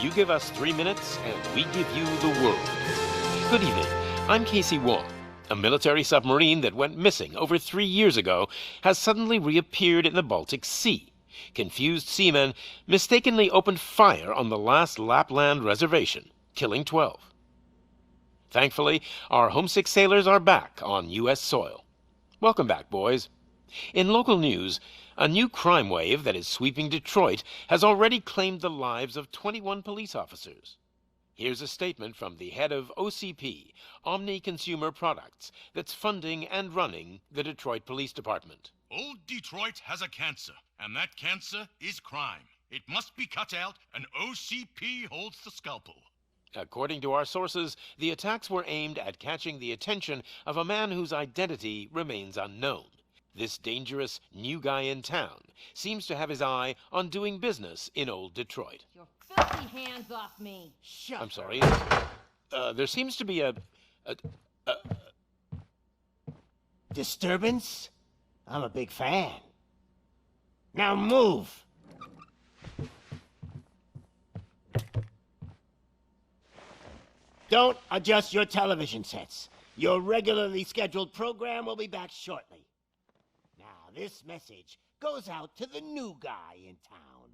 You give us 3 minutes, and we give you the world. Good evening. I'm Casey Wong. A military submarine that went missing over 3 years ago has suddenly reappeared in the Baltic Sea. Confused seamen mistakenly opened fire on the last Lapland reservation, killing 12. Thankfully, our homesick sailors are back on U.S. soil. Welcome back, boys. In local news, a new crime wave that is sweeping Detroit has already claimed the lives of 21 police officers. Here's a statement from the head of OCP, Omni Consumer Products, that's funding and running the Detroit Police Department. Old Detroit has a cancer, and that cancer is crime. It must be cut out, and OCP holds the scalpel. According to our sources, the attacks were aimed at catching the attention of a man whose identity remains unknown. This dangerous new guy in town seems to have his eye on doing business in old Detroit. Your filthy hands off me. Shut I'm sorry. There seems to be a disturbance? I'm a big fan. Now move! Don't adjust your television sets. Your regularly scheduled program will be back shortly. Now, this message goes out to the new guy in town.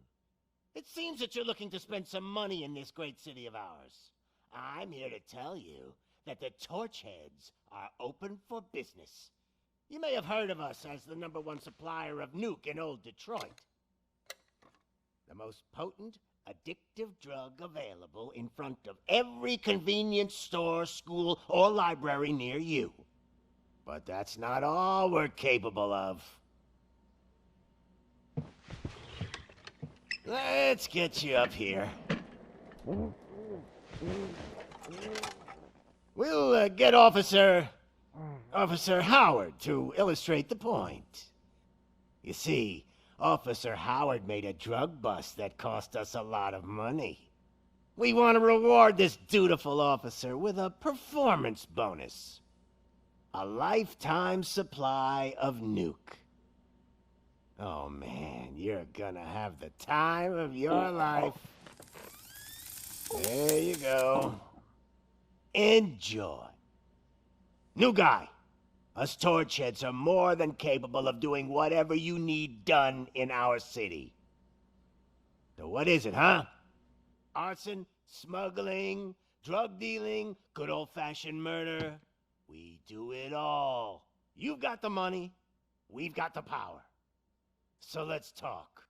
It seems that you're looking to spend some money in this great city of ours. I'm here to tell you that the Torchheads are open for business. You may have heard of us as the #1 supplier of nuke in old Detroit. The most potent, addictive drug available in front of every convenience store, school, or library near you. But that's not all we're capable of. Let's get you up here. We'll get Officer Howard to illustrate the point. You see, Officer Howard made a drug bust that cost us a lot of money. We want to reward this dutiful officer with a performance bonus. A lifetime supply of nuke. Oh man, you're gonna have the time of your life. There you go. Enjoy. New guy. Us Torchheads are more than capable of doing whatever you need done in our city. So what is it, huh? Arson, smuggling, drug dealing, good old-fashioned murder. We do it all. You've got the money, we've got the power. So let's talk.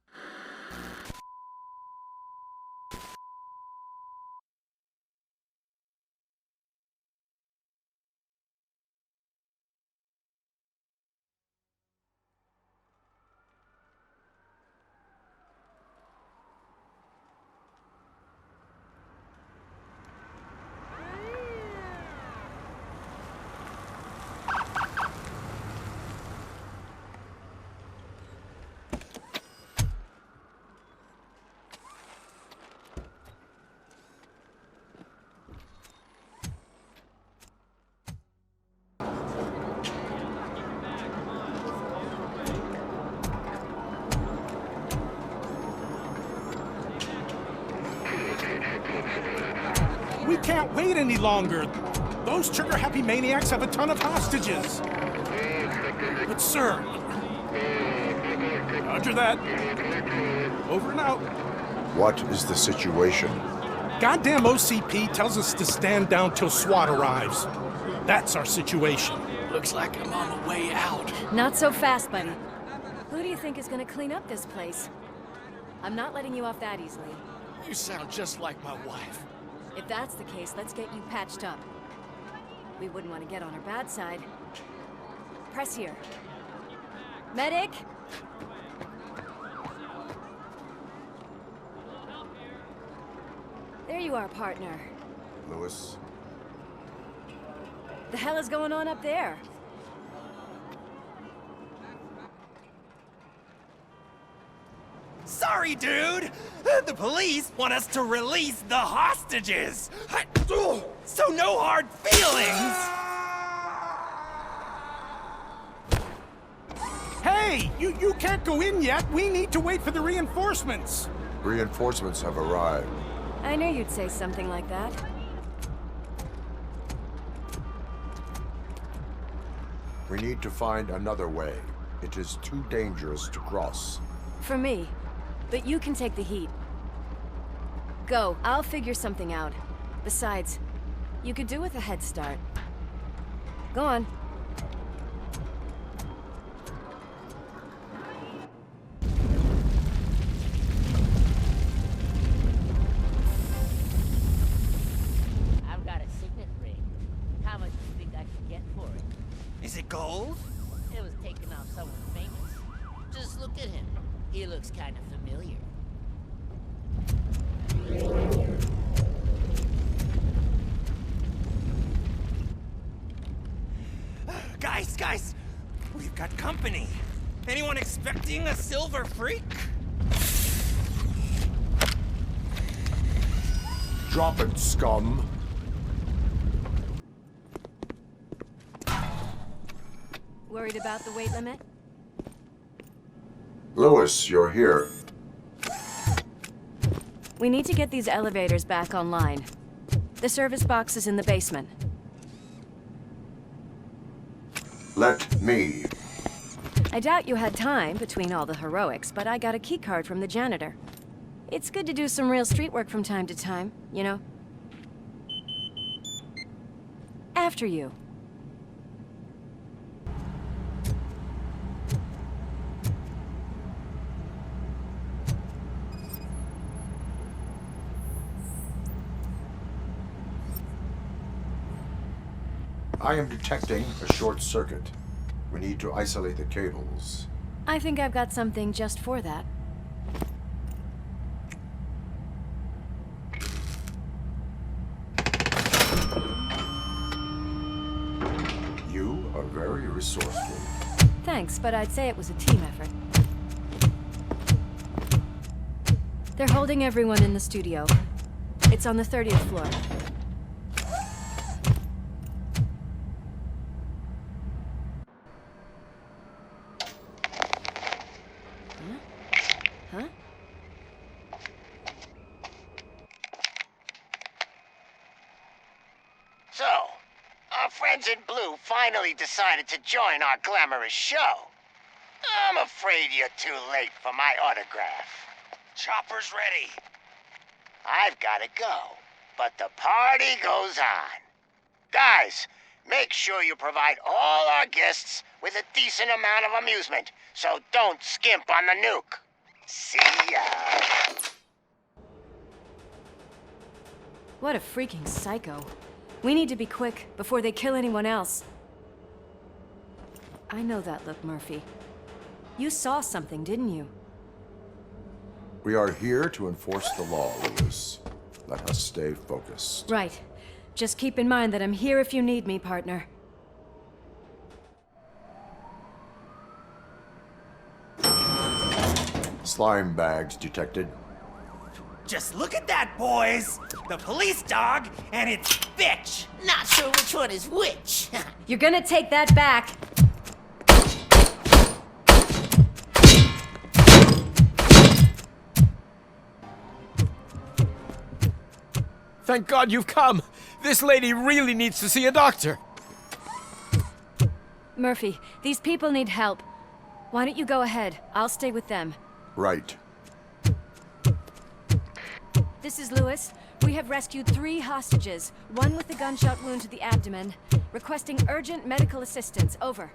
We can't wait any longer. Those trigger-happy maniacs have a ton of hostages. But sir... Roger that. Over and out. What is the situation? Goddamn OCP tells us to stand down till SWAT arrives. That's our situation. Looks like I'm on the way out. Not so fast, buddy. Who do you think is gonna clean up this place? I'm not letting you off that easily. You sound just like my wife. If that's the case, let's get you patched up. We wouldn't want to get on her bad side. Press here. Medic! There you are, partner. Lewis? The hell is going on up there? Sorry, dude! The police want us to release the hostages! So no hard feelings! Hey! You can't go in yet! We need to wait for the reinforcements! Reinforcements have arrived. I knew you'd say something like that. We need to find another way. It is too dangerous to cross. For me. But you can take the heat. Go, I'll figure something out. Besides, you could do with a head start. Go on. I've got a signet ring. How much do you think I can get for it? Is it gold? It was taken off someone famous. Just look at him. He looks kind of familiar. Guys! We've got company. Anyone expecting a silver freak? Drop it, scum. Worried about the weight limit? Lewis, you're here. We need to get these elevators back online. The service box is in the basement. Let me. I doubt you had time between all the heroics, but I got a keycard from the janitor. It's good to do some real street work from time to time, you know? After you. I am detecting a short circuit. We need to isolate the cables. I think I've got something just for that. You are very resourceful. Thanks, but I'd say it was a team effort. They're holding everyone in the studio. It's on the 30th floor. Huh? So, our friends in blue finally decided to join our glamorous show. I'm afraid you're too late for my autograph. Chopper's ready. I've gotta go, but the party goes on. Guys, make sure you provide all our guests with a decent amount of amusement, so don't skimp on the nuke. See ya. What a freaking psycho. We need to be quick before they kill anyone else. I know that look, Murphy. You saw something, didn't you? We are here to enforce the law, Lewis. Let us stay focused. Right. Just keep in mind that I'm here if you need me, partner. Slime bags detected. Just look at that, boys! The police dog and its bitch! Not sure which one is which. You're gonna take that back! Thank God you've come! This lady really needs to see a doctor! Murphy, these people need help. Why don't you go ahead? I'll stay with them. Right. This is Lewis. We have rescued 3 hostages, one with a gunshot wound to the abdomen. Requesting urgent medical assistance. Over.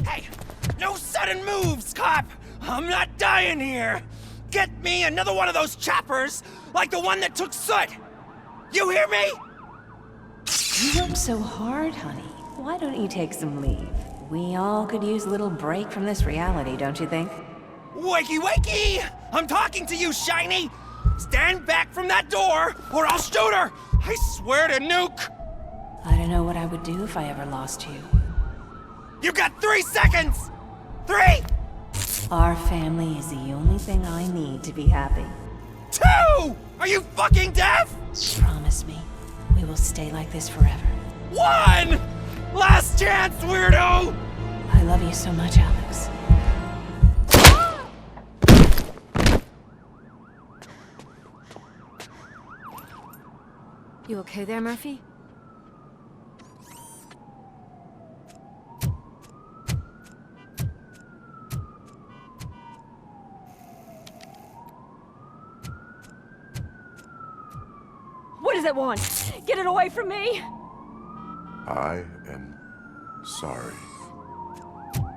Hey! No sudden moves, cop! I'm not dying here! Get me another one of those choppers, like the one that took Soot! You hear me? You work so hard, honey. Why don't you take some leave? We all could use a little break from this reality, don't you think? Wakey, wakey! I'm talking to you, Shiny! Stand back from that door, or I'll shoot her! I swear to nuke! I don't know what I would do if I ever lost you. You got 3 seconds! 3! Our family is the only thing I need to be happy. 2! Are you fucking deaf? Promise me, we will stay like this forever. 1! Last chance, weirdo! I love you so much, Alex. You okay there, Murphy? What does it want? Get it away from me! I am sorry.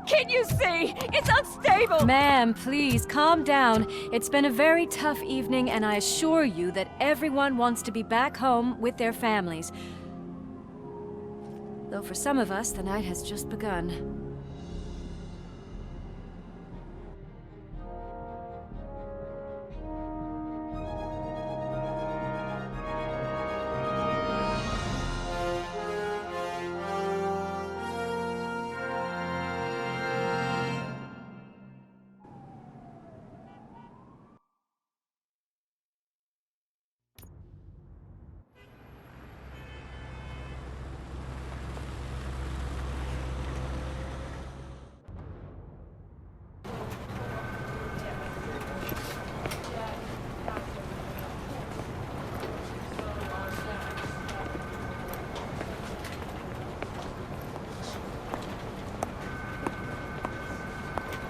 Can't you see? It's unstable! Ma'am, please, calm down. It's been a very tough evening, and I assure you that everyone wants to be back home with their families. Though for some of us, the night has just begun.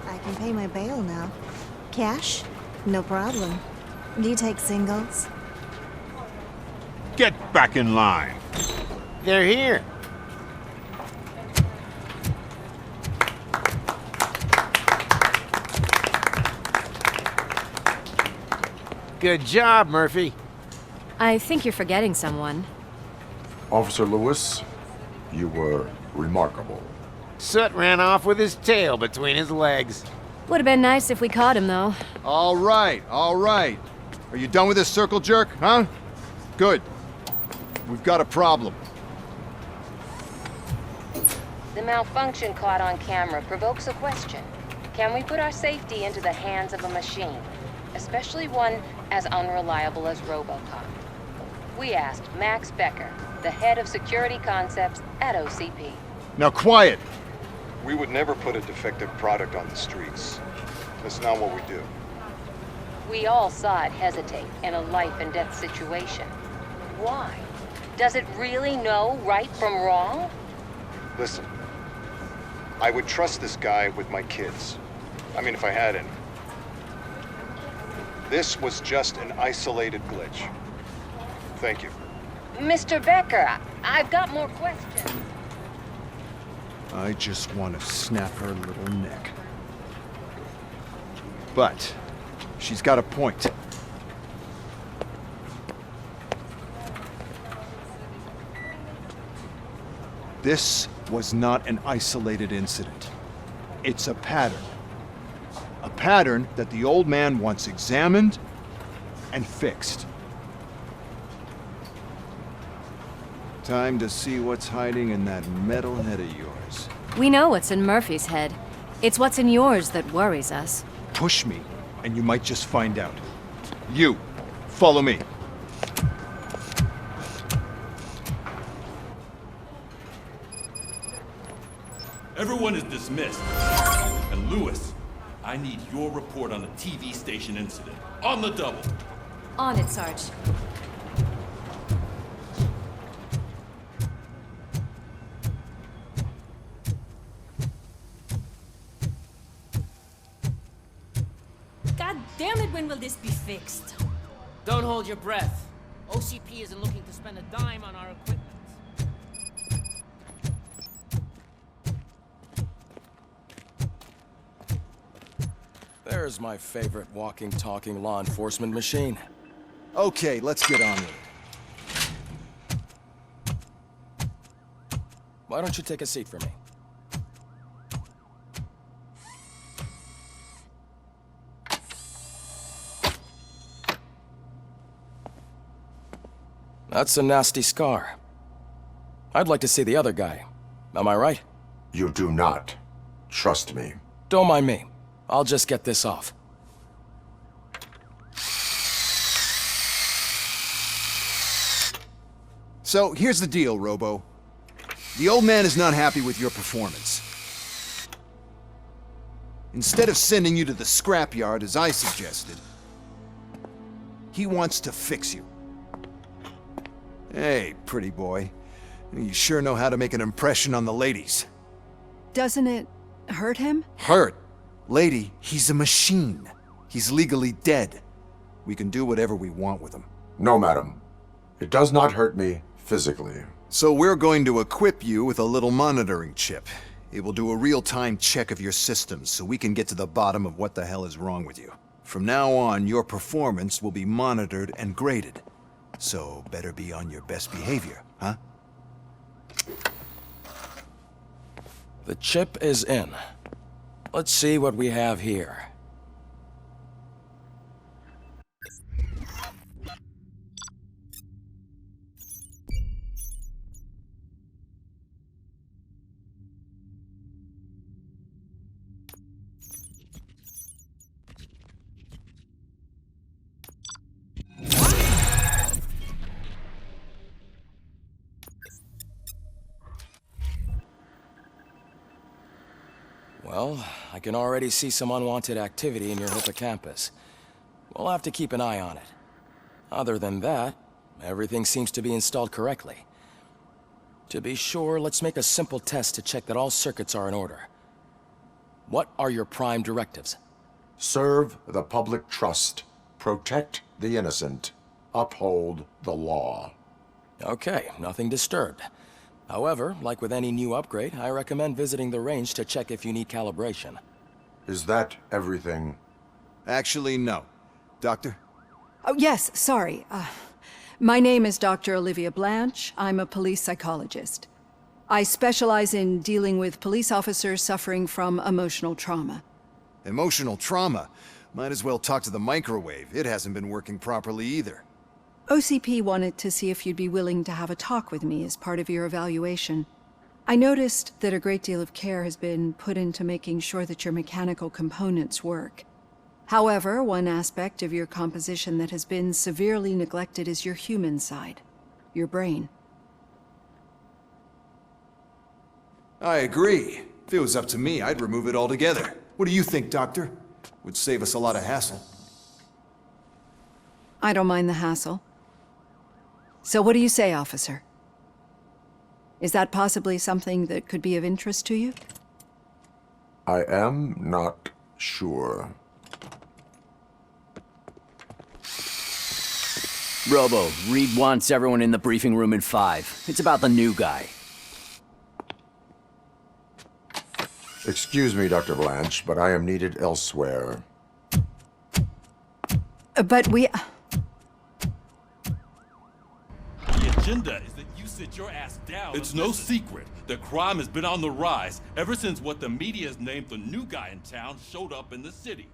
I can pay my bail now. Cash? No problem. Do you take singles? Get back in line. They're here. Good job, Murphy. I think you're forgetting someone. Officer Lewis, you were remarkable. Soot ran off with his tail between his legs. Would have been nice if we caught him, though. All right, all right. Are you done with this circle jerk, huh? Good. We've got a problem. The malfunction caught on camera provokes a question. Can we put our safety into the hands of a machine, especially one as unreliable as RoboCop? We asked Max Becker, the head of security concepts at OCP. Now quiet! We would never put a defective product on the streets. That's not what we do. We all saw it hesitate in a life-and-death situation. Why? Does it really know right from wrong? Listen, I would trust this guy with my kids. I mean, if I had any. This was just an isolated glitch. Thank you. Mr. Becker, I've got more questions. I just want to snap her little neck. But she's got a point. This was not an isolated incident. It's a pattern. A pattern that the old man wants examined and fixed. Time to see what's hiding in that metal head of yours. We know what's in Murphy's head. It's what's in yours that worries us. Push me, and you might just find out. You, follow me. Everyone is dismissed. And Lewis, I need your report on the TV station incident. On the double. On it, Sarge. God damn it, when will this be fixed? Don't hold your breath. OCP isn't looking to spend a dime on our equipment. There's my favorite walking, talking law enforcement machine. Okay, let's get on with it. Why don't you take a seat for me? That's a nasty scar. I'd like to see the other guy. Am I right? You do not. Trust me. Don't mind me. I'll just get this off. So, here's the deal, Robo. The old man is not happy with your performance. Instead of sending you to the scrapyard as I suggested, he wants to fix you. Hey, pretty boy. You sure know how to make an impression on the ladies. Doesn't it hurt him? Hurt? Lady, he's a machine. He's legally dead. We can do whatever we want with him. No, madam. It does not hurt me physically. So we're going to equip you with a little monitoring chip. It will do a real-time check of your systems so we can get to the bottom of what the hell is wrong with you. From now on, your performance will be monitored and graded. So better be on your best behavior, huh? The chip is in. Let's see what we have here. Well, I can already see some unwanted activity in your hippocampus. We'll have to keep an eye on it. Other than that, everything seems to be installed correctly. To be sure, let's make a simple test to check that all circuits are in order. What are your prime directives? Serve the public trust. Protect the innocent. Uphold the law. Okay, nothing disturbed. However, like with any new upgrade, I recommend visiting the range to check if you need calibration. Is that everything? Actually, no. Doctor? Oh, yes, sorry. My name is Dr. Olivia Blanche. I'm a police psychologist. I specialize in dealing with police officers suffering from emotional trauma. Emotional trauma? Might as well talk to the microwave. It hasn't been working properly either. OCP wanted to see if you'd be willing to have a talk with me as part of your evaluation. I noticed that a great deal of care has been put into making sure that your mechanical components work. However, one aspect of your composition that has been severely neglected is your human side, your brain. I agree. If it was up to me, I'd remove it altogether. What do you think, Doctor? Would save us a lot of hassle. I don't mind the hassle. So what do you say, officer? Is that possibly something that could be of interest to you? I am not sure. Robo, Reed wants everyone in the briefing room in 5. It's about the new guy. Excuse me, Dr. Blanche, but I am needed elsewhere. But we... The agenda is that you sit your ass down. It's no secret that crime has been on the rise ever since what the media has named the new guy in town showed up in the city.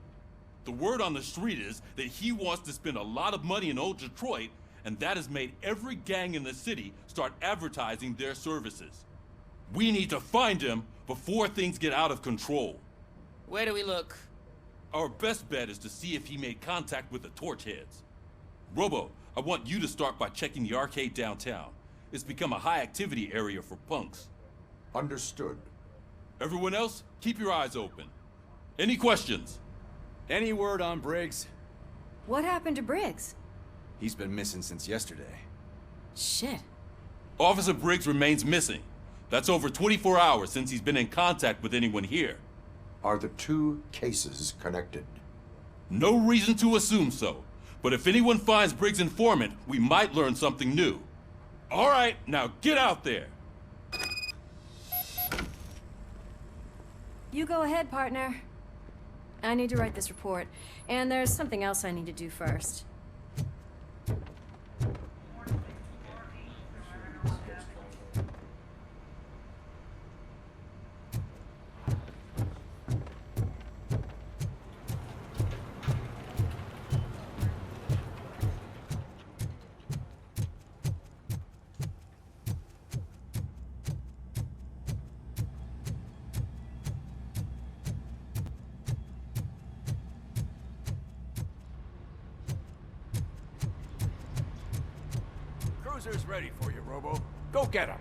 The word on the street is that he wants to spend a lot of money in old Detroit, and that has made every gang in the city start advertising their services. We need to find him before things get out of control. Where do we look? Our best bet is to see if he made contact with the torch heads. Robo, I want you to start by checking the arcade downtown. It's become a high-activity area for punks. Understood. Everyone else, keep your eyes open. Any questions? Any word on Briggs? What happened to Briggs? He's been missing since yesterday. Shit. Officer Briggs remains missing. That's over 24 hours since he's been in contact with anyone here. Are the two cases connected? No reason to assume so. But if anyone finds Briggs' informant, we might learn something new. All right, now get out there. You go ahead, partner. I need to write this report, and there's something else I need to do first. Cruiser's ready for you, Robo. Go get him.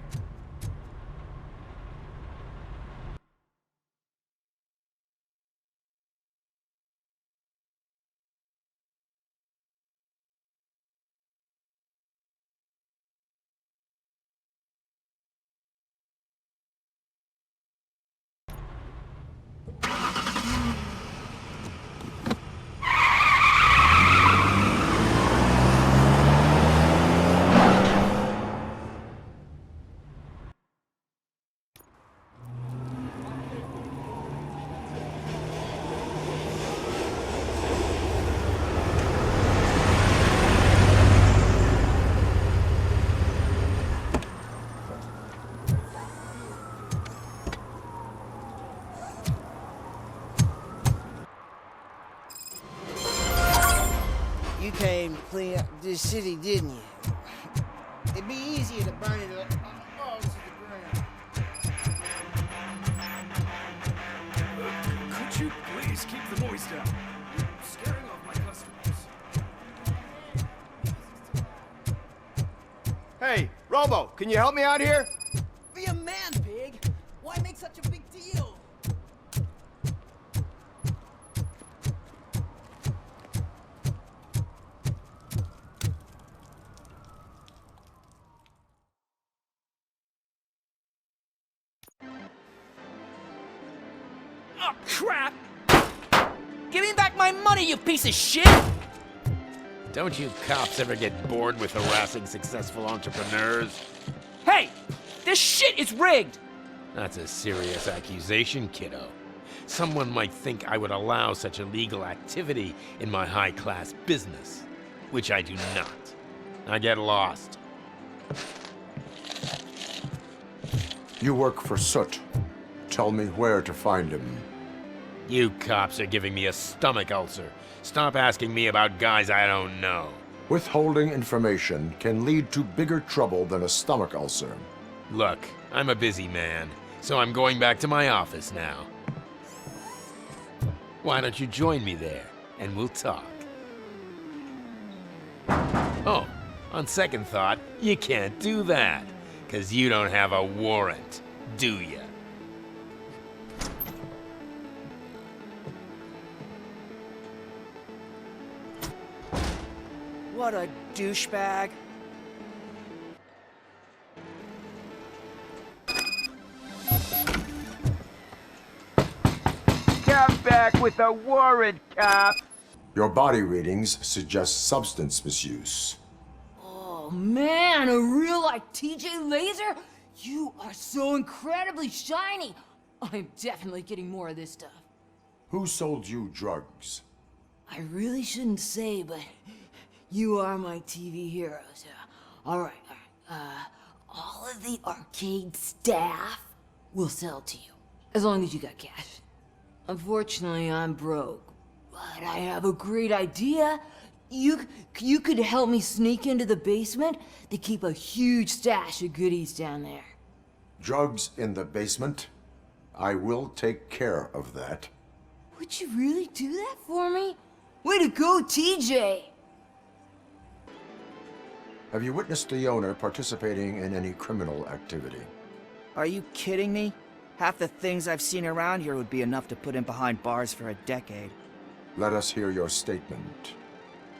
You came to clean up this city, didn't you? It'd be easier to burn it all to the ground. Could you please keep the noise down? You're scaring off my customers. Hey, Robo, can you help me out here? Be a man, pig. Why make such a big deal? Oh, crap! Give me back my money, you piece of shit! Don't you cops ever get bored with harassing successful entrepreneurs? Hey! This shit is rigged! That's a serious accusation, kiddo. Someone might think I would allow such illegal activity in my high-class business, which I do not. I get lost. You work for Soot. Tell me where to find him. You cops are giving me a stomach ulcer. Stop asking me about guys I don't know. Withholding information can lead to bigger trouble than a stomach ulcer. Look, I'm a busy man, so I'm going back to my office now. Why don't you join me there, and we'll talk. Oh, on second thought, you can't do that, 'cause you don't have a warrant, do ya? What a douchebag. Come back with a warrant, cop. Your body readings suggest substance misuse. Oh man, a real like TJ Laser? You are so incredibly shiny. I'm definitely getting more of this stuff. Who sold you drugs? I really shouldn't say, but you are my TV heroes. All right. All of the arcade staff will sell to you, as long as you got cash. Unfortunately, I'm broke, but I have a great idea. You could help me sneak into the basement. They keep a huge stash of goodies down there. Drugs in the basement? I will take care of that. Would you really do that for me? Way to go, TJ! Have you witnessed the owner participating in any criminal activity? Are you kidding me? Half the things I've seen around here would be enough to put him behind bars for a decade. Let us hear your statement.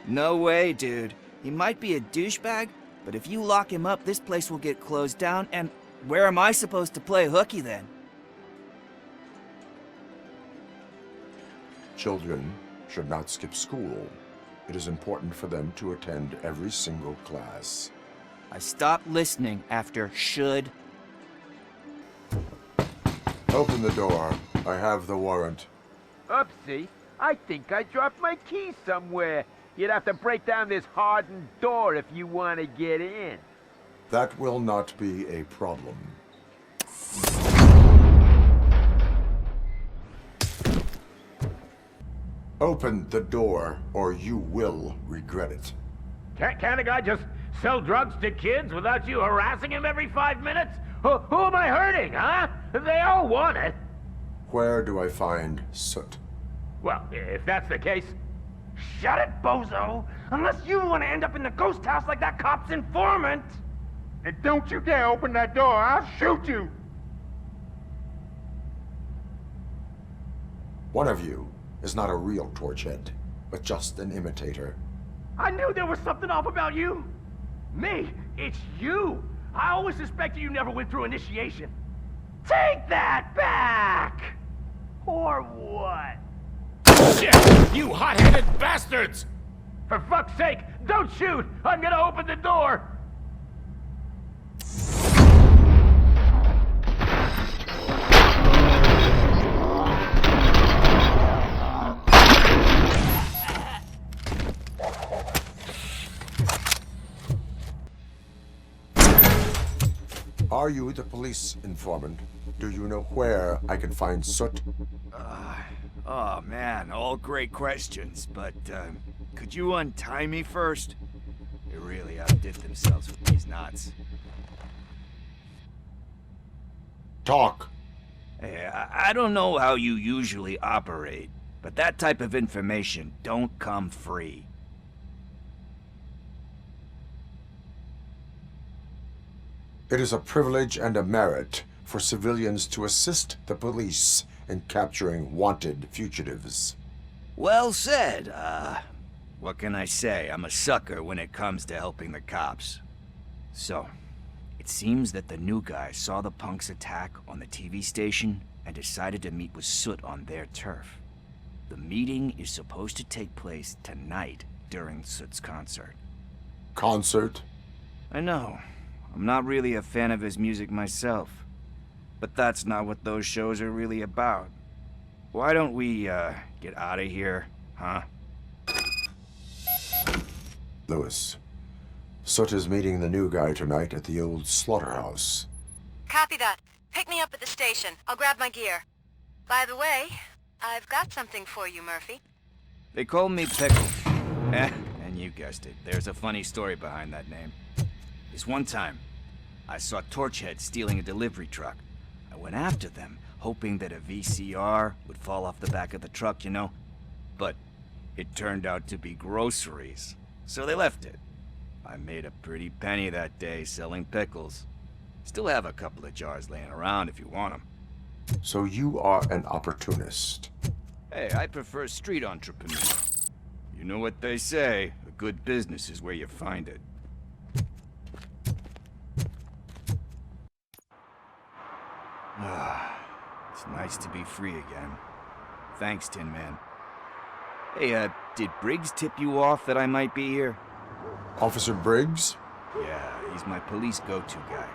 No way, dude. He might be a douchebag, but if you lock him up, this place will get closed down, and where am I supposed to play hooky then? Children should not skip school. It is important for them to attend every single class. I stopped listening after should. Open the door. I have the warrant. Oopsie. I think I dropped my keys somewhere. You'd have to break down this hardened door if you want to get in. That will not be a problem. Open the door, or you will regret it. Can't a guy just sell drugs to kids without you harassing him every 5 minutes? Who am I hurting, huh? They all want it. Where do I find Soot? Well, if that's the case, shut it, bozo! Unless you want to end up in the ghost house like that cop's informant! And don't you dare open that door, I'll shoot you! One of you is not a real Torchhead, but just an imitator. I knew there was something off about you! Me? It's you! I always suspected you never went through initiation. Take that back! Or what? Shit! You hot-headed bastards! For fuck's sake, don't shoot! I'm gonna open the door! Are you the police informant? Do you know where I can find Soot? Oh man, all great questions, but could you untie me first? They really outdid themselves with these knots. Talk! Hey, I don't know how you usually operate, but that type of information don't come free. It is a privilege and a merit for civilians to assist the police in capturing wanted fugitives. Well said. What can I say? I'm a sucker when it comes to helping the cops. So, it seems that the new guy saw the punks' attack on the TV station and decided to meet with Soot on their turf. The meeting is supposed to take place tonight during Soot's concert. Concert? I know. I'm not really a fan of his music myself. But that's not what those shows are really about. Why don't we, get out of here, huh? Lewis, Soot is meeting the new guy tonight at the old slaughterhouse. Copy that. Pick me up at the station. I'll grab my gear. By the way, I've got something for you, Murphy. They call me Pickle. And you guessed it. There's a funny story behind that name. This one time, I saw Torchhead stealing a delivery truck. I went after them, hoping that a VCR would fall off the back of the truck, you know? But it turned out to be groceries, so they left it. I made a pretty penny that day selling pickles. Still have a couple of jars laying around if you want them. So you are an opportunist. Hey, I prefer street entrepreneur. You know what they say, a good business is where you find it. It's nice to be free again. Thanks, Tin Man. Hey, did Briggs tip you off that I might be here? Officer Briggs? Yeah, he's my police go-to guy.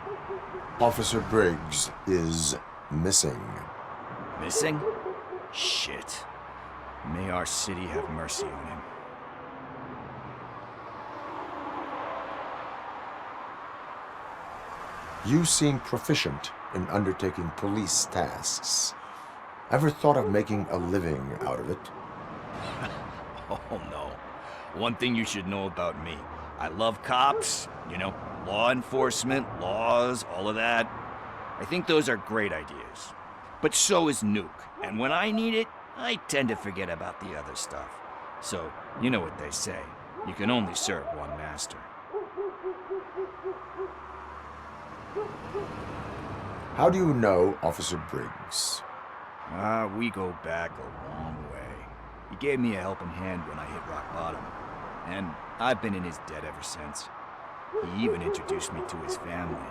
Officer Briggs is missing. Missing? Shit. May our city have mercy on him. You seem proficient in undertaking police tasks. Ever thought of making a living out of it? Oh no. One thing you should know about me. I love cops, you know, law enforcement, laws, all of that. I think those are great ideas. But so is Nuke, and when I need it, I tend to forget about the other stuff. So, you know what they say. You can only serve one master. How do you know Officer Briggs? We go back a long way. He gave me a helping hand when I hit rock bottom. And I've been in his debt ever since. He even introduced me to his family.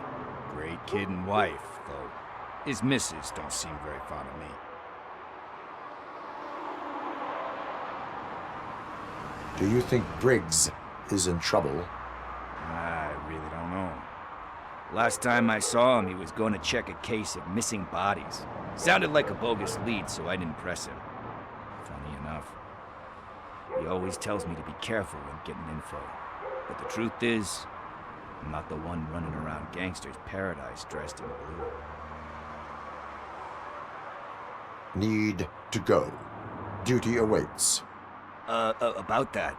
Great kid and wife, though his missus don't seem very fond of me. Do you think Briggs is in trouble? I really don't know. Last time I saw him, he was going to check a case of missing bodies. Sounded like a bogus lead, so I didn't press him. Funny enough. He always tells me to be careful when getting info. But the truth is, I'm not the one running around gangster's paradise dressed in blue. Need to go. Duty awaits. About that,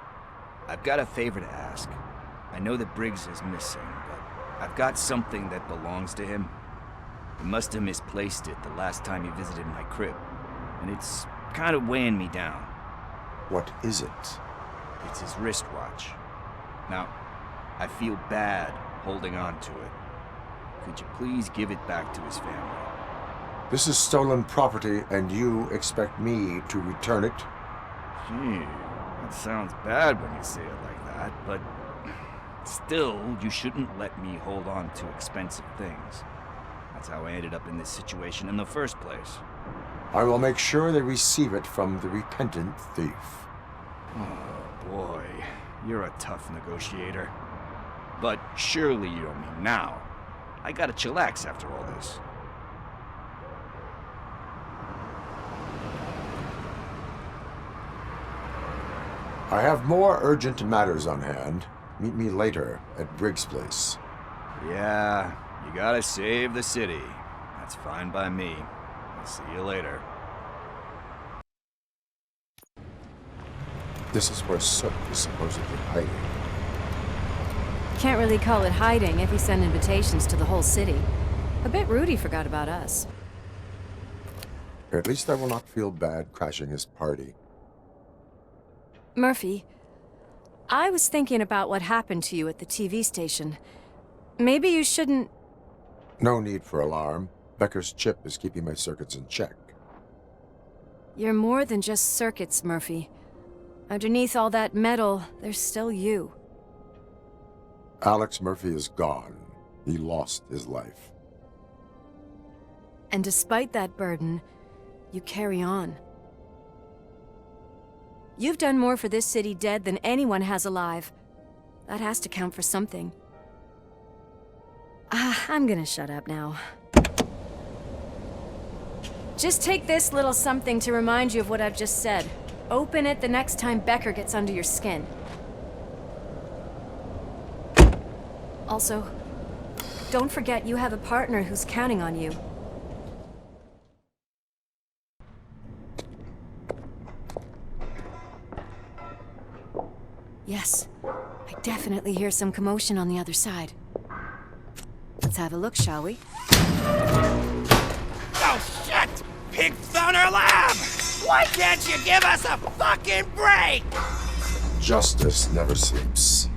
I've got a favor to ask. I know that Briggs is missing, but I've got something that belongs to him. He must have misplaced it the last time he visited my crib, and it's kind of weighing me down. What is it? It's his wristwatch. Now, I feel bad holding on to it, Could you please give it back to his family? This is stolen property, and you expect me to return it? Gee, that sounds bad when you say it like that, but still, you shouldn't let me hold on to expensive things. That's how I ended up in this situation in the first place. I will make sure they receive it from the repentant thief. Oh boy, you're a tough negotiator. But surely you don't mean now. I gotta chillax after all this. I have more urgent matters on hand. Meet me later at Briggs' place. Yeah, you gotta save the city. That's fine by me. I'll see you later. This is where Soot is supposedly hiding. Can't really call it hiding if you send invitations to the whole city. A bit rude he forgot about us. At least I will not feel bad crashing his party. Murphy, I was thinking about what happened to you at the TV station. Maybe you shouldn't... No need for alarm. Becker's chip is keeping my circuits in check. You're more than just circuits, Murphy. Underneath all that metal, there's still you. Alex Murphy is gone. He lost his life. And despite that burden, you carry on. You've done more for this city dead than anyone has alive. That has to count for something. I'm gonna shut up now. Just take this little something to remind you of what I've just said. Open it the next time Becker gets under your skin. Also, don't forget you have a partner who's counting on you. Yes, I definitely hear some commotion on the other side. Let's have a look, shall we? Oh, shit! Pig's on our lab! Why can't you give us a fucking break? Justice never sleeps.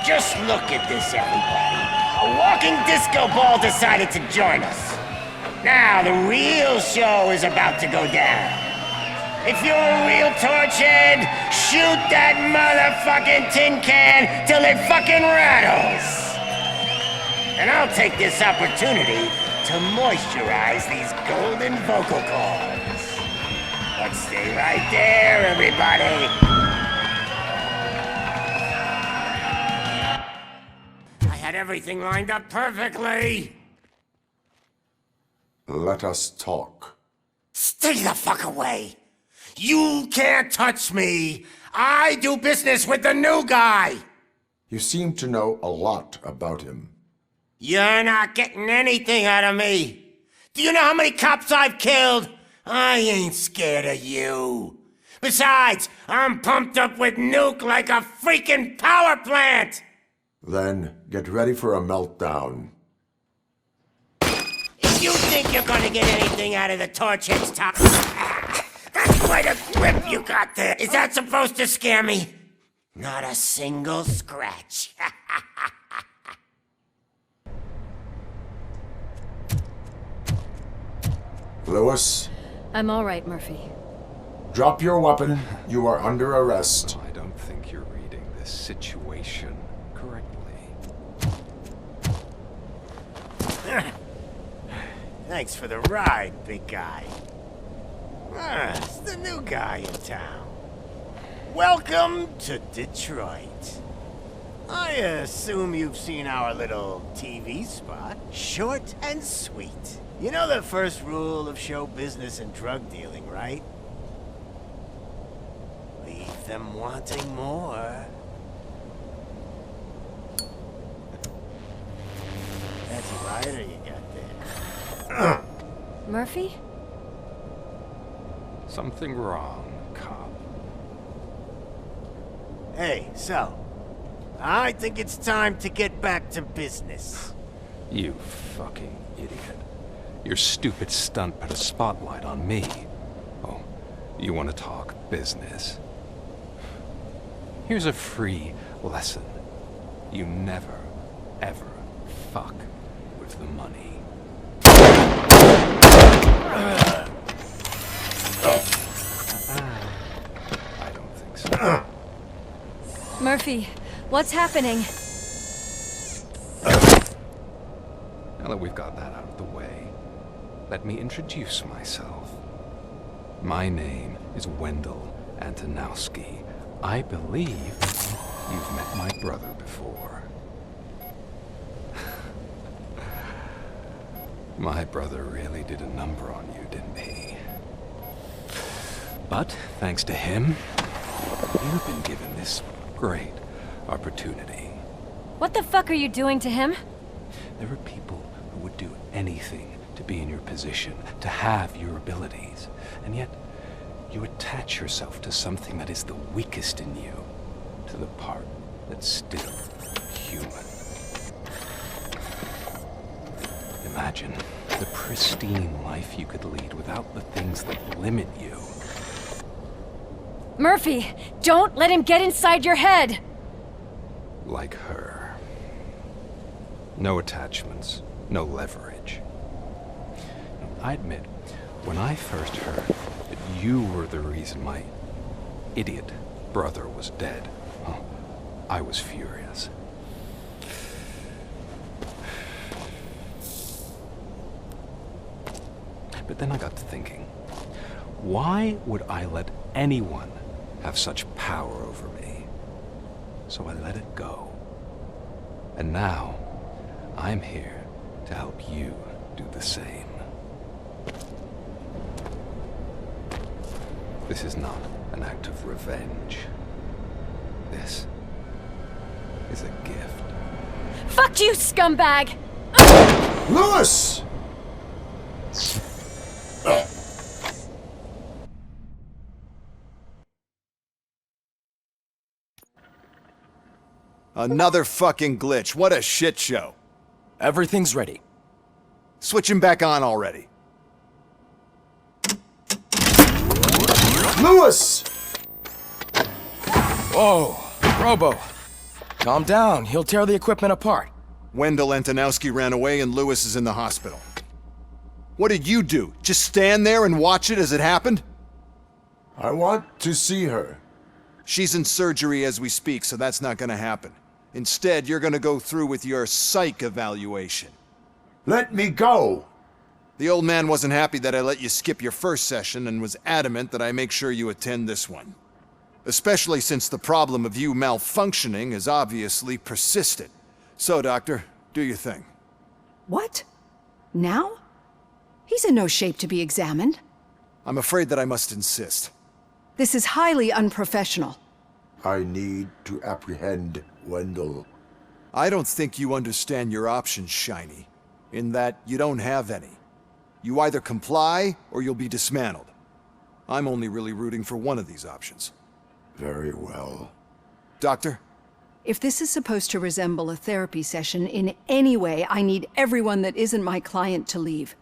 Just look at this, everybody. A walking disco ball decided to join us. Now, the real show is about to go down. If you're a real torchhead, shoot that motherfucking tin can till it fucking rattles. And I'll take this opportunity to moisturize these golden vocal cords. But stay right there, everybody. Had everything lined up perfectly. Let us talk. Stay the fuck away. You can't touch me. I do business with the new guy. You seem to know a lot about him. You're not getting anything out of me. Do you know how many cops I've killed? I ain't scared of you. Besides, I'm pumped up with nuke like a freaking power plant. Then get ready for a meltdown. If you think you're gonna get anything out of the Torchhead's top... That's quite a grip you got there. Is that supposed to scare me? Not a single scratch. Lewis? I'm all right, Murphy. Drop your weapon. You are under arrest. I don't think you're reading this situation correctly. Thanks for the ride, big guy. It's the new guy in town. Welcome to Detroit. I assume you've seen our little TV spot. Short and sweet. You know the first rule of show business and drug dealing, right? Leave them wanting more. That's a rider you got there. Murphy? Something wrong, cop. Hey, so, I think it's time to get back to business. You fucking idiot. Your stupid stunt put a spotlight on me. Oh, you want to talk business? Here's a free lesson. You never, ever fuck with the money. I don't think so. Murphy, what's happening? Now that we've got that out of the way, let me introduce myself. My name is Wendell Antonowski. I believe you've met my brother before. My brother really did a number on you, didn't he? But thanks to him, you've been given this great opportunity. What the fuck are you doing to him? There are people who would do anything to be in your position, to have your abilities, and yet you attach yourself to something that is the weakest in you, to the part that's still human. Imagine the pristine life you could lead without the things that limit you. Murphy, don't let him get inside your head! Like her. No attachments, no leverage. I admit, when I first heard that you were the reason my idiot brother was dead, I was furious. But then I got to thinking, why would I let anyone have such power over me? So I let it go. And now, I'm here to help you do the same. This is not an act of revenge. This is a gift. Fuck you, scumbag! Lewis! Another fucking glitch. What a shit show. Everything's ready. Switch him back on already. Lewis! Whoa, Robo. Calm down. He'll tear the equipment apart. Wendell Antonowski ran away and Lewis is in the hospital. What did you do? Just stand there and watch it as it happened? I want to see her. She's in surgery as we speak, so that's not gonna happen. Instead, you're gonna go through with your psych evaluation. Let me go! The old man wasn't happy that I let you skip your first session and was adamant that I make sure you attend this one. Especially since the problem of you malfunctioning has obviously persisted. So, Doctor, do your thing. What? Now? He's in no shape to be examined. I'm afraid that I must insist. This is highly unprofessional. I need to apprehend Wendell. I don't think you understand your options, Shiny. In that you don't have any. You either comply, or you'll be dismantled. I'm only really rooting for one of these options. Very well. Doctor? If this is supposed to resemble a therapy session in any way, I need everyone that isn't my client to leave.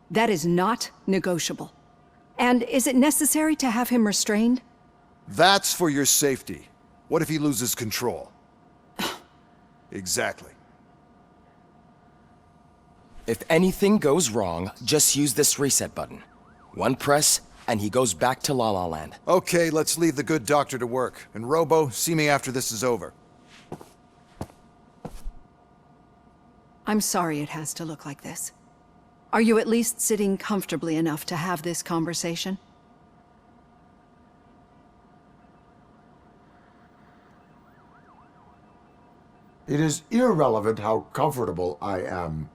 That is not negotiable. And is it necessary to have him restrained? That's for your safety. What if he loses control? Exactly. If anything goes wrong, just use this reset button. One press, and he goes back to La La Land. Okay, let's leave the good doctor to work. And Robo, see me after this is over. I'm sorry it has to look like this. Are you at least sitting comfortably enough to have this conversation? It is irrelevant how comfortable I am.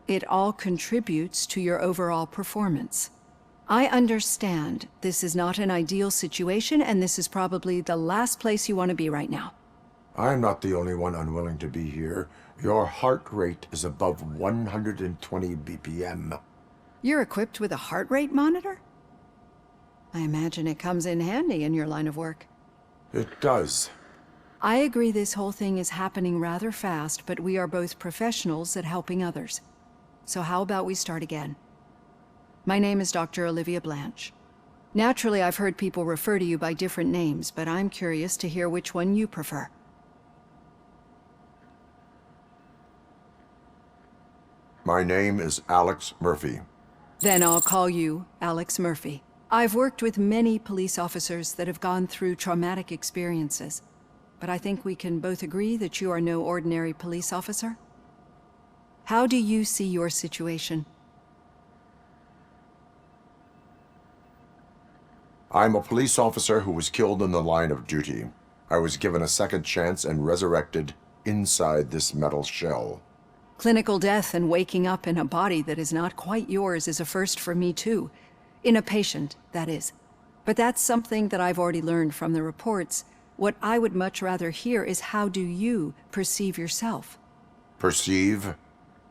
it all contributes to your overall performance. I understand this is not an ideal situation, and this is probably the last place you want to be right now. I'm not the only one unwilling to be here. Your heart rate is above 120 BPM. You're equipped with a heart rate monitor? I imagine it comes in handy in your line of work. It does. I agree this whole thing is happening rather fast, but we are both professionals at helping others. So how about we start again? My name is Dr. Olivia Blanche. Naturally, I've heard people refer to you by different names, but I'm curious to hear which one you prefer. My name is Alex Murphy. Then I'll call you Alex Murphy. I've worked with many police officers that have gone through traumatic experiences, but I think we can both agree that you are no ordinary police officer. How do you see your situation? I'm a police officer who was killed in the line of duty. I was given a second chance and resurrected inside this metal shell. Clinical death and waking up in a body that is not quite yours is a first for me too. In a patient, that is. But that's something that I've already learned from the reports. What I would much rather hear is how do you perceive yourself? Perceive?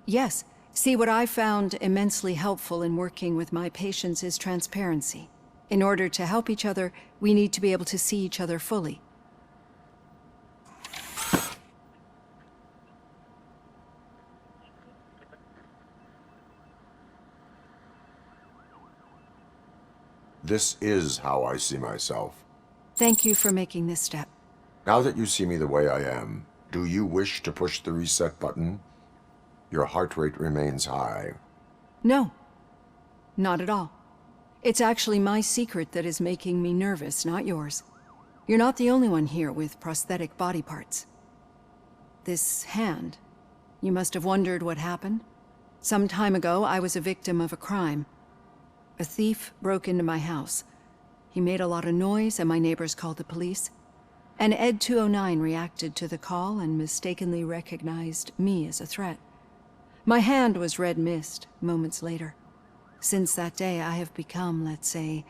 Yes. See, what I found immensely helpful in working with my patients is transparency. In order to help each other, we need to be able to see each other fully. This is how I see myself. Thank you for making this step. Now that you see me the way I am, do you wish to push the reset button? Your heart rate remains high. No, not at all. It's actually my secret that is making me nervous, not yours. You're not the only one here with prosthetic body parts. This hand, you must have wondered what happened. Some time ago, I was a victim of a crime. A thief broke into my house. He made a lot of noise and my neighbors called the police. And Ed 209 reacted to the call and mistakenly recognized me as a threat. My hand was red mist moments later. Since that day, I have become, let's say,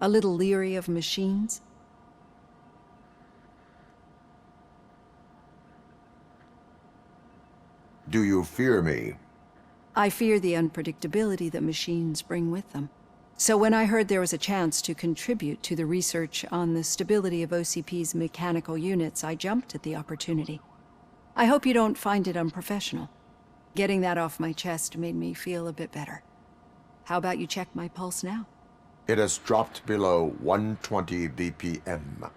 a little leery of machines. Do you fear me? I fear the unpredictability that machines bring with them. So when I heard there was a chance to contribute to the research on the stability of OCP's mechanical units, I jumped at the opportunity. I hope you don't find it unprofessional. Getting that off my chest made me feel a bit better. How about you check my pulse now? It has dropped below 120 BPM.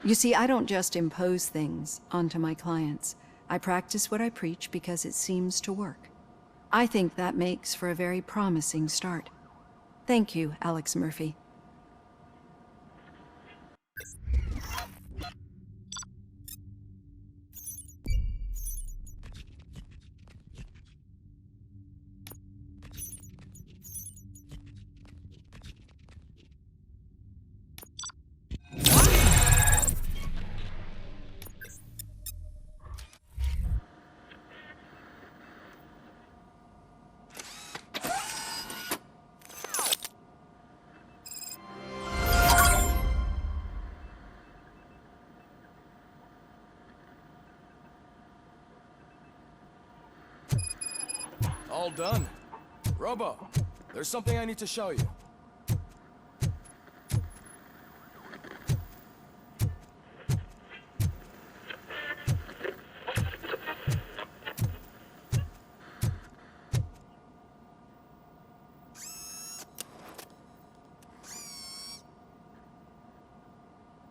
You see, I don't just impose things onto my clients. I practice what I preach because it seems to work. I think that makes for a very promising start. Thank you, Alex Murphy. All done. Robo, there's something I need to show you.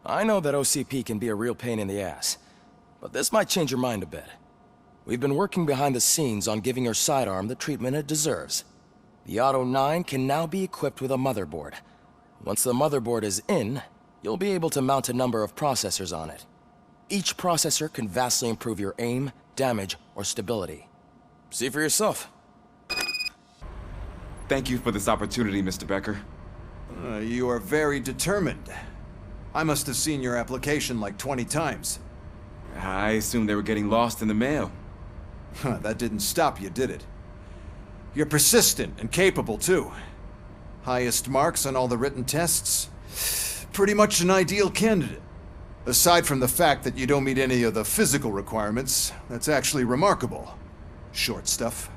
I know that OCP can be a real pain in the ass, but this might change your mind a bit. We've been working behind the scenes on giving your sidearm the treatment it deserves. The Auto 9 can now be equipped with a motherboard. Once the motherboard is in, you'll be able to mount a number of processors on it. Each processor can vastly improve your aim, damage, or stability. See for yourself. Thank you for this opportunity, Mr. Becker. You are very determined. I must have seen your application like 20 times. I assumed they were getting lost in the mail. That didn't stop you, did it? You're persistent and capable, too. Highest marks on all the written tests. Pretty much an ideal candidate. Aside from the fact that you don't meet any of the physical requirements, that's actually remarkable. Short stuff.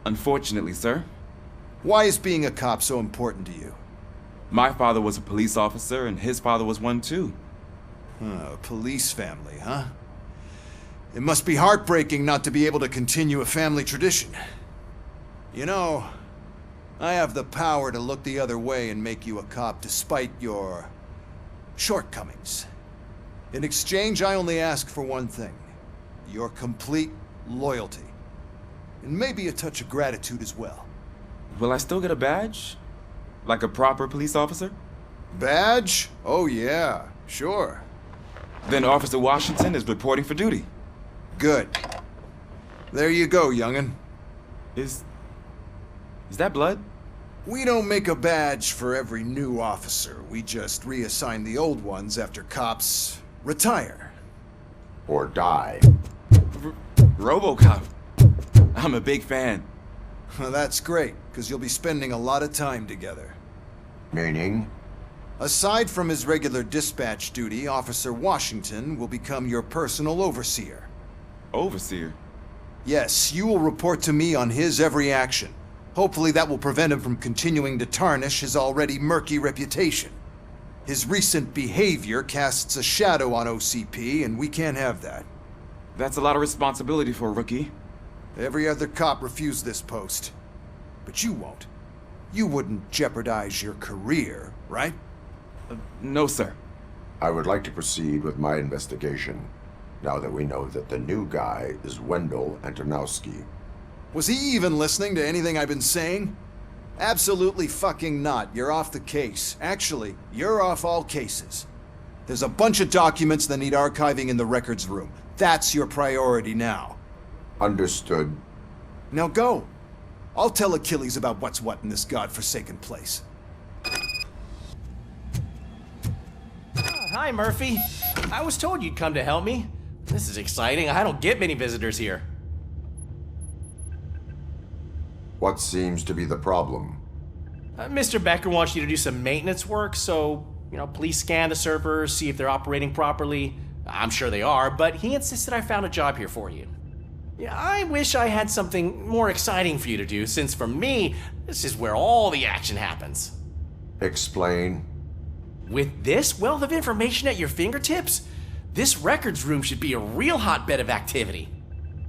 Unfortunately, sir. Why is being a cop so important to you? My father was a police officer, and his father was one too. A police family, huh? It must be heartbreaking not to be able to continue a family tradition. You know, I have the power to look the other way and make you a cop despite your shortcomings. In exchange, I only ask for one thing. Your complete loyalty. And maybe a touch of gratitude as well. Will I still get a badge? Like a proper police officer? Badge? Oh yeah, sure. Then Officer Washington is reporting for duty. Good. There you go, young'un. Is that blood? We don't make a badge for every new officer. We just reassign the old ones after cops retire. Or die. RoboCop. I'm a big fan. Well, that's great, because you'll be spending a lot of time together. Meaning? Aside from his regular dispatch duty, Officer Washington will become your personal overseer. Overseer? Yes, you will report to me on his every action. Hopefully that will prevent him from continuing to tarnish his already murky reputation. His recent behavior casts a shadow on OCP, and we can't have that. That's a lot of responsibility for a rookie. Every other cop refused this post. But you won't. You wouldn't jeopardize your career, right? No, sir. I would like to proceed with my investigation, now that we know that the new guy is Wendell Antonowski. Was he even listening to anything I've been saying? Absolutely fucking not. You're off the case. Actually, you're off all cases. There's a bunch of documents that need archiving in the records room. That's your priority now. Understood. Now go. I'll tell Achilles about what's what in this godforsaken place. Hi, Murphy. I was told you'd come to help me. This is exciting. I don't get many visitors here. What seems to be the problem? Mr. Becker wants you to do some maintenance work, so, please scan the servers, see if they're operating properly. I'm sure they are, but he insisted I found a job here for you. Yeah, I wish I had something more exciting for you to do, since for me, this is where all the action happens. Explain. With this wealth of information at your fingertips, this records room should be a real hotbed of activity.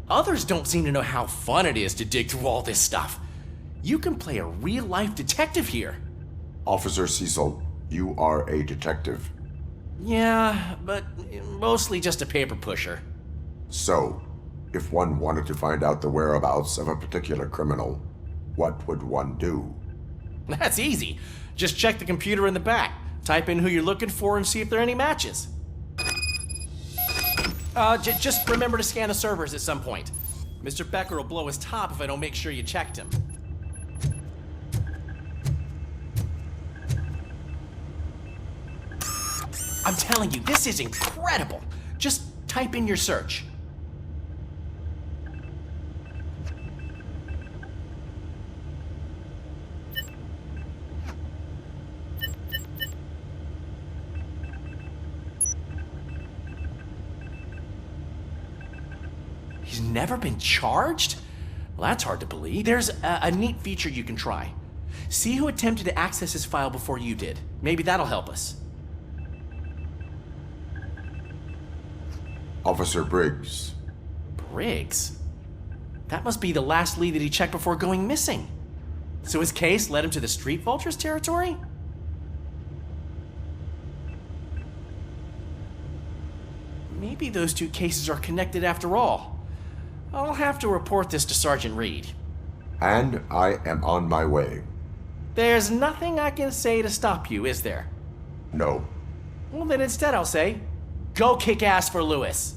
Others don't seem to know how fun it is to dig through all this stuff. You can play a real-life detective here. Officer Cecil, you are a detective. Yeah, but mostly just a paper pusher. So, if one wanted to find out the whereabouts of a particular criminal, what would one do? That's easy. Just check the computer in the back, type in who you're looking for, and see if there are any matches. Just remember to scan the servers at some point. Mr. Becker will blow his top if I don't make sure you checked him. I'm telling you, this is incredible. Just type in your search. He's never been charged? Well, that's hard to believe. There's a neat feature you can try. See who attempted to access his file before you did. Maybe that'll help us. Officer Briggs. Briggs? That must be the last lead that he checked before going missing. So his case led him to the Street Vultures territory? Maybe those two cases are connected after all. I'll have to report this to Sergeant Reed. And I am on my way. There's nothing I can say to stop you, is there? No. Well, then instead I'll say, go kick ass for Lewis.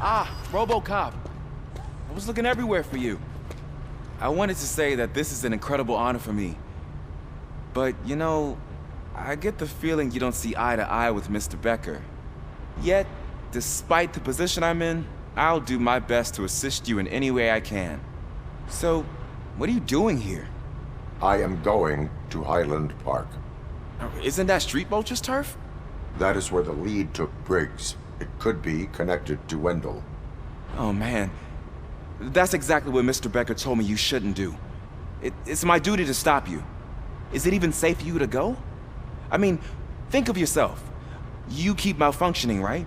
Ah, RoboCop. I was looking everywhere for you. I wanted to say that this is an incredible honor for me. But, I get the feeling you don't see eye to eye with Mr. Becker. Yet, despite the position I'm in, I'll do my best to assist you in any way I can. So, what are you doing here? I am going to Highland Park. Isn't that Street Vulture's turf? That is where the lead took Briggs. It could be connected to Wendell. Oh man, that's exactly what Mr. Becker told me you shouldn't do. It's my duty to stop you. Is it even safe for you to go? I mean, think of yourself. You keep malfunctioning, right?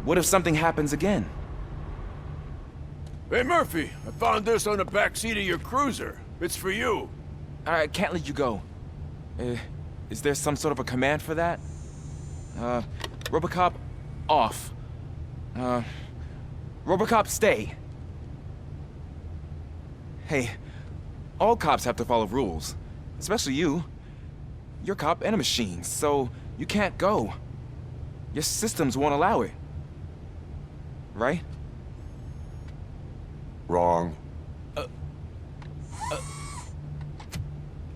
What if something happens again? Hey, Murphy, I found this on the back seat of your cruiser. It's for you. I can't let you go. Is there some sort of a command for that? RoboCop, off. RoboCop, stay. Hey, all cops have to follow rules. Especially you. You're a cop and a machine, so you can't go. Your systems won't allow it. Right? Wrong.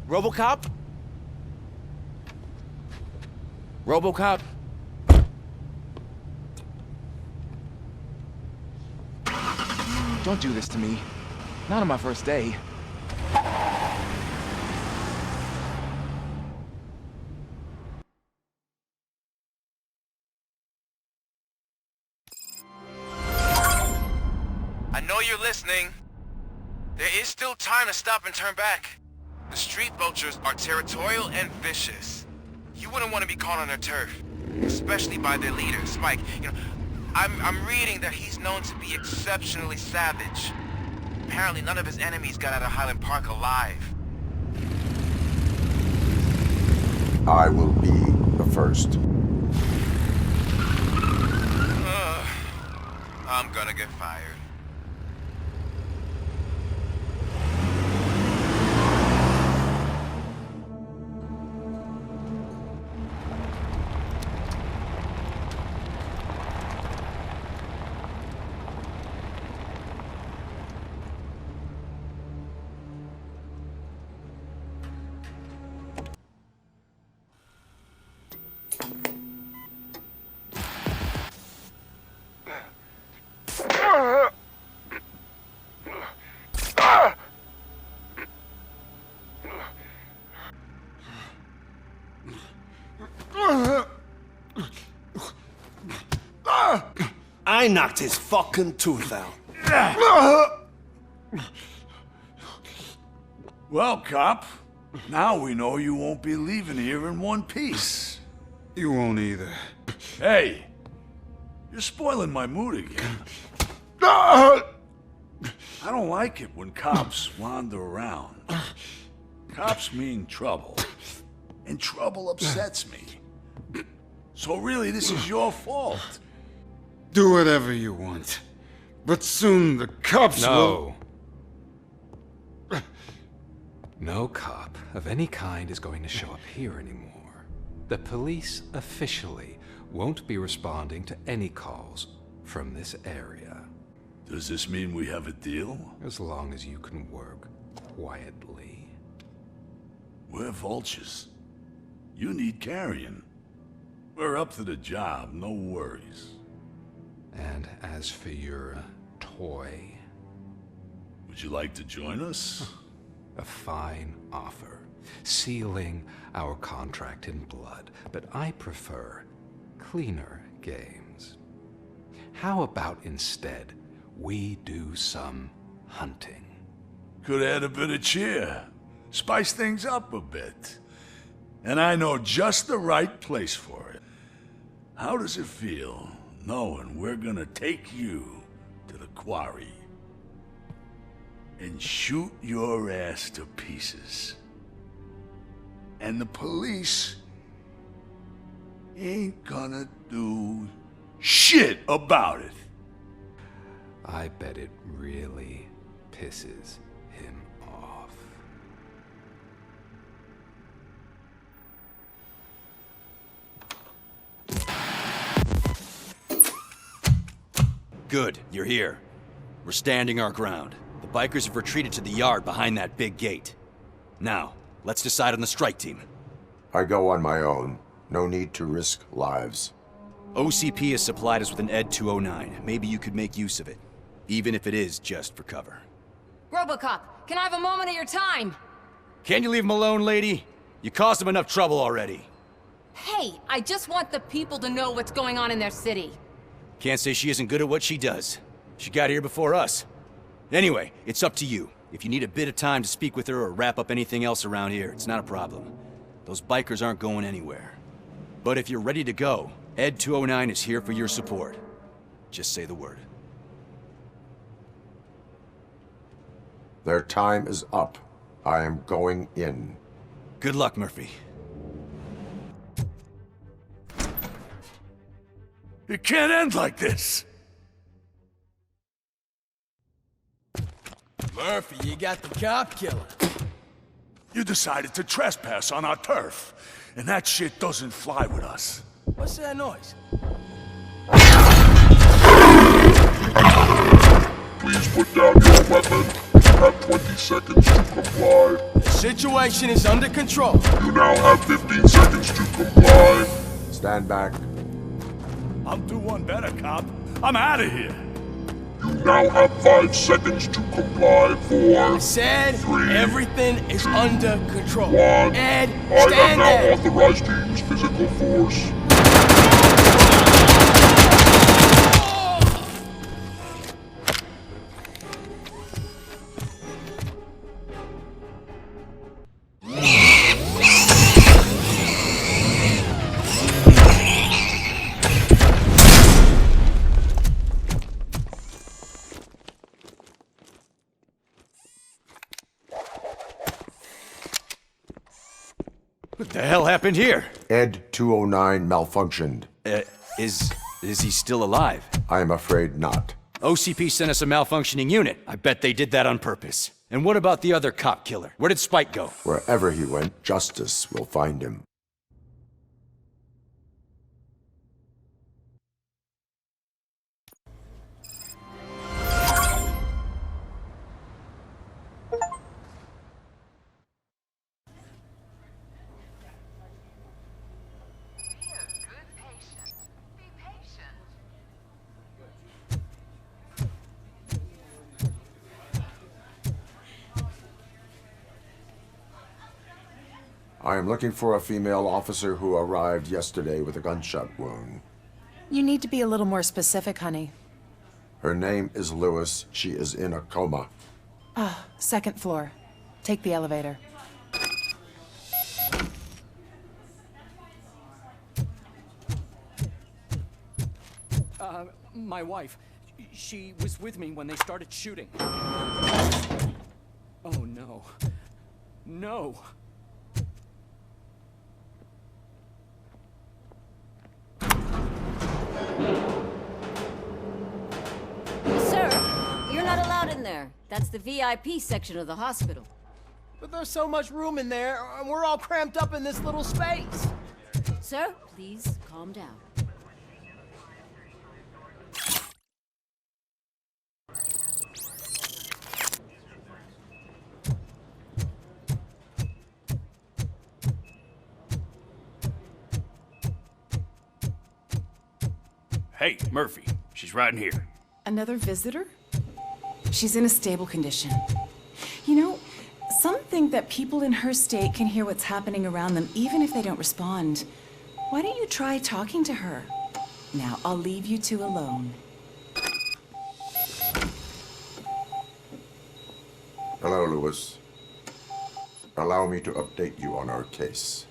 RoboCop? RoboCop? Don't do this to me. Not on my first day. I know you're listening. There is still time to stop and turn back. The street vultures are territorial and vicious. You wouldn't want to be caught on their turf, especially by their leader, Spike. You know, I'm reading that he's known to be exceptionally savage. Apparently none of his enemies got out of Highland Park alive. I will be the first. I'm gonna get fired. I knocked his fucking tooth out. Well, cop, now we know you won't be leaving here in one piece. You won't either. Hey, you're spoiling my mood again. I don't like it when cops wander around. Cops mean trouble, and trouble upsets me. So really, this is your fault. Do whatever you want. But soon the cops will... No cop of any kind is going to show up here anymore. The police officially won't be responding to any calls from this area. Does this mean we have a deal? As long as you can work quietly. We're vultures. You need carrying. We're up to the job, no worries. And as for your toy... Would you like to join us? A fine offer, sealing our contract in blood, but I prefer cleaner games. How about instead we do some hunting? Could add a bit of cheer, spice things up a bit. And I know just the right place for it. How does it feel knowing we're gonna take you to the quarry and shoot your ass to pieces? And the police ain't gonna do shit about it. I bet it really pisses him off. Good, you're here. We're standing our ground. The bikers have retreated to the yard behind that big gate. Now, let's decide on the strike team. I go on my own. No need to risk lives. OCP has supplied us with an ED 209. Maybe you could make use of it, even if it is just for cover. RoboCop, can I have a moment of your time? Can you leave him alone, lady? You caused him enough trouble already. Hey, I just want the people to know what's going on in their city. Can't say she isn't good at what she does. She got here before us. Anyway, it's up to you. If you need a bit of time to speak with her or wrap up anything else around here, it's not a problem. Those bikers aren't going anywhere. But if you're ready to go, ED 209 is here for your support. Just say the word. Their time is up. I am going in. Good luck, Murphy. It can't end like this! Murphy, you got the cop killer. You decided to trespass on our turf, and that shit doesn't fly with us. What's that noise? Please put down your weapon. You have 20 seconds to comply. The situation is under control. You now have 15 seconds to comply. Stand back. I'll do one better, cop. I'm out of here. You now have 5 seconds to comply. 4, I said 3, everything is under control. 1. Ed, I stand am now there. authorized to use physical force. What the hell happened here? ED 209 malfunctioned. Is he still alive? I am afraid not. OCP sent us a malfunctioning unit. I bet they did that on purpose. And what about the other cop killer? Where did Spike go? Wherever he went, justice will find him. I am looking for a female officer who arrived yesterday with a gunshot wound. You need to be a little more specific, honey. Her name is Lewis. She is in a coma. Ah, second floor. Take the elevator. My wife. She was with me when they started shooting. Oh, no. No. Sir, you're not allowed in there. That's the VIP section of the hospital. But there's so much room in there, and we're all cramped up in this little space. Sir, please calm down. Hey, Murphy. She's right in here. Another visitor? She's in a stable condition. You know, some think that people in her state can hear what's happening around them even if they don't respond. Why don't you try talking to her? Now, I'll leave you two alone. Hello, Lewis. Allow me to update you on our case.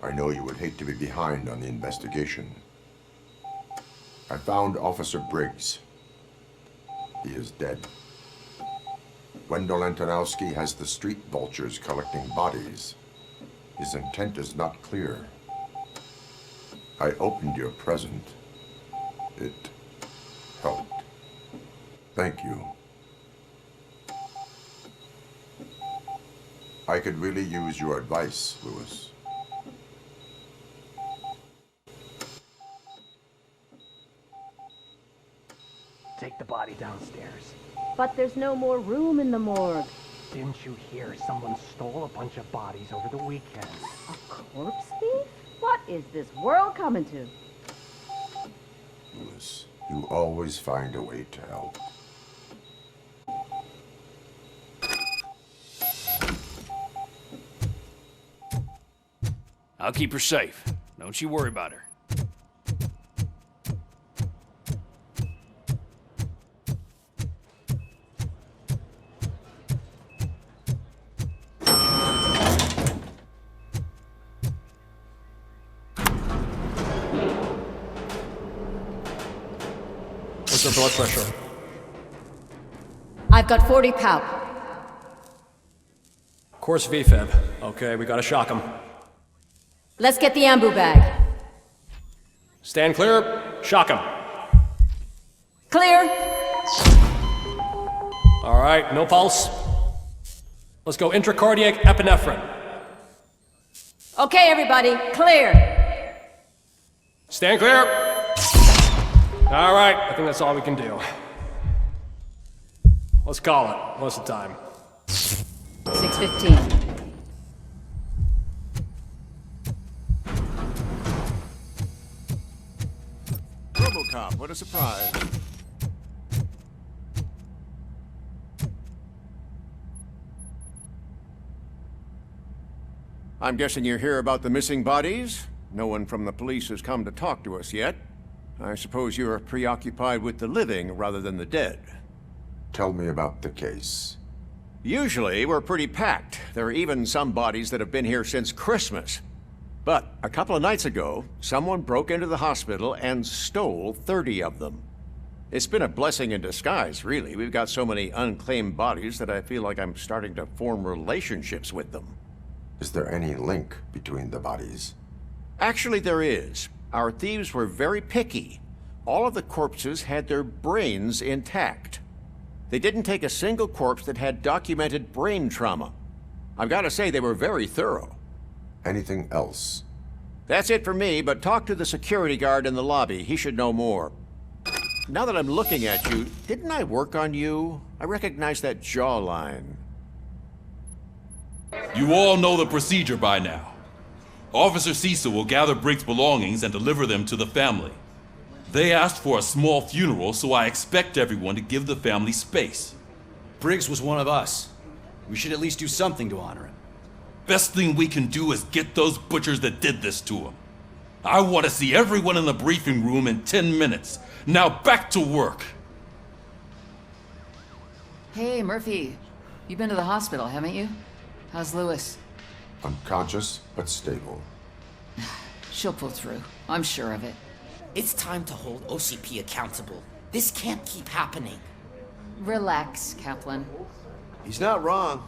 I know you would hate to be behind on the investigation. I found Officer Briggs. He is dead. Wendell Antonowski has the street vultures collecting bodies. His intent is not clear. I opened your present. It helped. Thank you. I could really use your advice, Lewis. Take the body downstairs. But there's no more room in the morgue. Didn't you hear someone stole a bunch of bodies over the weekend? A corpse thief? What is this world coming to? Lewis. You always find a way to help. I'll keep her safe. Don't you worry about her. What's her blood pressure? I've got 40 pow. Course VFib. Okay, we gotta shock him. Let's get the ambu bag. Stand clear. Shock him. Clear. All right, no pulse. Let's go intracardiac epinephrine. Okay, everybody, clear. Stand clear. All right, I think that's all we can do. Let's call it. What's the time? 6:15. RoboCop, what a surprise. I'm guessing you're here about the missing bodies? No one from the police has come to talk to us yet. I suppose you're preoccupied with the living rather than the dead. Tell me about the case. Usually, we're pretty packed. There are even some bodies that have been here since Christmas. But a couple of nights ago, someone broke into the hospital and stole 30 of them. It's been a blessing in disguise, really. We've got so many unclaimed bodies that I feel like I'm starting to form relationships with them. Is there any link between the bodies? Actually, there is. Our thieves were very picky. All of the corpses had their brains intact. They didn't take a single corpse that had documented brain trauma. I've got to say, they were very thorough. Anything else? That's it for me, but talk to the security guard in the lobby. He should know more. Now that I'm looking at you, didn't I work on you? I recognize that jawline. You all know the procedure by now. Officer Cecil will gather Briggs' belongings and deliver them to the family. They asked for a small funeral, so I expect everyone to give the family space. Briggs was one of us. We should at least do something to honor him. Best thing we can do is get those butchers that did this to him. I want to see everyone in the briefing room in 10 minutes. Now back to work. Hey, Murphy. You've been to the hospital, haven't you? How's Lewis? Unconscious, but stable. She'll pull through. I'm sure of it. It's time to hold OCP accountable. This can't keep happening. Relax, Kaplan. He's not wrong.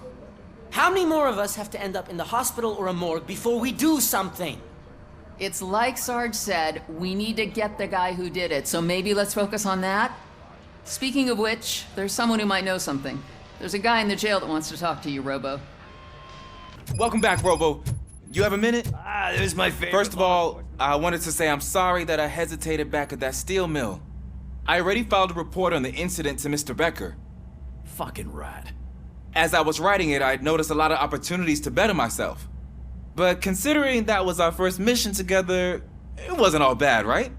How many more of us have to end up in the hospital or a morgue before we do something? It's like Sarge said, we need to get the guy who did it, so maybe let's focus on that? Speaking of which, there's someone who might know something. There's a guy in the jail that wants to talk to you, Robo. Welcome back, Robo. You have a minute? It was my favorite. First of all, I wanted to say I'm sorry that I hesitated back at that steel mill. I already filed a report on the incident to Mr. Becker. Fucking rat. As I was writing it, I'd noticed a lot of opportunities to better myself. But considering that was our first mission together, it wasn't all bad, right?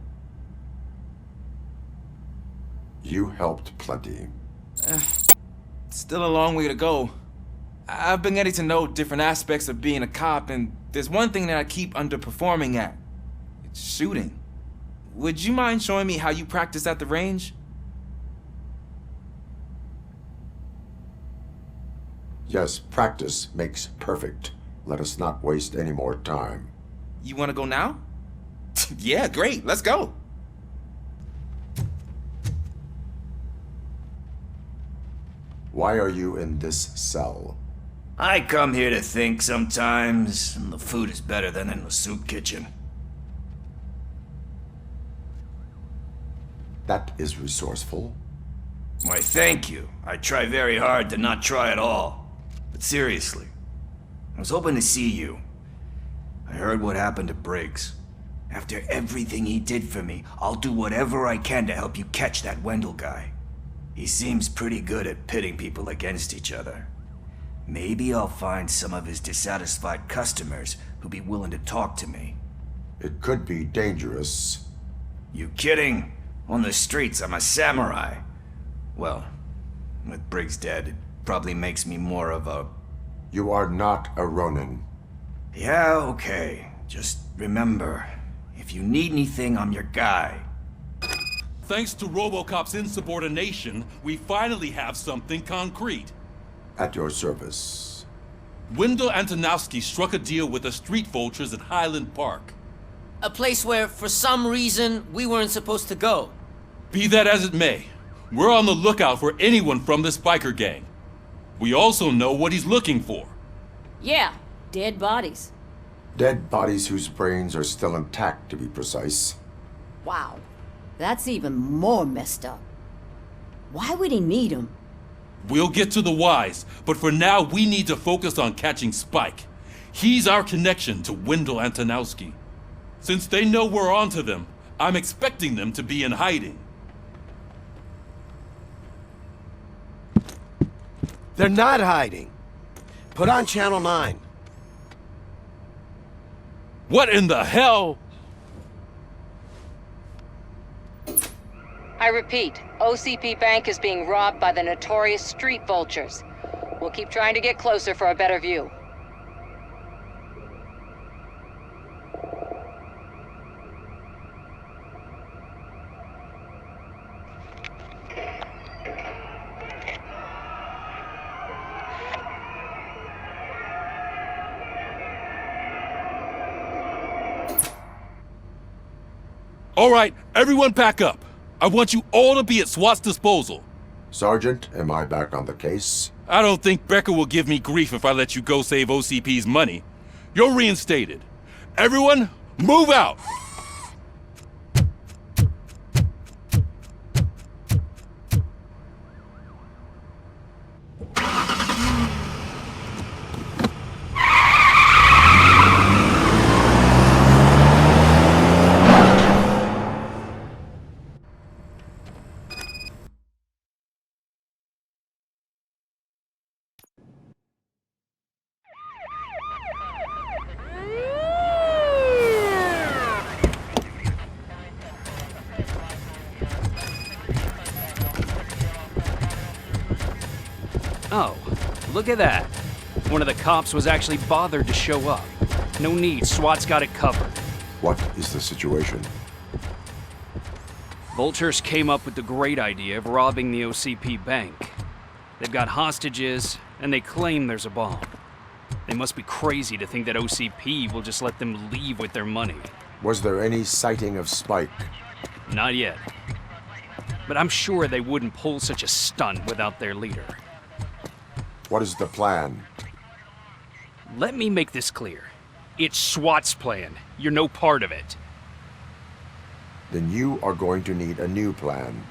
You helped plenty. Still a long way to go. I've been getting to know different aspects of being a cop, and there's one thing that I keep underperforming at. It's shooting. Would you mind showing me how you practice at the range? Yes, practice makes perfect. Let us not waste any more time. You want to go now? Yeah, great. Let's go. Why are you in this cell? I come here to think sometimes, and the food is better than in the soup kitchen. That is resourceful. Why, thank you. I try very hard to not try at all. But seriously, I was hoping to see you. I heard what happened to Briggs. After everything he did for me, I'll do whatever I can to help you catch that Wendell guy. He seems pretty good at pitting people against each other. Maybe I'll find some of his dissatisfied customers who'll be willing to talk to me. It could be dangerous. You kidding? On the streets, I'm a samurai. Well, with Briggs dead, it probably makes me more of a... You are not a Ronin. Yeah, okay. Just remember, if you need anything, I'm your guy. Thanks to RoboCop's insubordination, we finally have something concrete. At your service. Wendell Antonowski struck a deal with the street vultures at Highland Park. A place where, for some reason, we weren't supposed to go. Be that as it may, we're on the lookout for anyone from this biker gang. We also know what he's looking for. Yeah, dead bodies. Dead bodies whose brains are still intact, to be precise. Wow, that's even more messed up. Why would he need them? We'll get to the whys, but for now we need to focus on catching Spike. He's our connection to Wendell Antonowski. Since they know we're onto them, I'm expecting them to be in hiding. They're not hiding. Put on Channel 9. What in the hell? I repeat, OCP Bank is being robbed by the notorious street vultures. We'll keep trying to get closer for a better view. All right, everyone pack up. I want you all to be at SWAT's disposal. Sergeant, am I back on the case? I don't think Becker will give me grief if I let you go save OCP's money. You're reinstated. Everyone, move out! Oh, look at that. One of the cops was actually bothered to show up. No need, SWAT's got it covered. What is the situation? Vultures came up with the great idea of robbing the OCP bank. They've got hostages, and they claim there's a bomb. They must be crazy to think that OCP will just let them leave with their money. Was there any sighting of Spike? Not yet. But I'm sure they wouldn't pull such a stunt without their leader. What is the plan? Let me make this clear. It's SWAT's plan. You're no part of it. Then you are going to need a new plan.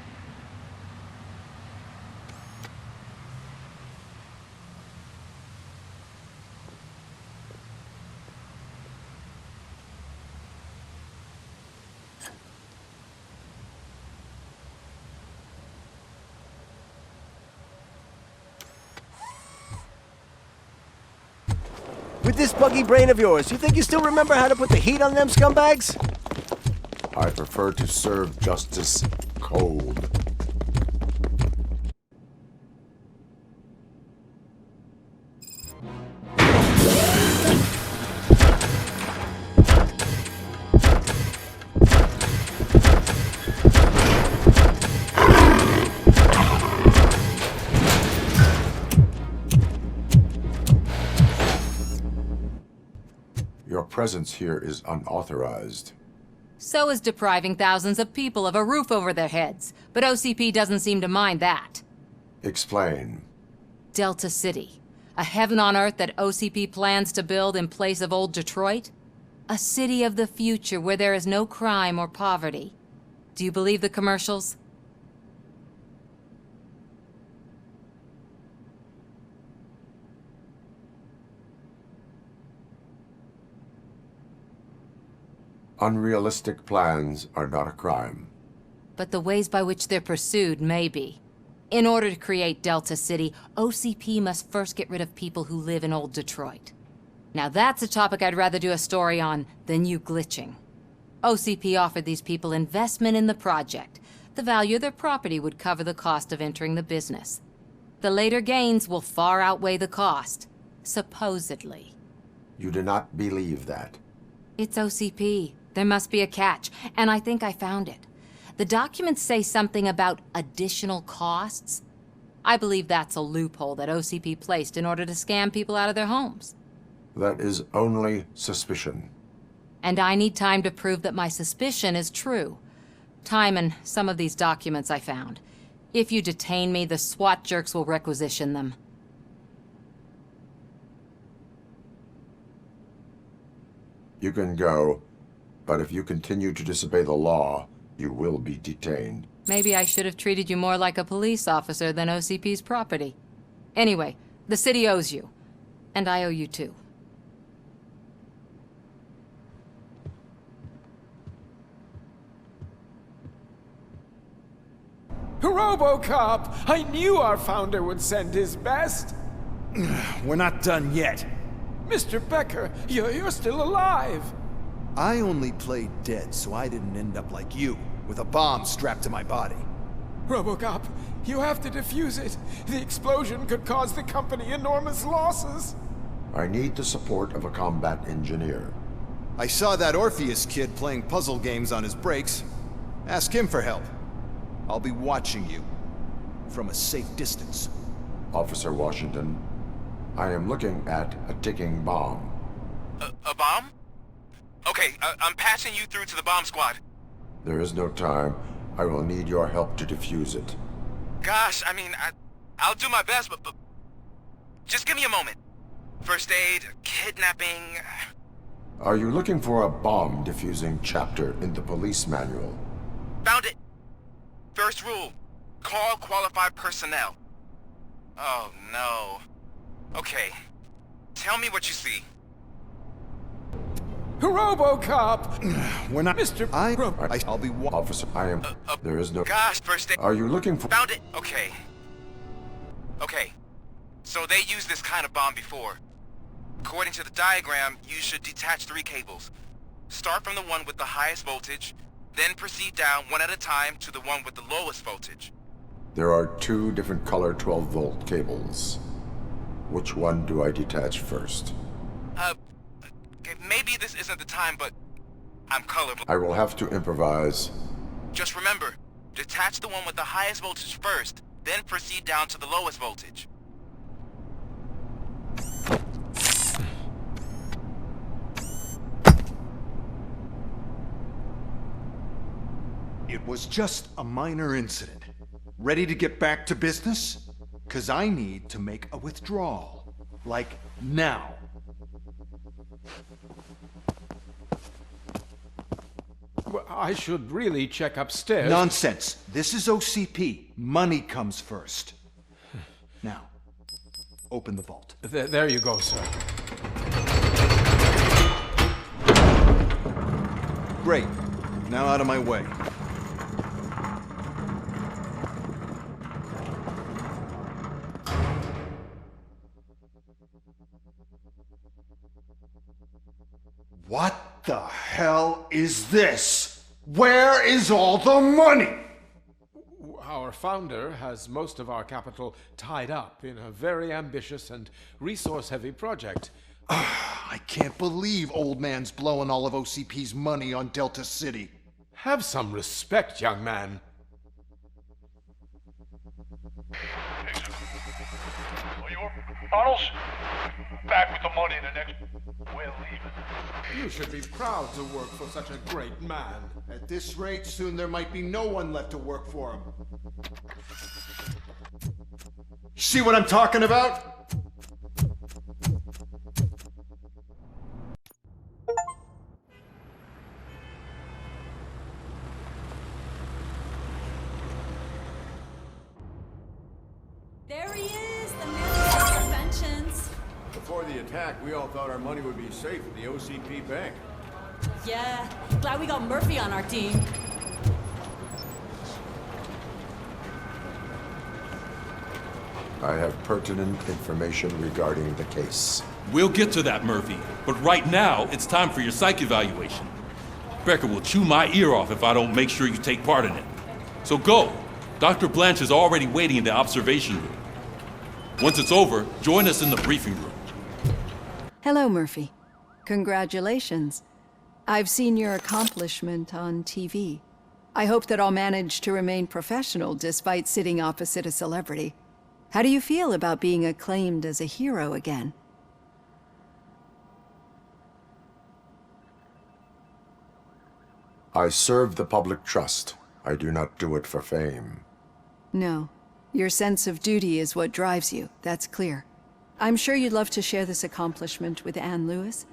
With this buggy brain of yours, you think you still remember how to put the heat on them scumbags? I prefer to serve justice cold. Your presence here is unauthorized. So is depriving thousands of people of a roof over their heads, but OCP doesn't seem to mind that. Explain. Delta City, a heaven on earth that OCP plans to build in place of old Detroit? A city of the future where there is no crime or poverty. Do you believe the commercials? Unrealistic plans are not a crime. But the ways by which they're pursued may be. In order to create Delta City, OCP must first get rid of people who live in old Detroit. Now that's a topic I'd rather do a story on than you glitching. OCP offered these people investment in the project. the value of their property would cover the cost of entering the business. The later gains will far outweigh the cost, supposedly. You do not believe that? It's OCP. There must be a catch, and I think I found it. The documents say something about additional costs. I believe that's a loophole that OCP placed in order to scam people out of their homes. That is only suspicion. And I need time to prove that my suspicion is true. Time and some of these documents I found. If you detain me, the SWAT jerks will requisition them. You can go, but if you continue to disobey the law, you will be detained. Maybe I should have treated you more like a police officer than OCP's property. Anyway, the city owes you. And I owe you too. RoboCop! I knew our founder would send his best! We're not done yet. Mr. Becker, you're still alive! I only played dead so I didn't end up like you, with a bomb strapped to my body. RoboCop, you have to defuse it. The explosion could cause the company enormous losses. I need the support of a combat engineer. I saw that Orpheus kid playing puzzle games on his breaks. Ask him for help. I'll be watching you, from a safe distance. Officer Washington, I am looking at a ticking bomb. A bomb? Okay, I'm passing you through to the bomb squad. There is no time. I will need your help to defuse it. Gosh, I mean, I'll do my best, but just give me a moment. First aid, kidnapping... Are you looking for a bomb defusing chapter in the police manual? Found it! First rule, call qualified personnel. Oh no. Okay, tell me what you see. RoboCop! We're not... Mr. I'll be... Officer, I am... There is no... Gosh, first aid... Are you looking for... Found it! Okay. Okay. So they used this kind of bomb before. According to the diagram, you should detach 3 cables. Start from the one with the highest voltage, then proceed down one at a time to the one with the lowest voltage. There are 2 different color 12-volt cables. Which one do I detach first? Okay, maybe this isn't the time, but I'm colorblind. I will have to improvise. Just remember, detach the one with the highest voltage first, then proceed down to the lowest voltage. It was just a minor incident. Ready to get back to business? 'Cause I need to make a withdrawal. Like, now. Well, I should really check upstairs. Nonsense. This is OCP. Money comes first. Now, open the vault. There you go, sir. Great. Now out of my way. What the hell is this? Where is all the money? Our founder has most of our capital tied up in a very ambitious and resource-heavy project. I can't believe old man's blowing all of OCP's money on Delta City. Have some respect, young man. Arnold, back with the money in the next... We're leaving. You should be proud to work for such a great man. At this rate, soon there might be no one left to work for him. See what I'm talking about? There he is, the man of inventions. Before the attack, we all thought our money would be safe at the OCP bank. Yeah, glad we got Murphy on our team. I have pertinent information regarding the case. We'll get to that, Murphy. But right now, it's time for your psych evaluation. Becker will chew my ear off if I don't make sure you take part in it. So go. Dr. Blanche is already waiting in the observation room. Once it's over, join us in the briefing room. Hello, Murphy. Congratulations. I've seen your accomplishment on TV. I hope that I'll manage to remain professional despite sitting opposite a celebrity. How do you feel about being acclaimed as a hero again? I serve the public trust. I do not do it for fame. No. Your sense of duty is what drives you, that's clear. I'm sure you'd love to share this accomplishment with Anne Lewis.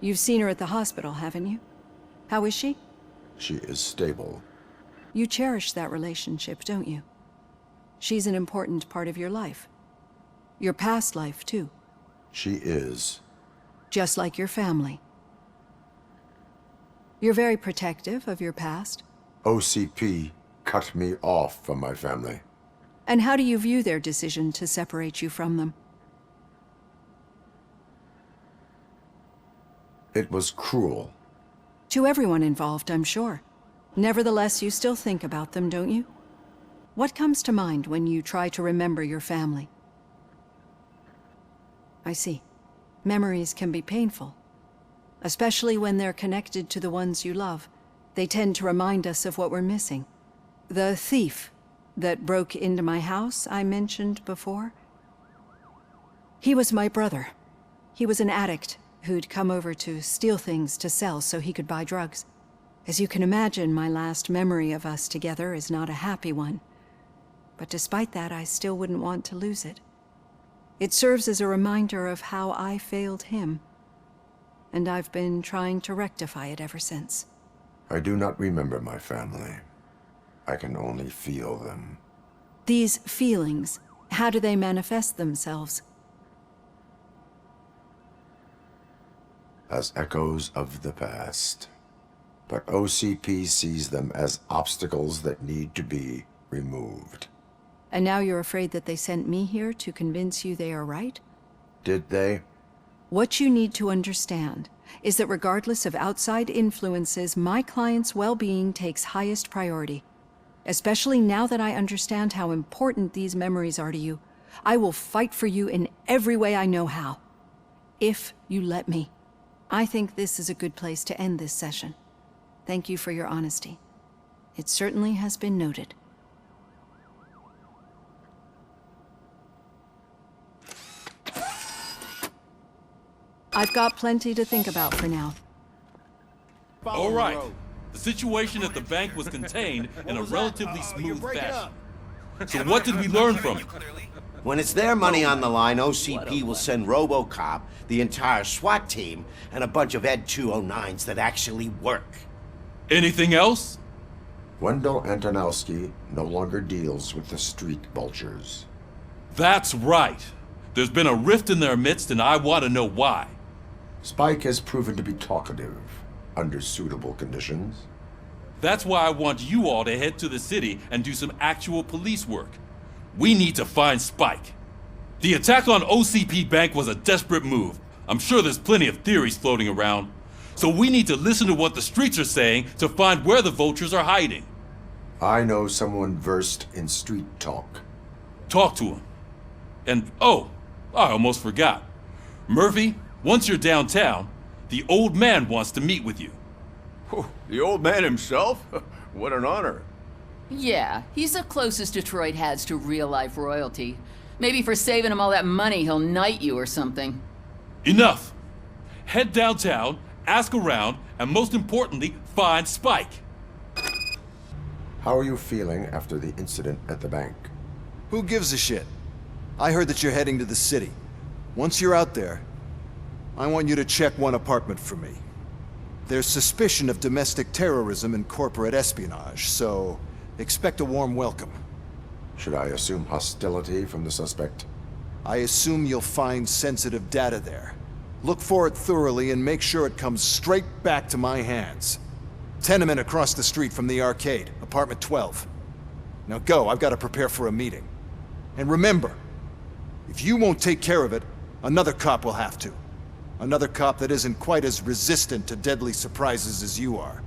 You've seen her at the hospital, haven't you? How is she? She is stable. You cherish that relationship, don't you? She's an important part of your life. Your past life, too. She is. Just like your family. You're very protective of your past. OCP cut me off from my family. And how do you view their decision to separate you from them? It was cruel. To everyone involved, I'm sure. Nevertheless, you still think about them, don't you? What comes to mind when you try to remember your family? I see. Memories can be painful. Especially when they're connected to the ones you love. They tend to remind us of what we're missing. The thief that broke into my house I mentioned before? He was my brother. He was an addict who'd come over to steal things to sell so he could buy drugs. As you can imagine, my last memory of us together is not a happy one. But despite that, I still wouldn't want to lose it. It serves as a reminder of how I failed him. And I've been trying to rectify it ever since. I do not remember my family. I can only feel them. These feelings, how do they manifest themselves? As echoes of the past. But OCP sees them as obstacles that need to be removed. And now you're afraid that they sent me here to convince you they are right? Did they? What you need to understand is that regardless of outside influences, my client's well-being takes highest priority. Especially now that I understand how important these memories are to you, I will fight for you in every way I know how. If you let me. I think this is a good place to end this session. Thank you for your honesty. It certainly has been noted. I've got plenty to think about for now. All right. The situation at the bank was contained in a relatively smooth fashion. So what did we learn from it? When it's their money on the line, OCP will send RoboCop, the entire SWAT team, and a bunch of Ed 209s that actually work. Anything else? Wendell Antonowski no longer deals with the street vultures. That's right. There's been a rift in their midst, and I want to know why. Spike has proven to be talkative, under suitable conditions. That's why I want you all to head to the city and do some actual police work. We need to find Spike. The attack on OCP Bank was a desperate move. I'm sure there's plenty of theories floating around. So we need to listen to what the streets are saying to find where the vultures are hiding. I know someone versed in street talk. Talk to him. And, oh, I almost forgot. Murphy, once you're downtown, the old man wants to meet with you. The old man himself? What an honor. Yeah, he's the closest Detroit has to real-life royalty. Maybe for saving him all that money, he'll knight you or something. Enough! Head downtown, ask around, and most importantly, find Spike. How are you feeling after the incident at the bank? Who gives a shit? I heard that you're heading to the city. Once you're out there, I want you to check one apartment for me. There's suspicion of domestic terrorism and corporate espionage, so expect a warm welcome. Should I assume hostility from the suspect? I assume you'll find sensitive data there. Look for it thoroughly and make sure it comes straight back to my hands. Tenement across the street from the arcade, apartment 12. Now go, I've got to prepare for a meeting. And remember, if you won't take care of it, another cop will have to. Another cop that isn't quite as resistant to deadly surprises as you are.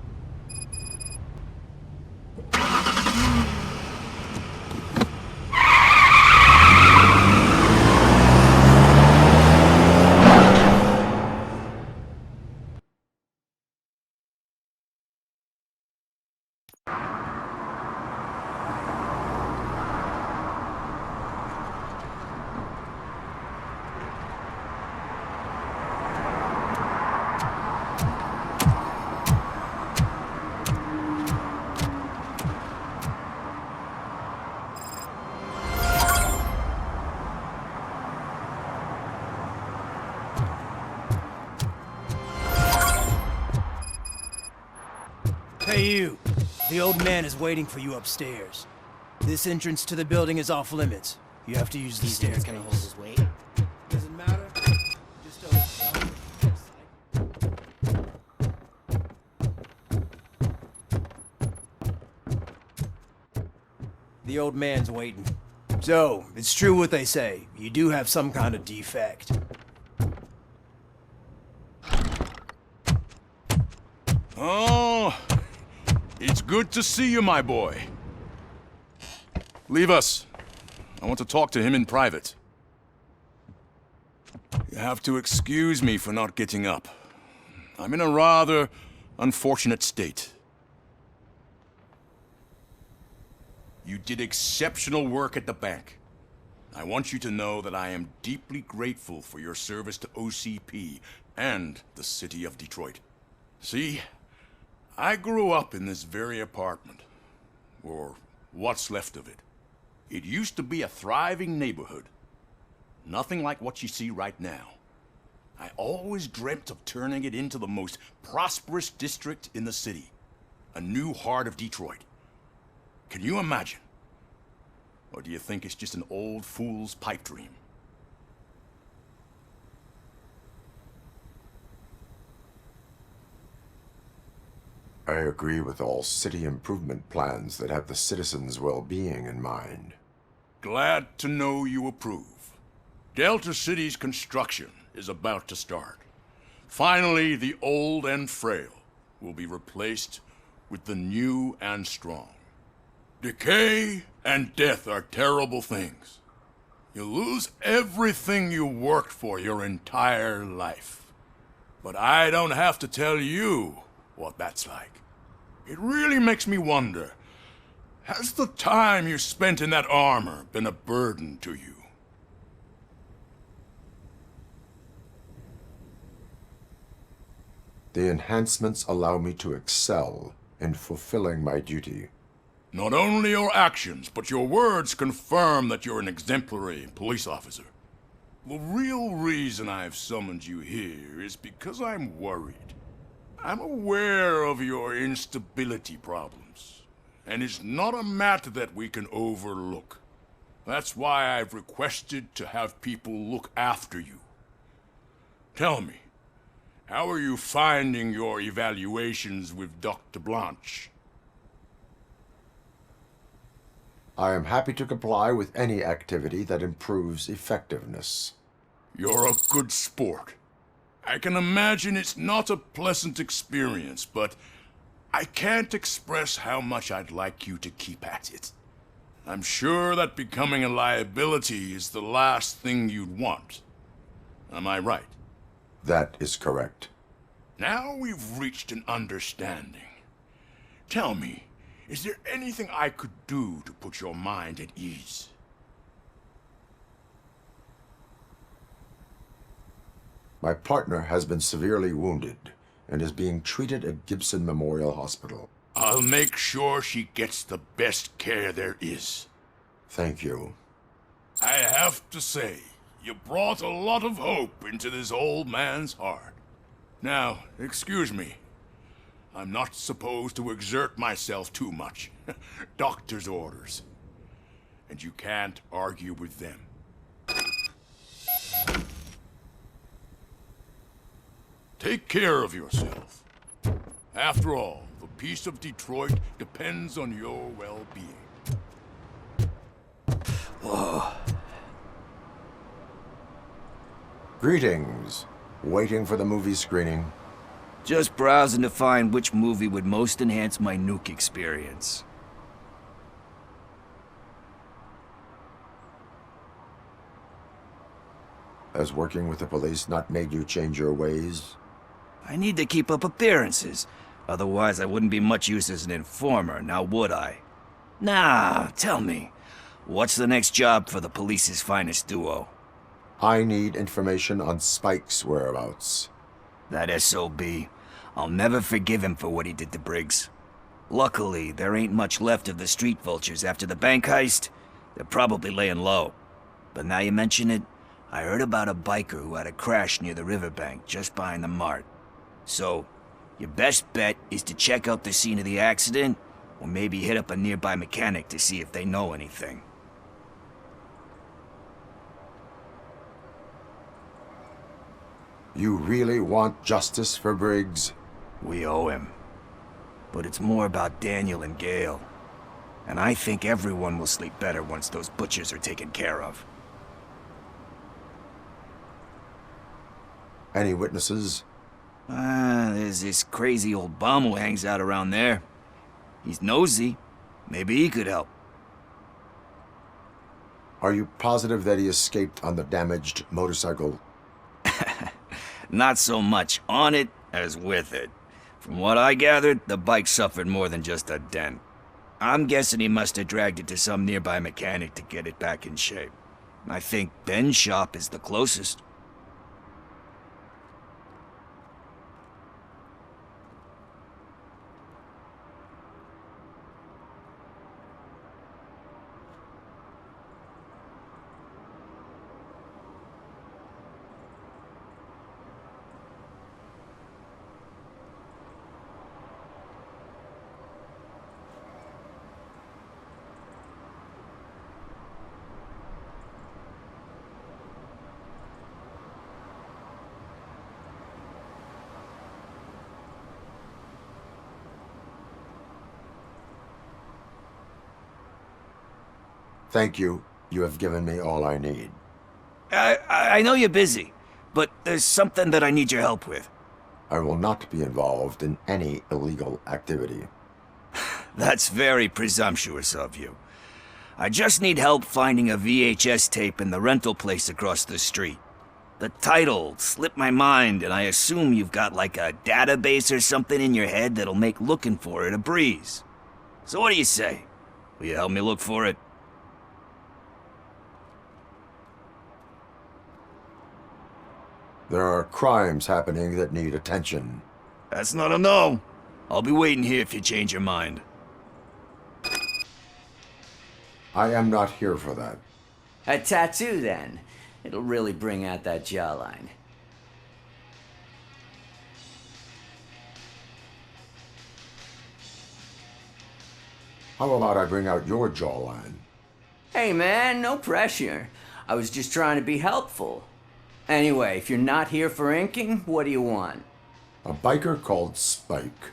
Hey, you. The old man is waiting for you upstairs. This entrance to the building is off limits. You have to use the staircase. Gonna hold his weight. Doesn't matter. Just The old man's waiting. So, it's true what they say. You do have some kind of defect. Oh, it's good to see you, my boy. Leave us. I want to talk to him in private. You have to excuse me for not getting up. I'm in a rather unfortunate state. You did exceptional work at the bank. I want you to know that I am deeply grateful for your service to OCP and the city of Detroit. See, I grew up in this very apartment, or what's left of it. It used to be a thriving neighborhood. Nothing like what you see right now. I always dreamt of turning it into the most prosperous district in the city. A new heart of Detroit. Can you imagine? Or do you think it's just an old fool's pipe dream? I agree with all city improvement plans that have the citizens' well-being in mind. Glad to know you approve. Delta City's construction is about to start. Finally, the old and frail will be replaced with the new and strong. Decay and death are terrible things. You lose everything you worked for your entire life. But I don't have to tell you what that's like. It really makes me wonder, has the time you spent in that armor been a burden to you? The enhancements allow me to excel in fulfilling my duty. Not only your actions, but your words confirm that you're an exemplary police officer. The real reason I've summoned you here is because I'm worried. I'm aware of your instability problems, and it's not a matter that we can overlook. That's why I've requested to have people look after you. Tell me, how are you finding your evaluations with Dr. Blanche? I am happy to comply with any activity that improves effectiveness. You're a good sport. I can imagine it's not a pleasant experience, but I can't express how much I'd like you to keep at it. I'm sure that becoming a liability is the last thing you'd want. Am I right? That is correct. Now we've reached an understanding. Tell me, is there anything I could do to put your mind at ease? My partner has been severely wounded and is being treated at Gibson Memorial Hospital. I'll make sure she gets the best care there is. Thank you. I have to say, you brought a lot of hope into this old man's heart. Now, excuse me. I'm not supposed to exert myself too much. Doctor's orders. And you can't argue with them. Take care of yourself. After all, the peace of Detroit depends on your well-being. Whoa. Greetings. Waiting for the movie screening. Just browsing to find which movie would most enhance my nuke experience. Has working with the police not made you change your ways? I need to keep up appearances. Otherwise, I wouldn't be much use as an informer, now would I? Nah, tell me. What's the next job for the police's finest duo? I need information on Spike's whereabouts. That SOB. I'll never forgive him for what he did to Briggs. Luckily, there ain't much left of the street vultures after the bank heist. They're probably laying low. But now you mention it, I heard about a biker who had a crash near the riverbank just behind the mart. So, Your best bet is to check out the scene of the accident, or maybe hit up a nearby mechanic to see if they know anything. You really want justice for Briggs? We owe him. But it's more about Daniel and Gale. And I think everyone will sleep better once those butchers are taken care of. Any witnesses? There's this crazy old bum who hangs out around there. He's nosy. Maybe he could help. Are you positive that he escaped on the damaged motorcycle? Not so much on it as with it. From what I gathered, the bike suffered more than just a dent. I'm guessing he must have dragged it to some nearby mechanic to get it back in shape. I think Ben's shop is the closest. Thank you. You have given me all I need. I know you're busy, but there's something that I need your help with. I will not be involved in any illegal activity. That's very presumptuous of you. I just need help finding a VHS tape in the rental place across the street. The title slipped my mind, and I assume you've got like a database or something in your head that'll make looking for it a breeze. So what do you say? Will you help me look for it? There are crimes happening that need attention. That's not a no. I'll be waiting here if you change your mind. I am not here for that. A tattoo, then. It'll really bring out that jawline. How about I bring out your jawline? Hey, man, no pressure. I was just trying to be helpful. Anyway, if you're not here for inking, what do you want? A biker called Spike.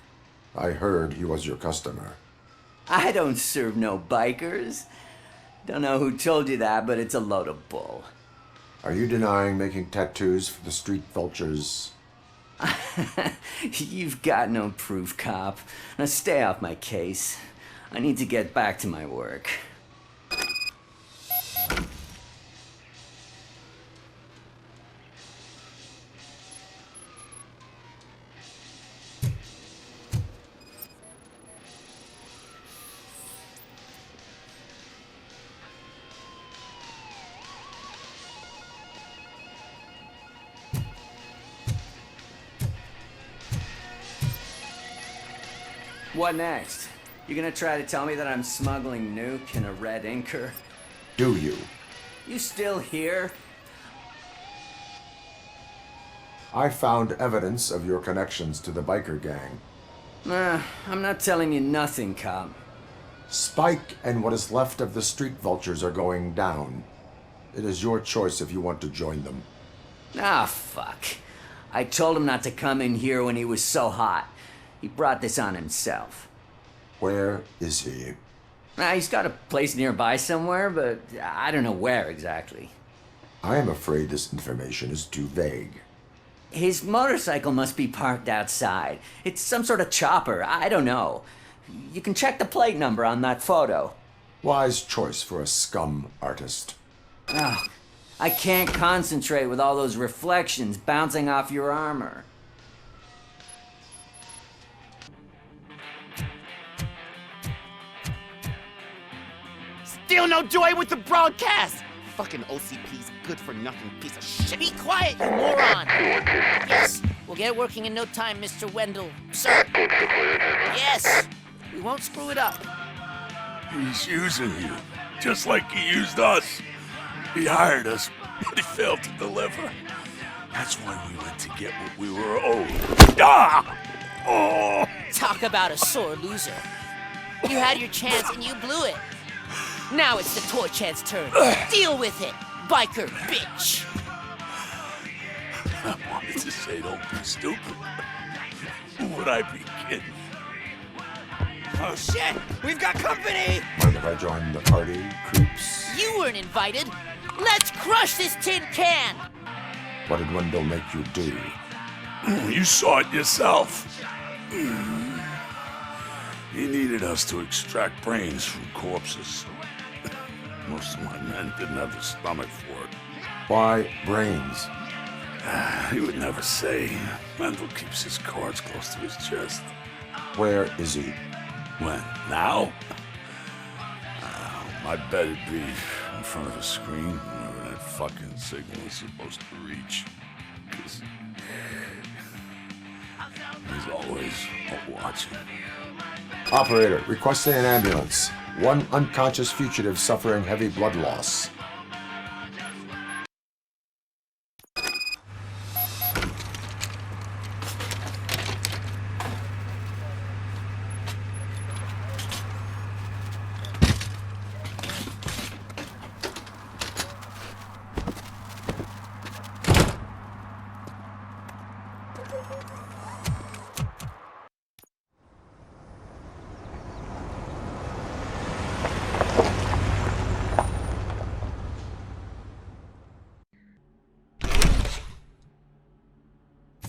I heard he was your customer. I don't serve no bikers. Don't know who told you that, but it's a load of bull. Are you denying making tattoos for the street vultures? You've got no proof, cop. Now stay off my case. I need to get back to my work. What next? You gonna try to tell me that I'm smuggling nuke in a red inker? Do you? You still here? I found evidence of your connections to the biker gang. I'm not telling you nothing, cop. Spike and what is left of the street vultures are going down. It is your choice if you want to join them. Ah, fuck. I told him not to come in here when he was so hot. He brought this on himself. Where is he? He's got a place nearby somewhere, but I don't know where exactly. I am afraid this information is too vague. His motorcycle must be parked outside. It's some sort of chopper. I don't know. You can check the plate number on that photo. Wise choice for a scum artist. Oh, I can't concentrate with all those reflections bouncing off your armor. Still no joy with the broadcast! Fucking OCP's good-for-nothing piece of shit. Be quiet, you moron! Yes, we'll get it working in no time, Mr. Wendell. Sir! Yes! We won't screw it up. He's using you, just like he used us. He hired us, but he failed to deliver. That's why we went to get what we were owed. Ah! Talk about a sore loser. You had your chance and you blew it. Now it's the Torch Head's turn. Deal with it, biker bitch. I wanted to say don't be stupid. Would I be kidding? Oh shit! We've got company! Mind if I join the party, creeps? You weren't invited. Let's crush this tin can! What did Wendell make you do? You saw it yourself. He needed us to extract brains from corpses. Most of my men didn't have the stomach for it. Why brains? He would never say. Wendell keeps his cards close to his chest. Where is he? When? Now? I bet it'd be in front of a screen wherever that fucking signal is supposed to reach. 'Cause he's always watching. Operator, requesting an ambulance. One unconscious fugitive suffering heavy blood loss.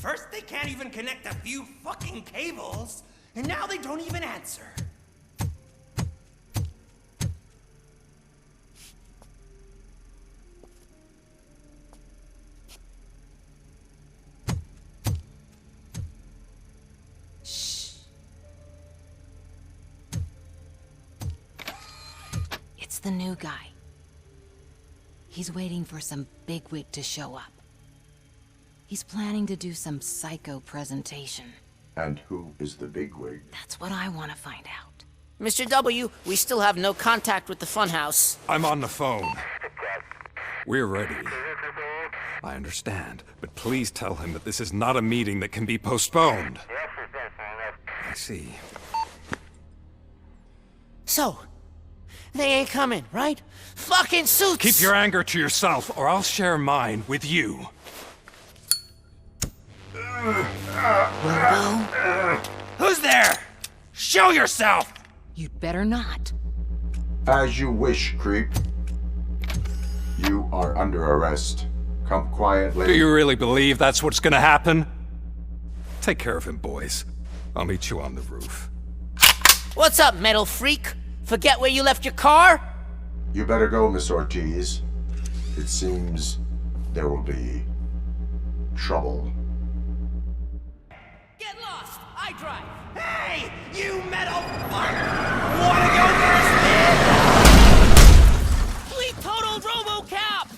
First, they can't even connect a few fucking cables, and now they don't even answer. Shh. It's the new guy. He's waiting for some bigwig to show up. He's planning to do some psycho presentation. And who is the bigwig? That's what I want to find out. Mr. W, we still have no contact with the funhouse. I'm on the phone. We're ready. I understand, but please tell him that this is not a meeting that can be postponed. I see. So, they ain't coming, right? Fucking suits! Keep your anger to yourself, or I'll share mine with you. Robo? Who's there? Show yourself! You'd better not. As you wish, creep. You are under arrest. Come quietly. Do you really believe that's what's gonna happen? Take care of him, boys. I'll meet you on the roof. What's up, metal freak? Forget where you left your car? You better go, Miss Ortiz. It seems there will be trouble. Get lost! I drive! Hey, you metal fuck! Wanna go for a spin? We totaled RoboCop!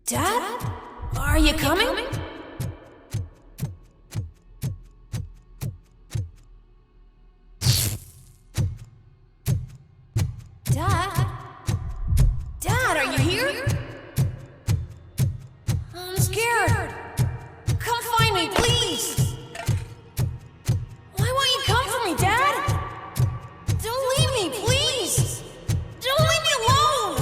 Dad? Are you coming? Dad? Dad, are you here? I'm scared. Come find me, please. Why won't you come for me, Dad? Don't leave me, please. Don't leave me alone.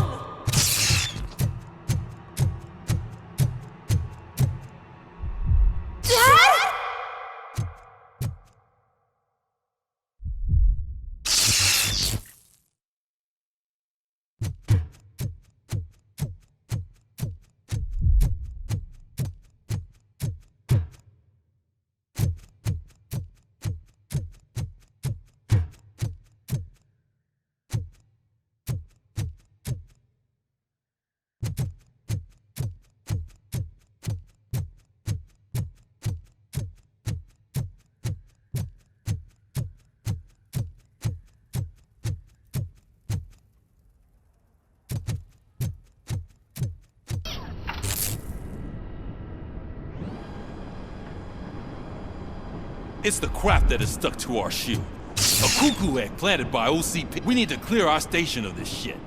It's the crap that is stuck to our shield. A cuckoo egg planted by OCP. We need to clear our station of this shit.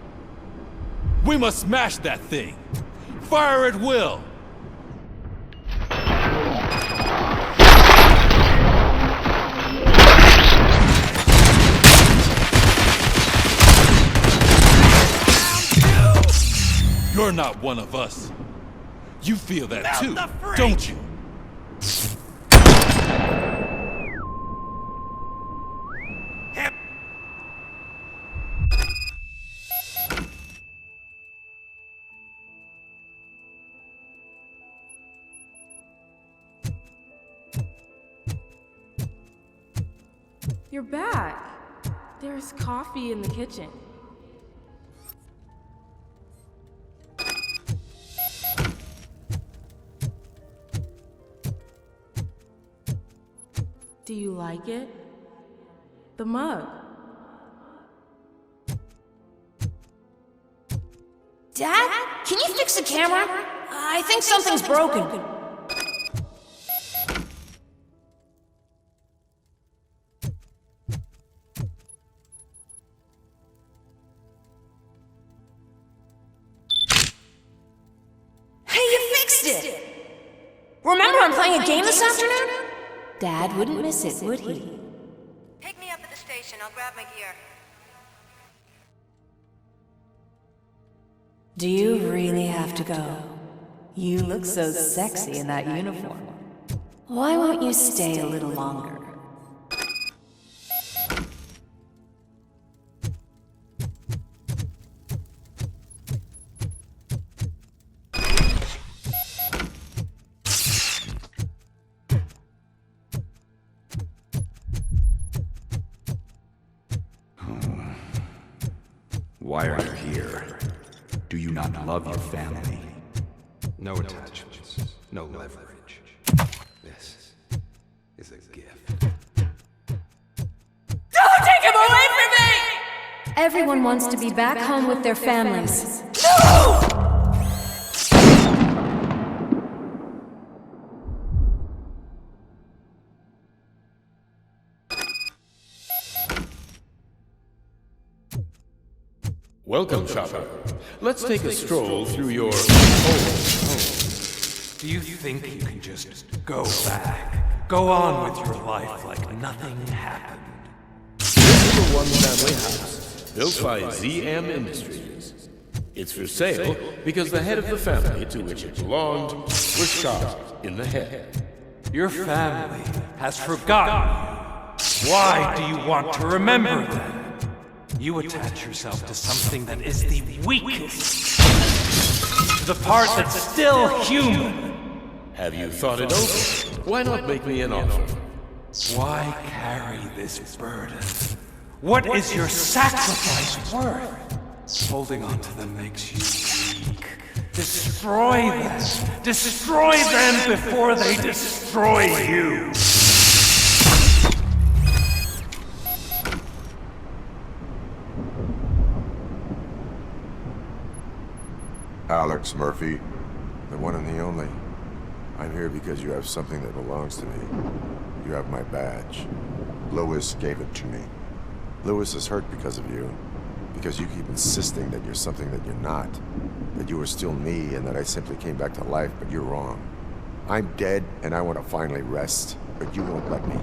We must smash that thing. Fire at will. You're not one of us. You feel that too, don't you? You're back. There's coffee in the kitchen. Do you like it? The mug. Dad? Can you fix the camera? I think something's broken. Hey, you fixed it! Remember I'm playing a game this afternoon? Dad wouldn't miss it, would he? Pick me up at the station. I'll grab my gear. Do you really have to go? You look so sexy in that uniform. Why won't you stay a little longer? Why are you here? Do you not love your family? No attachments, no leverage. This is a gift. Don't take him away from me! Everyone wants to be back home with their families. No! Welcome, shopper. Let's take a stroll through your home. Do you think you can just go back? Go on with your life like nothing happened? This is a one-family house built by ZM Industries. It's for sale because the head of the family to which it belonged was shot in the head. Your family has forgotten you. Why do you want to remember them? You attach yourself to something that is the weakest. To the part that's still human. Have you thought it over? Why not make me an offer? Why carry this burden? What is your sacrifice worth? Holding on to them makes you weak. Destroy them! Destroy them before they destroy you! Alex Murphy, the one and the only. I'm here because you have something that belongs to me. You have my badge. Lewis gave it to me. Lewis is hurt because of you. Because you keep insisting that you're something that you're not. That you are still me and that I simply came back to life, but you're wrong. I'm dead and I want to finally rest, but you won't let me.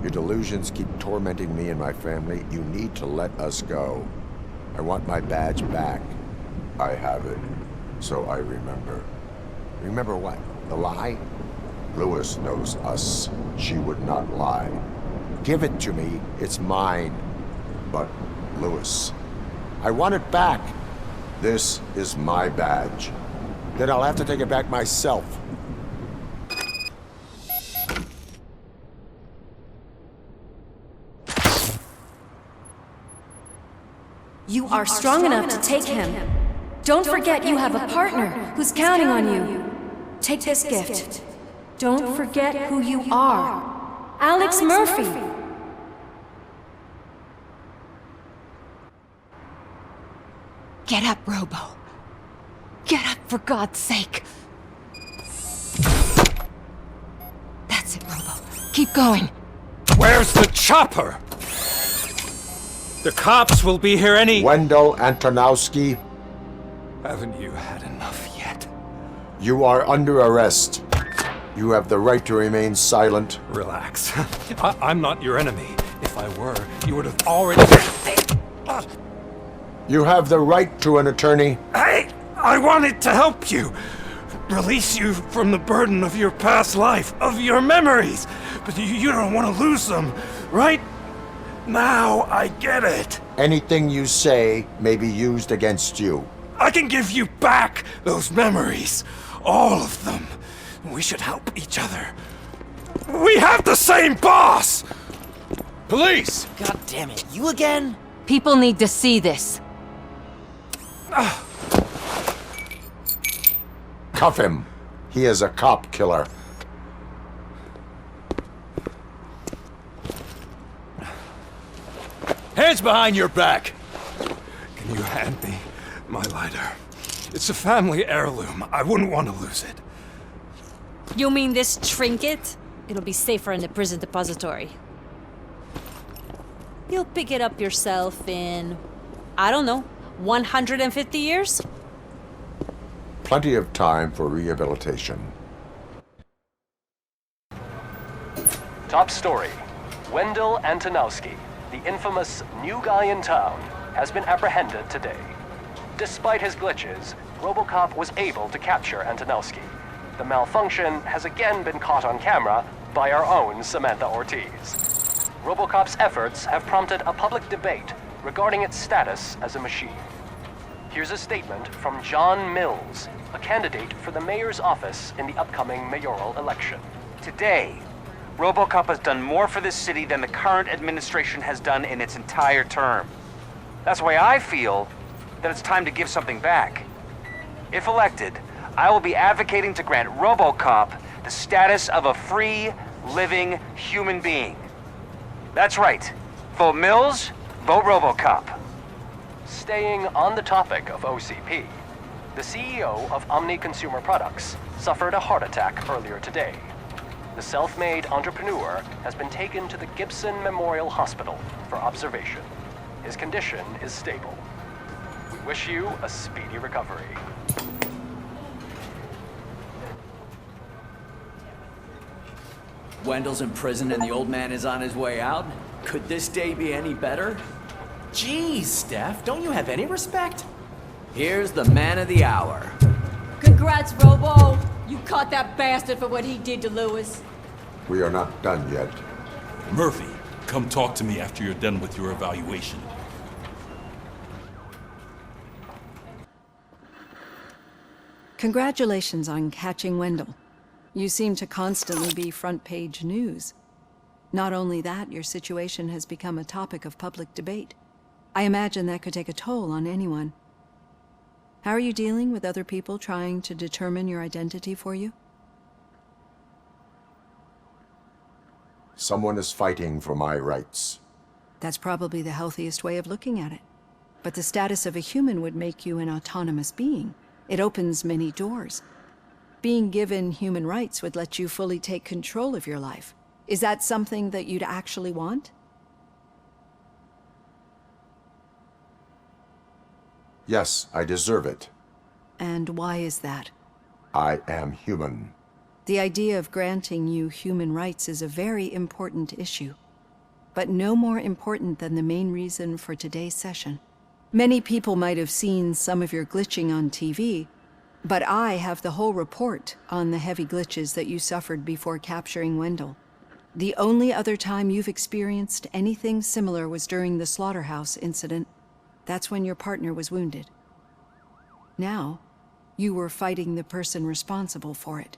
Your delusions keep tormenting me and my family. You need to let us go. I want my badge back. I have it. So I remember. Remember what? The lie? Lewis knows us. She would not lie. Give it to me. It's mine. But, Lewis, I want it back. This is my badge. Then I'll have to take it back myself. You are strong enough to take him. Don't forget you have a partner who's counting on you. Take this gift. Don't forget who you are. Alex Murphy. Get up, Robo. Get up, for God's sake. That's it, Robo. Keep going. Where's the chopper? The cops will be here any... Wendell Antonowski. Haven't you had enough yet? You are under arrest. You have the right to remain silent. Relax. I'm not your enemy. If I were, you would have already... You have the right to an attorney. I wanted to help you. Release you from the burden of your past life, of your memories. But you don't want to lose them, right? Now I get it. Anything you say may be used against you. I can give you back those memories. All of them. We should help each other. We have the same boss! Police! God damn it, you again? People need to see this. Cuff him. He is a cop killer. Hands behind your back! Can you hand me my lighter? It's a family heirloom. I wouldn't want to lose it. You mean this trinket? It'll be safer in the prison depository. You'll pick it up yourself in, I don't know, 150 years? Plenty of time for rehabilitation. Top story. Wendell Antonowski, the infamous new guy in town, has been apprehended today. Despite his glitches, RoboCop was able to capture Antonowski. The malfunction has again been caught on camera by our own Samantha Ortiz. RoboCop's efforts have prompted a public debate regarding its status as a machine. Here's a statement from John Mills, a candidate for the mayor's office in the upcoming mayoral election. Today, RoboCop has done more for this city than the current administration has done in its entire term. That's why I feel that it's time to give something back. If elected, I will be advocating to grant RoboCop the status of a free, living human being. That's right. Vote Mills, vote RoboCop. Staying on the topic of OCP, the CEO of Omni Consumer Products suffered a heart attack earlier today. The self-made entrepreneur has been taken to the Gibson Memorial Hospital for observation. His condition is stable. We wish you a speedy recovery. Wendell's in prison and the old man is on his way out? Could this day be any better? Jeez, Steph, don't you have any respect? Here's the man of the hour. Congrats, Robo! You caught that bastard for what he did to Lewis. We are not done yet. Murphy, come talk to me after you're done with your evaluation. Congratulations on catching Wendell. You seem to constantly be front-page news. Not only that, your situation has become a topic of public debate. I imagine that could take a toll on anyone. How are you dealing with other people trying to determine your identity for you? Someone is fighting for my rights. That's probably the healthiest way of looking at it. But the status of a human would make you an autonomous being. It opens many doors. Being given human rights would let you fully take control of your life. Is that something that you'd actually want? Yes, I deserve it. And why is that? I am human. The idea of granting you human rights is a very important issue, but no more important than the main reason for today's session. Many people might have seen some of your glitching on TV, but I have the whole report on the heavy glitches that you suffered before capturing Wendell. The only other time you've experienced anything similar was during the slaughterhouse incident. That's when your partner was wounded. Now, you were fighting the person responsible for it.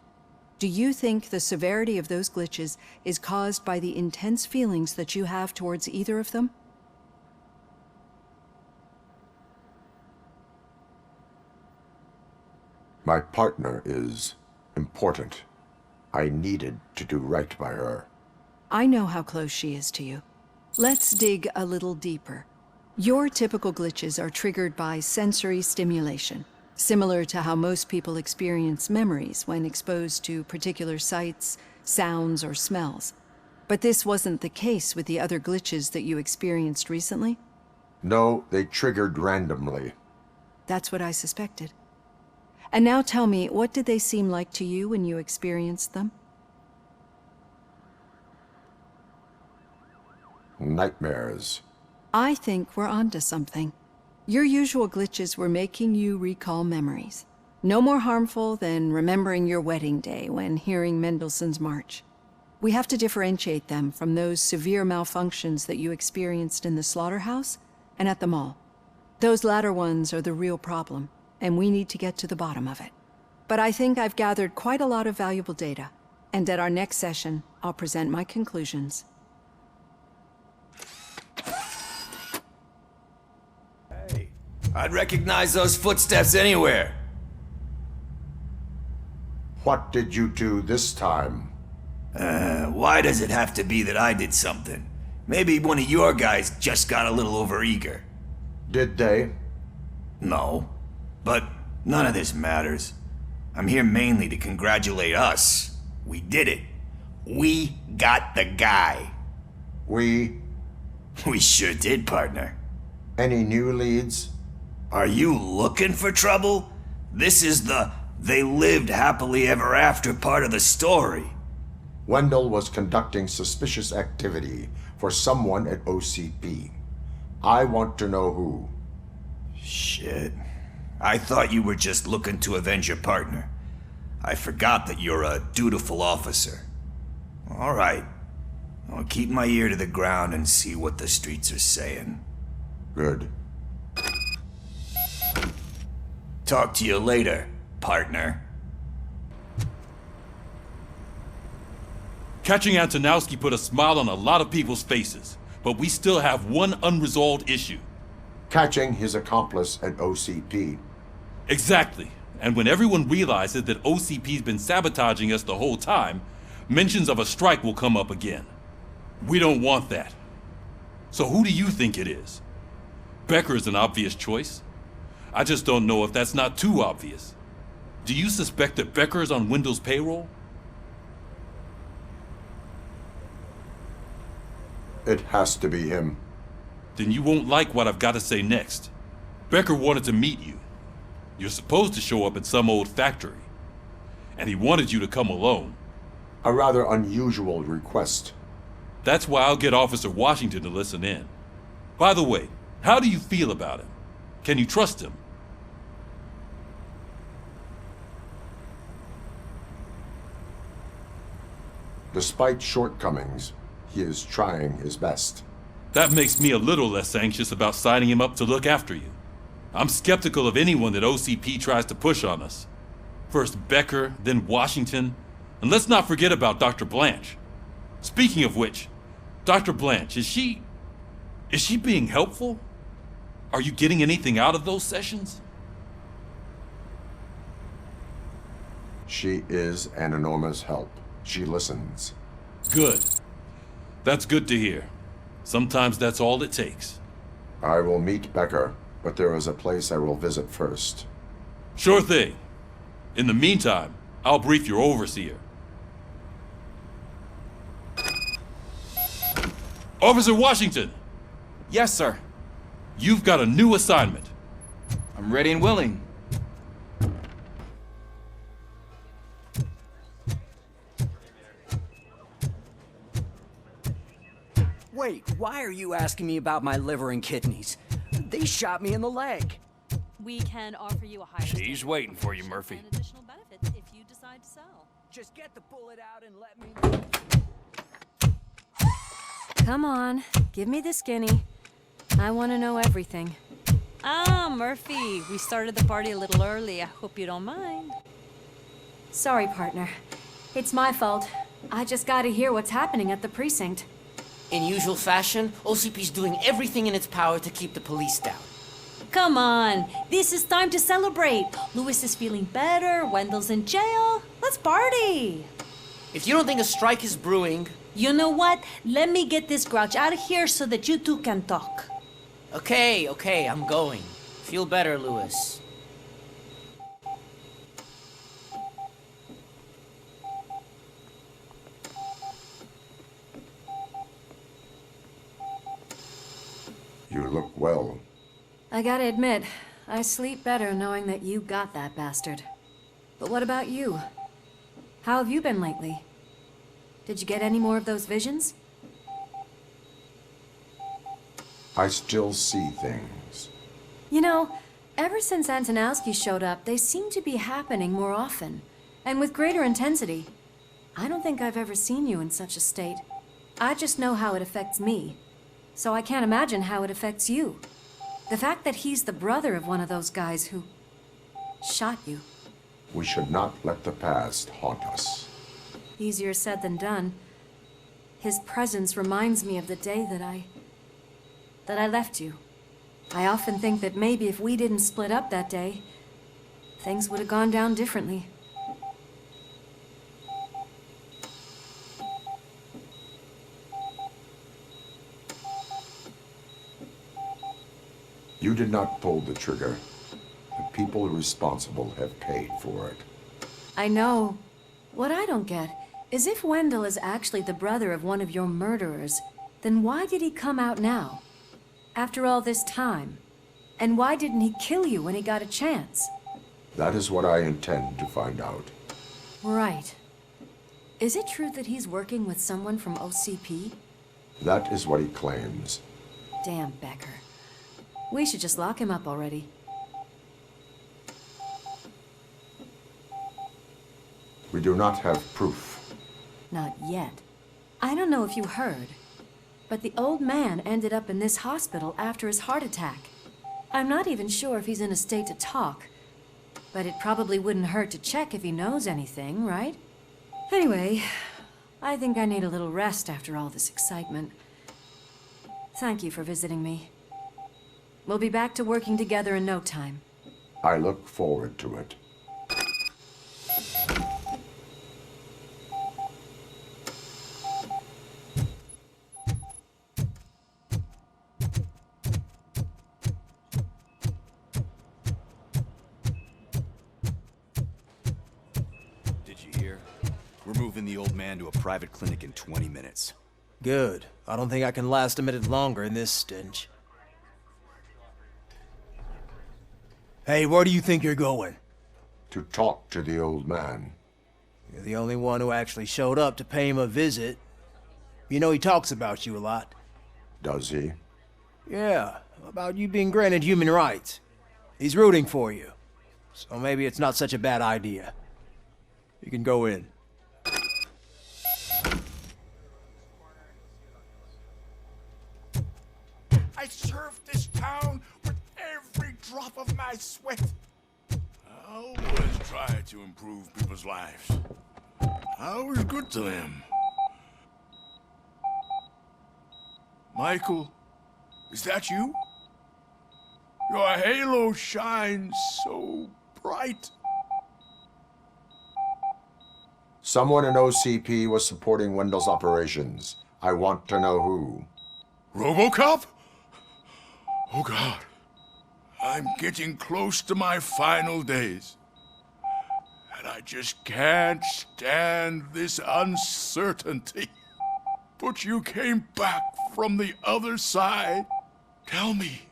Do you think the severity of those glitches is caused by the intense feelings that you have towards either of them? My partner is important. I needed to do right by her. I know how close she is to you. Let's dig a little deeper. Your typical glitches are triggered by sensory stimulation, similar to how most people experience memories when exposed to particular sights, sounds, or smells. But this wasn't the case with the other glitches that you experienced recently? No, they triggered randomly. That's what I suspected. And now tell me, what did they seem like to you when you experienced them? Nightmares. I think we're onto something. Your usual glitches were making you recall memories. No more harmful than remembering your wedding day when hearing Mendelssohn's March. We have to differentiate them from those severe malfunctions that you experienced in the slaughterhouse and at the mall. Those latter ones are the real problem, and we need to get to the bottom of it. But I think I've gathered quite a lot of valuable data, and at our next session, I'll present my conclusions. I'd recognize those footsteps anywhere. What did you do this time? Why does it have to be that I did something? Maybe one of your guys just got a little overeager. Did they? No. But none of this matters. I'm here mainly to congratulate us. We did it. We got the guy. We sure did, partner. Any new leads? Are you looking for trouble? This is the "they lived happily ever after" part of the story. Wendell was conducting suspicious activity for someone at OCP. I want to know who. Shit. I thought you were just looking to avenge your partner. I forgot that you're a dutiful officer. All right. I'll keep my ear to the ground and see what the streets are saying. Good. Talk to you later, partner. Catching Antonowski put a smile on a lot of people's faces, but we still have one unresolved issue. Catching his accomplice at OCP. Exactly. And when everyone realizes that OCP's been sabotaging us the whole time, mentions of a strike will come up again. We don't want that. So who do you think it is? Becker is an obvious choice. I just don't know if that's not too obvious. Do you suspect that Becker is on Wendell's payroll? It has to be him. Then you won't like what I've got to say next. Becker wanted to meet you. You're supposed to show up at some old factory. And he wanted you to come alone. A rather unusual request. That's why I'll get Officer Washington to listen in. By the way, how do you feel about him? Can you trust him? Despite shortcomings, he is trying his best. That makes me a little less anxious about signing him up to look after you. I'm skeptical of anyone that OCP tries to push on us. First Becker, then Washington, and let's not forget about Dr. Blanche. Speaking of which, Dr. Blanche, is she being helpful? Are you getting anything out of those sessions? She is an enormous help. She listens. Good. That's good to hear. Sometimes that's all it takes. I will meet Becker, but there is a place I will visit first. Sure thing. In the meantime, I'll brief your overseer. Officer Washington! Yes, sir. You've got a new assignment. I'm ready and willing. Wait, why are you asking me about my liver and kidneys? They shot me in the leg. We can offer you a higher She's waiting for you, Murphy. and additional benefits if you decide to sell. Just get the bullet out and let me... Come on, give me the skinny. I want to know everything. Ah, Murphy, we started the party a little early. I hope you don't mind. Sorry, partner. It's my fault. I just gotta hear what's happening at the precinct. In usual fashion, OCP's doing everything in its power to keep the police down. Come on, this is time to celebrate. Lewis is feeling better, Wendell's in jail. Let's party. If you don't think a strike is brewing... You know what? Let me get this grouch out of here so that you two can talk. Okay, I'm going. Feel better, Lewis. You look well. I gotta admit, I sleep better knowing that you got that bastard. But what about you? How have you been lately? Did you get any more of those visions? I still see things. You know, ever since Antonowski showed up, they seem to be happening more often, and with greater intensity. I don't think I've ever seen you in such a state. I just know how it affects me, so I can't imagine how it affects you. The fact that he's the brother of one of those guys who shot you. We should not let the past haunt us. Easier said than done. His presence reminds me of the day that I left you. I often think that maybe if we didn't split up that day, things would have gone down differently. You did not pull the trigger. The people responsible have paid for it. I know. What I don't get is if Wendell is actually the brother of one of your murderers, then why did he come out now? After all this time? And why didn't he kill you when he got a chance? That is what I intend to find out. Right. Is it true that he's working with someone from OCP? That is what he claims. Damn Becker. We should just lock him up already. We do not have proof. Not yet. I don't know if you heard, but the old man ended up in this hospital after his heart attack. I'm not even sure if he's in a state to talk, but it probably wouldn't hurt to check if he knows anything, right? Anyway, I think I need a little rest after all this excitement. Thank you for visiting me. We'll be back to working together in no time. I look forward to it. Did you hear? We're moving the old man to a private clinic in 20 minutes. Good. I don't think I can last a minute longer in this stench. Hey, where do you think you're going? To talk to the old man. You're the only one who actually showed up to pay him a visit. You know he talks about you a lot. Does he? Yeah, about you being granted human rights. He's rooting for you. So maybe it's not such a bad idea. You can go in. I served this town with every drop of my sweat. I always try to improve people's lives. I always good to them. Michael, is that you? Your halo shines so bright. Someone in OCP was supporting Wendell's operations. I want to know who. RoboCop? Oh God. I'm getting close to my final days. And I just can't stand this uncertainty. But you came back from the other side. Tell me,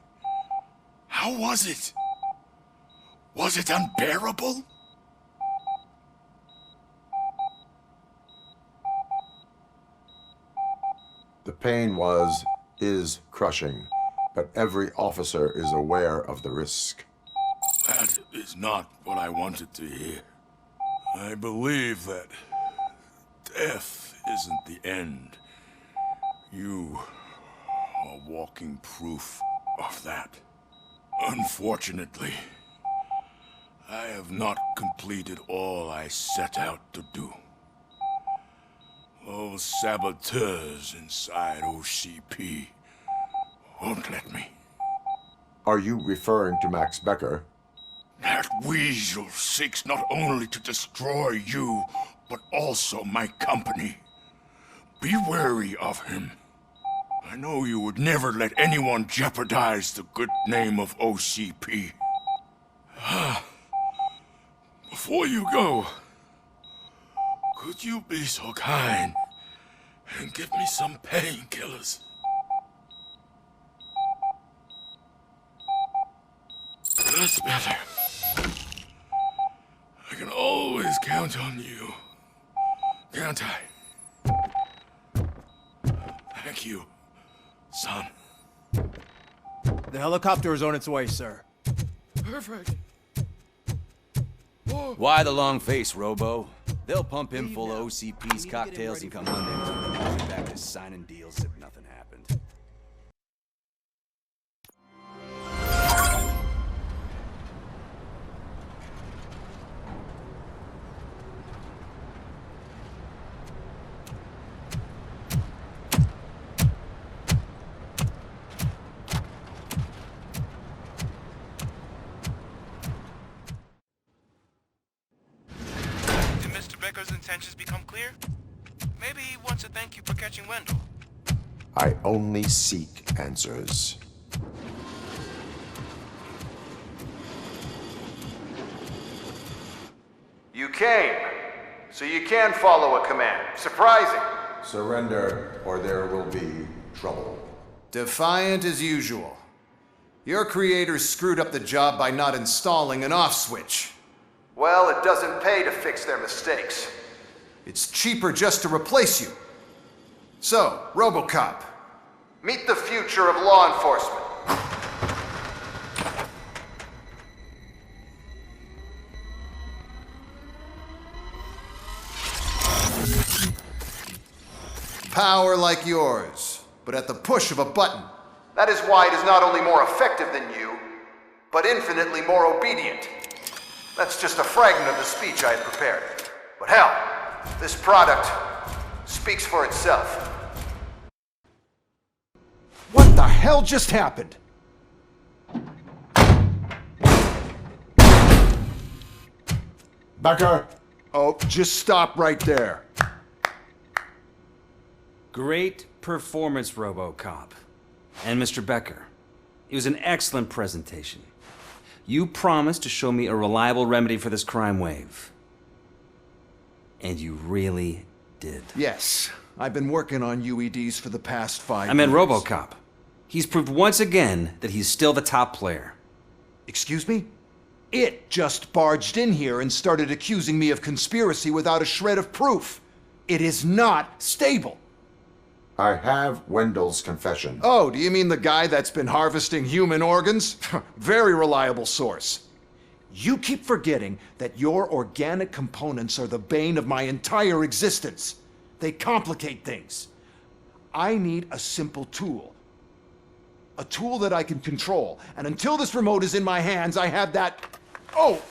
how was it? Was it unbearable? The pain is crushing, but every officer is aware of the risk. That is not what I wanted to hear. I believe that death isn't the end. You are walking proof of that. Unfortunately, I have not completed all I set out to do. Those saboteurs inside OCP won't let me. Are you referring to Max Becker? That weasel seeks not only to destroy you, but also my company. Be wary of him. I know you would never let anyone jeopardize the good name of OCP. Before you go, could you be so kind and give me some painkillers? That's better. I can always count on you. Can't I? Thank you, son. The helicopter is on its way, sir. Perfect. Why the long face, Robo? They'll pump him full of OCP's cocktails and come Monday morning and be back to signing deals if nothing happened. Becker's intentions become clear? Maybe he wants to thank you for catching Wendell. I only seek answers. You came, so you can follow a command. Surprising. Surrender, or there will be trouble. Defiant as usual. Your creators screwed up the job by not installing an off switch. Well, it doesn't pay to fix their mistakes. It's cheaper just to replace you. So, RoboCop, meet the future of law enforcement. Power like yours, but at the push of a button. That is why it is not only more effective than you, but infinitely more obedient. That's just a fragment of the speech I had prepared. But hell, this product speaks for itself. What the hell just happened? Becker! Oh, just stop right there. Great performance, RoboCop. And Mr. Becker, it was an excellent presentation. You promised to show me a reliable remedy for this crime wave. And you really did. Yes, I've been working on UEDs for the past 5 years. I meant RoboCop. He's proved once again that he's still the top player. Excuse me? It just barged in here and started accusing me of conspiracy without a shred of proof. It is not stable. I have Wendell's confession. Oh, do you mean the guy that's been harvesting human organs? Very reliable source. You keep forgetting that your organic components are the bane of my entire existence. They complicate things. I need a simple tool. A tool that I can control. And until this remote is in my hands, I have that... Oh!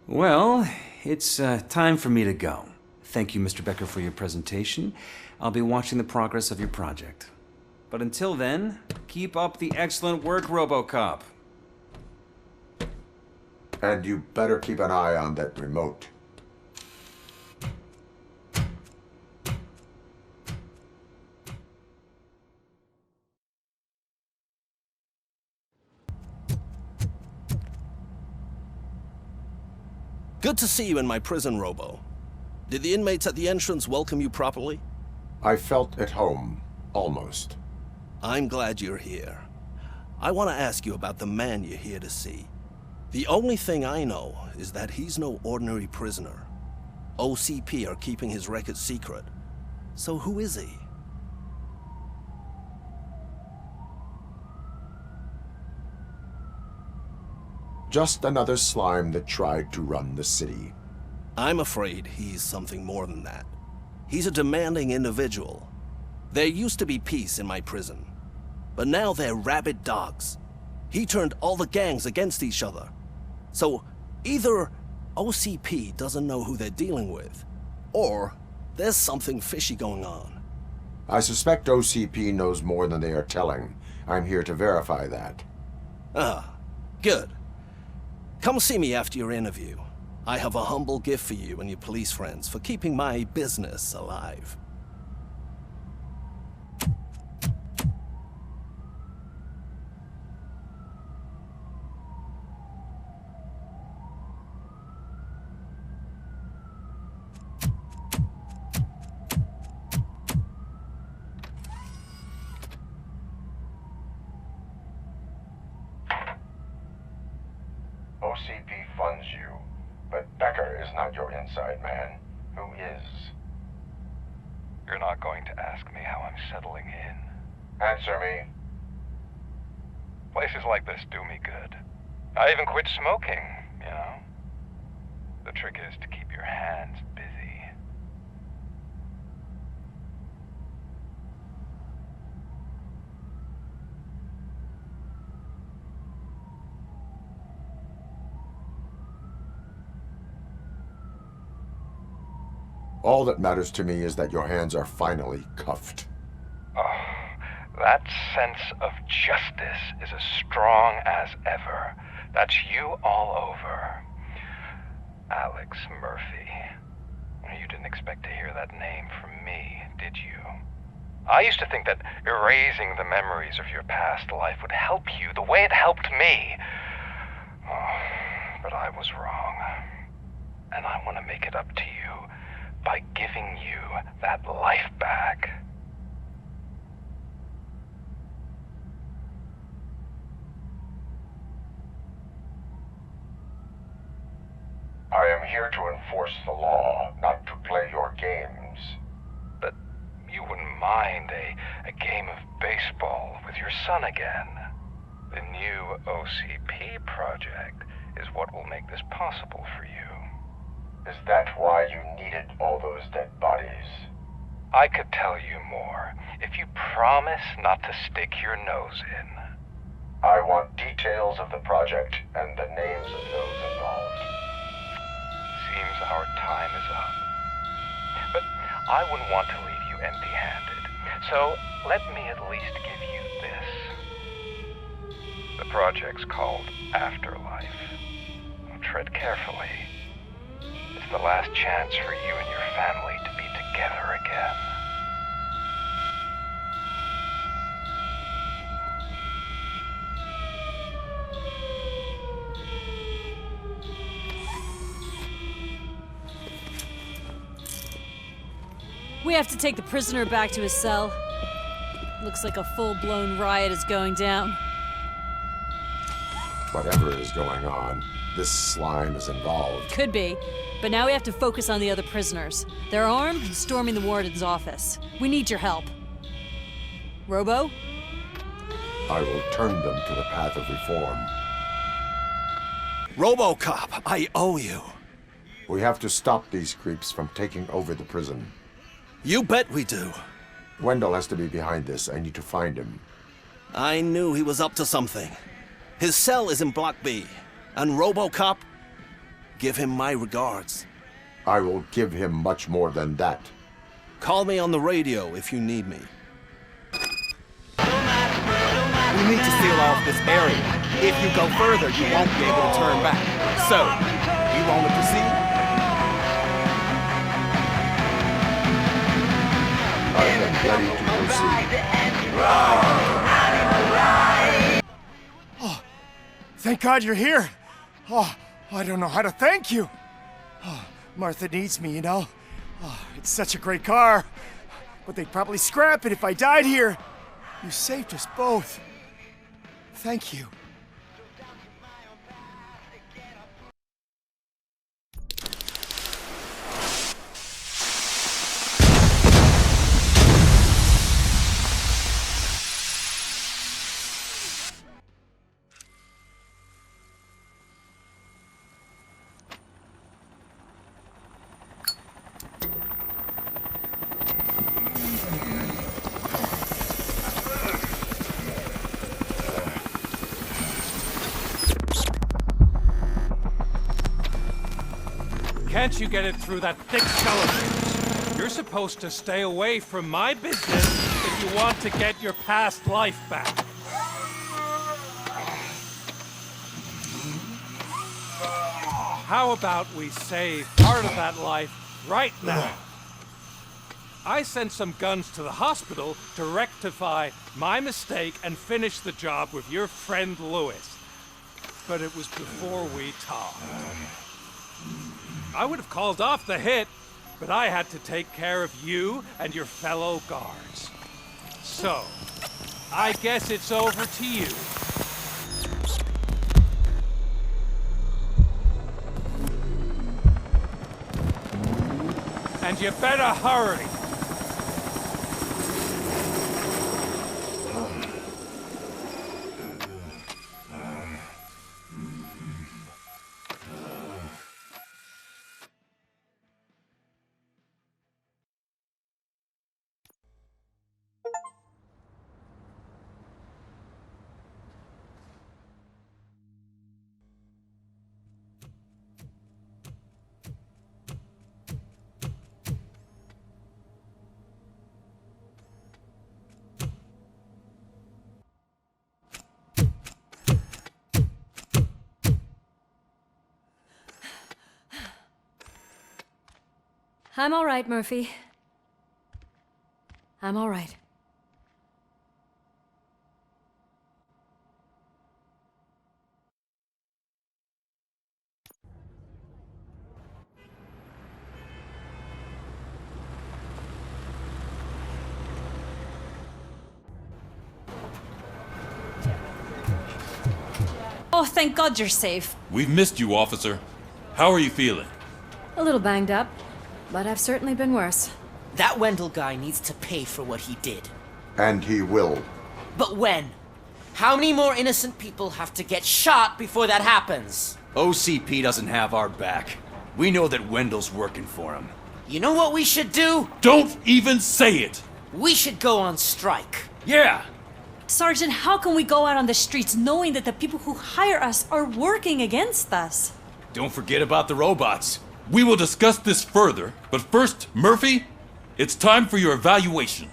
Well, it's time for me to go. Thank you, Mr. Becker, for your presentation. I'll be watching the progress of your project. But until then, keep up the excellent work, RoboCop. And you better keep an eye on that remote. Good to see you in my prison, Robo. Did the inmates at the entrance welcome you properly? I felt at home, almost. I'm glad you're here. I want to ask you about the man you're here to see. The only thing I know is that he's no ordinary prisoner. OCP are keeping his record secret. So who is he? Just another slime that tried to run the city. I'm afraid he's something more than that. He's a demanding individual. There used to be peace in my prison, but now they're rabid dogs. He turned all the gangs against each other. So either OCP doesn't know who they're dealing with, or there's something fishy going on. I suspect OCP knows more than they are telling. I'm here to verify that. Ah, good. Come see me after your interview. I have a humble gift for you and your police friends for keeping my business alive. not your inside man. Who is? You're not going to ask me how I'm settling in. Answer me. Places like this do me good. I even quit smoking, you know? The trick is to keep your hands busy. All that matters to me is that your hands are finally cuffed. Oh, that sense of justice is as strong as ever. That's you all over. Alex Murphy. You didn't expect to hear that name from me, did you? I used to think that erasing the memories of your past life would help you the way it helped me. Oh, but I was wrong. And I want to make it up to you by giving you that life back. I am here to enforce the law, not to play your games. But you wouldn't mind a game of baseball with your son again. The new OCP project is what will make this possible for you. Is that why you needed all those dead bodies? I could tell you more if you promise not to stick your nose in. I want details of the project and the names of those involved. Seems our time is up. But I wouldn't want to leave you empty-handed, so let me at least give you this. The project's called Afterlife. Tread carefully. It's the last chance for you and your family to be together again. We have to take the prisoner back to his cell. Looks like a full-blown riot is going down. Whatever is going on, this slime is involved. Could be, but now we have to focus on the other prisoners. They're armed and storming the warden's office. We need your help. Robo? I will turn them to the path of reform. RoboCop, I owe you. We have to stop these creeps from taking over the prison. You bet we do. Wendell has to be behind this. I need to find him. I knew he was up to something. His cell is in Block B. And RoboCop, give him my regards. I will give him much more than that. Call me on the radio if you need me. We need to seal off this area. If you go further, you won't be able to turn back. So, you want to proceed? I am ready to proceed. Oh, thank God you're here. Oh, I don't know how to thank you. Oh, Martha needs me, you know. Oh, it's such a great car. But they'd probably scrap it if I died here. You saved us both. Thank you. Can't you get it through that thick skull of yours? You're supposed to stay away from my business if you want to get your past life back. How about we save part of that life right now? I sent some guns to the hospital to rectify my mistake and finish the job with your friend Lewis. But it was before we talked. I would have called off the hit, but I had to take care of you and your fellow guards. So, I guess it's over to you. And you better hurry. I'm all right, Murphy. I'm all right. Oh, thank God you're safe. We've missed you, officer. How are you feeling? A little banged up, but I've certainly been worse. That Wendell guy needs to pay for what he did. And he will. But when? How many more innocent people have to get shot before that happens? OCP doesn't have our back. We know that Wendell's working for him. You know what we should do? Don't even say it! We should go on strike. Yeah! Sergeant, how can we go out on the streets knowing that the people who hire us are working against us? Don't forget about the robots. We will discuss this further, but first, Murphy, it's time for your evaluation.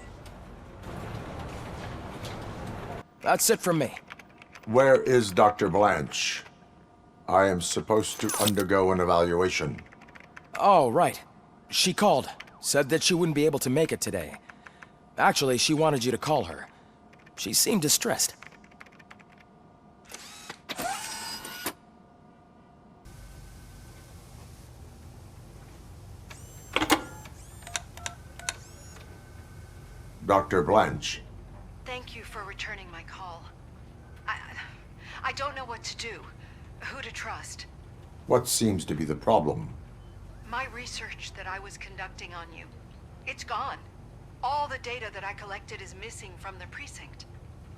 That's it from me. Where is Dr. Blanche? I am supposed to undergo an evaluation. Oh, right. She called. Said that she wouldn't be able to make it today. Actually, she wanted you to call her. She seemed distressed. Dr. Blanche. Thank you for returning my call. I don't know what to do, who to trust. What seems to be the problem? My research that I was conducting on you, it's gone. All the data that I collected is missing from the precinct.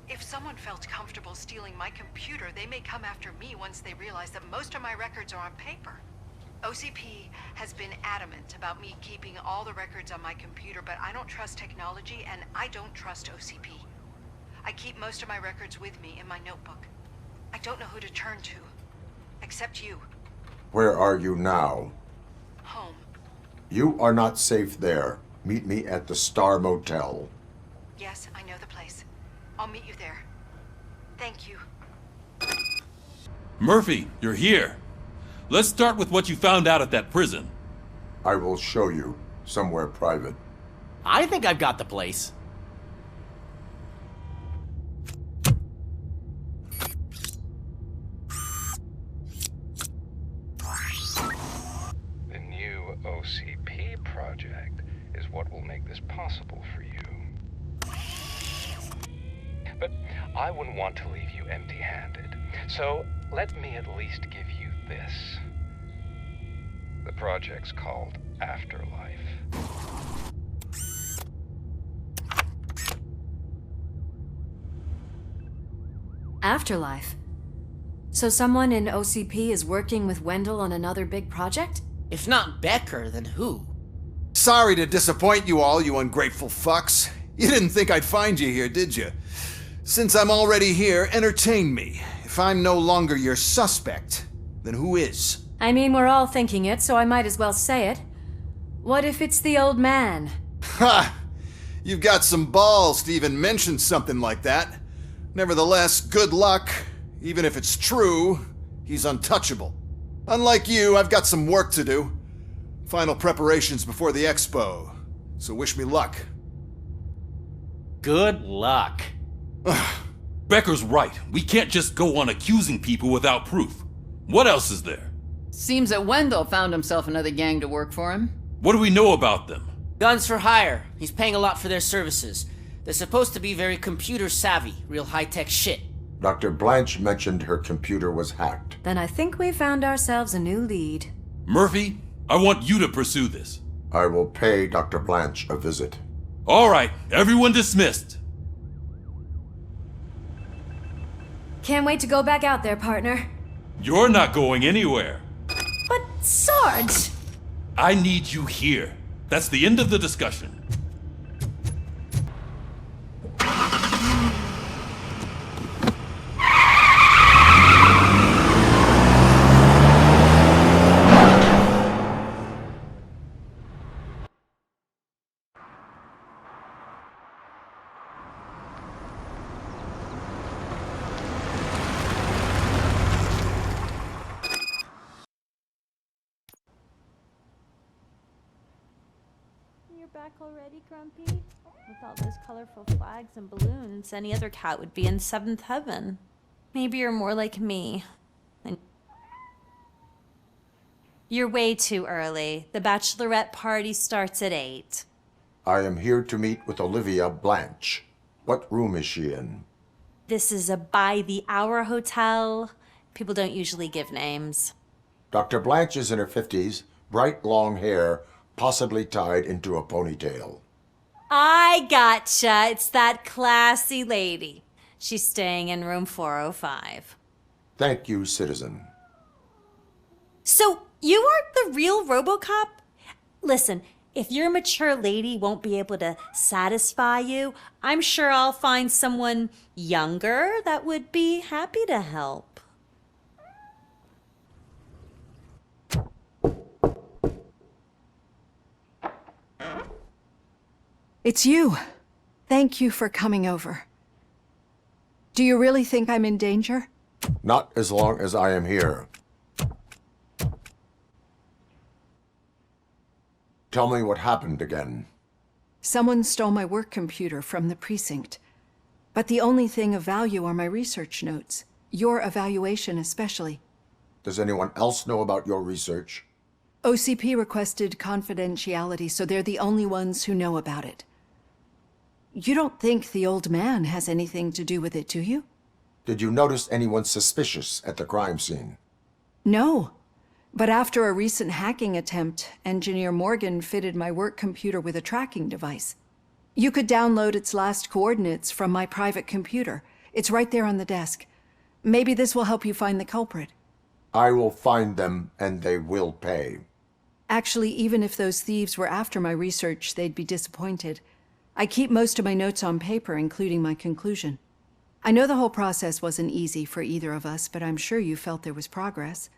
If someone felt comfortable stealing my computer, they may come after me once they realize that most of my records are on paper. OCP has been adamant about me keeping all the records on my computer, but I don't trust technology and I don't trust OCP. I keep most of my records with me in my notebook. I don't know who to turn to, except you. Where are you now? Home. You are not safe there. Meet me at the Star Motel. Yes, I know the place. I'll meet you there. Thank you. Murphy, you're here. Let's start with what you found out at that prison. I will show you, somewhere private. I think I've got the place. The new OCP project is what will make this possible for you. But I wouldn't want to leave you empty-handed. So let me at least give you this. The project's called Afterlife. Afterlife? So someone in OCP is working with Wendell on another big project? If not Becker, then who? Sorry to disappoint you all, you ungrateful fucks. You didn't think I'd find you here, did you? Since I'm already here, entertain me. If I'm no longer your suspect, then who is? I mean, we're all thinking it, so I might as well say it. What if it's the old man? Ha! You've got some balls to even mention something like that. Nevertheless, good luck. Even if it's true, he's untouchable. Unlike you, I've got some work to do. Final preparations before the expo. So wish me luck. Good luck. Becker's right. We can't just go on accusing people without proof. What else is there? Seems that Wendell found himself another gang to work for him. What do we know about them? Guns for hire. He's paying a lot for their services. They're supposed to be very computer savvy, real high-tech shit. Dr. Blanche mentioned her computer was hacked. Then I think we found ourselves a new lead. Murphy, I want you to pursue this. I will pay Dr. Blanche a visit. All right, everyone dismissed. Can't wait to go back out there, partner. You're not going anywhere. But, Sarge! I need you here. That's the end of the discussion. You're back already, Grumpy? With all those colorful flags and balloons, any other cat would be in seventh heaven. Maybe you're more like me. You're way too early. The bachelorette party starts at 8. I am here to meet with Olivia Blanche. What room is she in? This is a by-the-hour hotel. People don't usually give names. Dr. Blanche is in her 50s, bright long hair, possibly tied into a ponytail. I gotcha. It's that classy lady. She's staying in room 405. Thank you, citizen. So, you aren't the real RoboCop? Listen, if your mature lady won't be able to satisfy you, I'm sure I'll find someone younger that would be happy to help. It's you. Thank you for coming over. Do you really think I'm in danger? Not as long as I am here. Tell me what happened again. Someone stole my work computer from the precinct. But the only thing of value are my research notes. Your evaluation especially. Does anyone else know about your research? OCP requested confidentiality, so they're the only ones who know about it. You don't think the old man has anything to do with it, do you? Did you notice anyone suspicious at the crime scene? No. But after a recent hacking attempt, Engineer Morgan fitted my work computer with a tracking device. You could download its last coordinates from my private computer. It's right there on the desk. Maybe this will help you find the culprit. I will find them, and they will pay. Actually, even if those thieves were after my research, they'd be disappointed. I keep most of my notes on paper, including my conclusion. I know the whole process wasn't easy for either of us, but I'm sure you felt there was progress.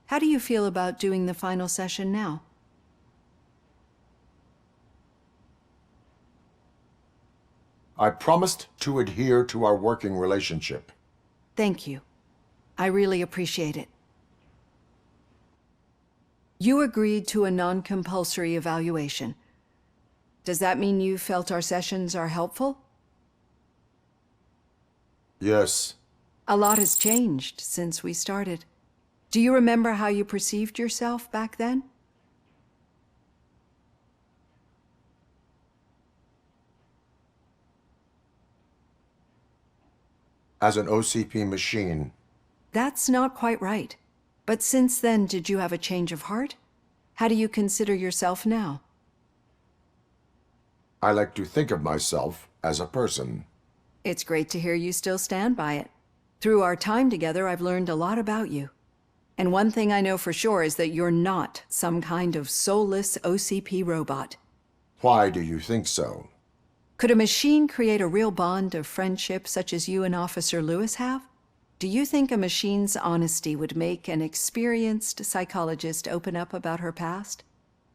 How do you feel about doing the final session now? I promised to adhere to our working relationship. Thank you. I really appreciate it. You agreed to a non-compulsory evaluation. Does that mean you felt our sessions are helpful? Yes. A lot has changed since we started. Do you remember how you perceived yourself back then? As an OCP machine. That's not quite right. But since then, did you have a change of heart? How do you consider yourself now? I like to think of myself as a person. It's great to hear you still stand by it. Through our time together, I've learned a lot about you. And one thing I know for sure is that you're not some kind of soulless OCP robot. Why do you think so? Could a machine create a real bond of friendship such as you and Officer Lewis have? Do you think a machine's honesty would make an experienced psychologist open up about her past?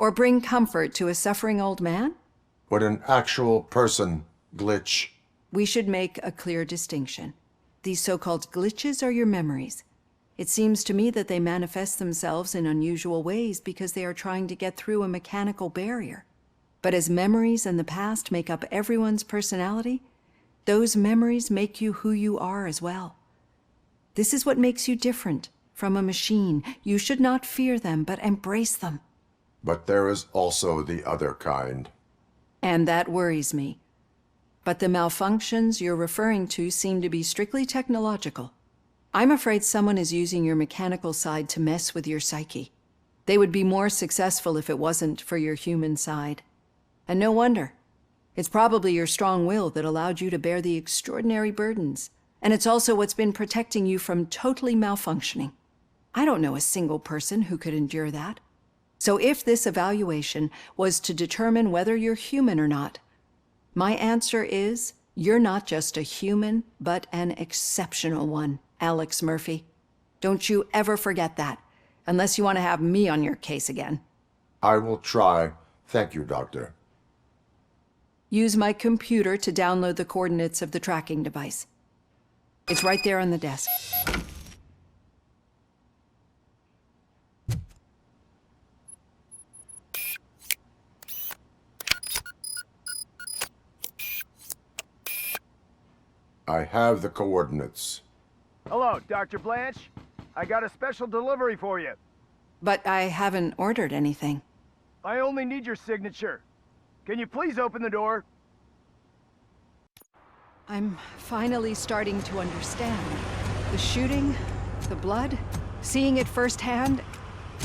Or bring comfort to a suffering old man? Would an actual person glitch? We should make a clear distinction. These so-called glitches are your memories. It seems to me that they manifest themselves in unusual ways because they are trying to get through a mechanical barrier. But as memories and the past make up everyone's personality, those memories make you who you are as well. This is what makes you different from a machine. You should not fear them, but embrace them. But there is also the other kind. And that worries me. But the malfunctions you're referring to seem to be strictly technological. I'm afraid someone is using your mechanical side to mess with your psyche. They would be more successful if it wasn't for your human side. And no wonder. It's probably your strong will that allowed you to bear the extraordinary burdens. And it's also what's been protecting you from totally malfunctioning. I don't know a single person who could endure that. So if this evaluation was to determine whether you're human or not, my answer is you're not just a human, but an exceptional one, Alex Murphy. Don't you ever forget that, unless you want to have me on your case again. I will try. Thank you, Doctor. Use my computer to download the coordinates of the tracking device. It's right there on the desk. I have the coordinates. Hello, Dr. Blanche. I got a special delivery for you. But I haven't ordered anything. I only need your signature. Can you please open the door? I'm finally starting to understand. The shooting, the blood, seeing it firsthand,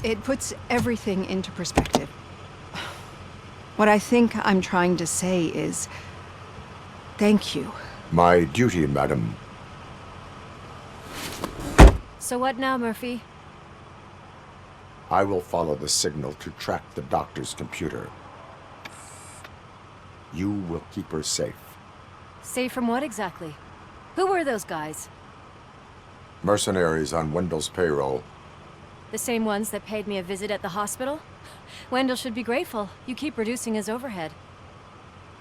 it puts everything into perspective. What I think I'm trying to say is, thank you. My duty, madam. So what now, Murphy? I will follow the signal to track the doctor's computer. You will keep her safe. Safe from what exactly? Who were those guys? Mercenaries on Wendell's payroll. The same ones that paid me a visit at the hospital? Wendell should be grateful. You keep reducing his overhead.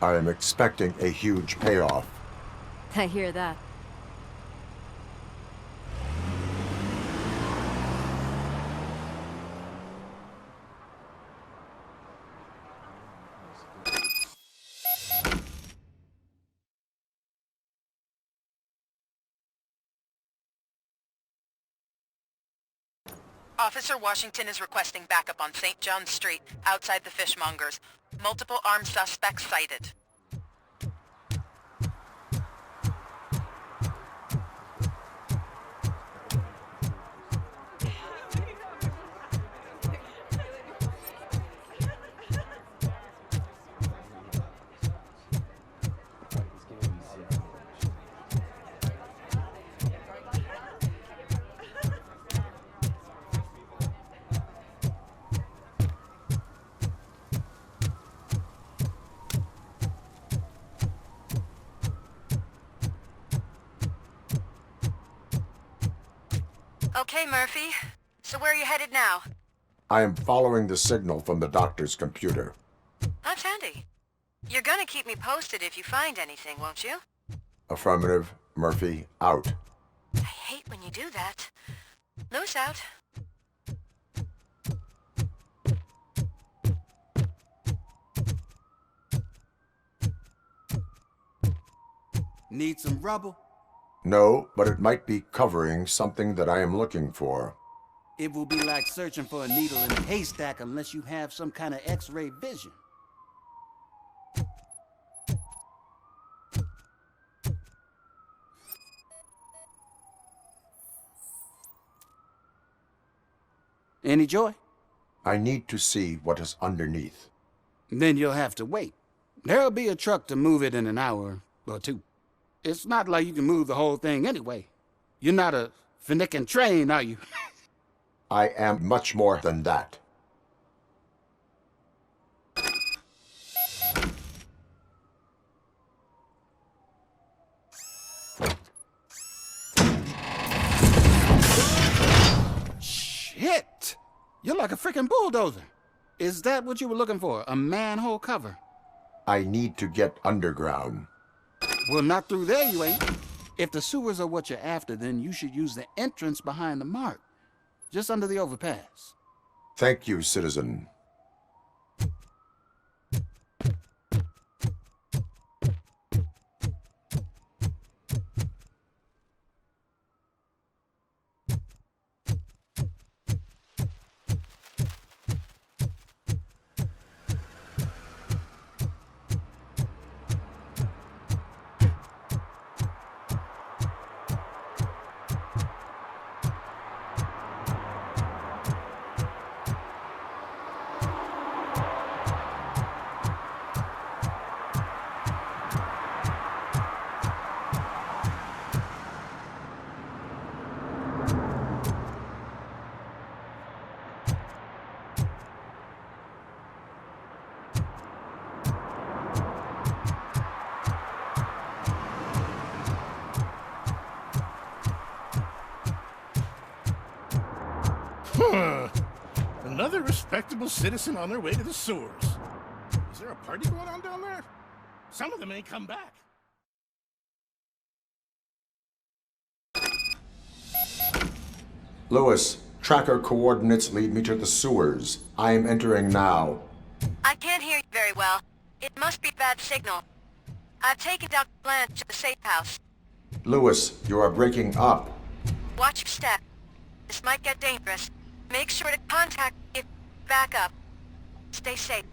I am expecting a huge payoff. I hear that. Officer Washington is requesting backup on St. John's Street, outside the fishmongers. Multiple armed suspects sighted. Okay, Murphy. So where are you headed now? I am following the signal from the doctor's computer. That's handy. You're gonna keep me posted if you find anything, won't you? Affirmative. Murphy, out. I hate when you do that. Loose out. Need some rubble? No, but it might be covering something that I am looking for. It will be like searching for a needle in a haystack unless you have some kind of X-ray vision. Any joy? I need to see what is underneath. Then you'll have to wait. There'll be a truck to move it in an hour or two. It's not like you can move the whole thing anyway. You're not a finicking train, are you? I am much more than that. Shit! You're like a freaking bulldozer. Is that what you were looking for? A manhole cover? I need to get underground. Well, not through there, you ain't. If the sewers are what you're after, then you should use the entrance behind the mark. Just under the overpass. Thank you, citizen. respectable citizen on their way to the sewers. Is there a party going on down there? Some of them ain't come back. Lewis, tracker coordinates lead me to the sewers. I am entering now. I can't hear you very well. It must be bad signal. I've taken Dr. Blanche to the safe house. Lewis, you are breaking up. Watch your step. This might get dangerous. Make sure to contact me if back up. Stay safe.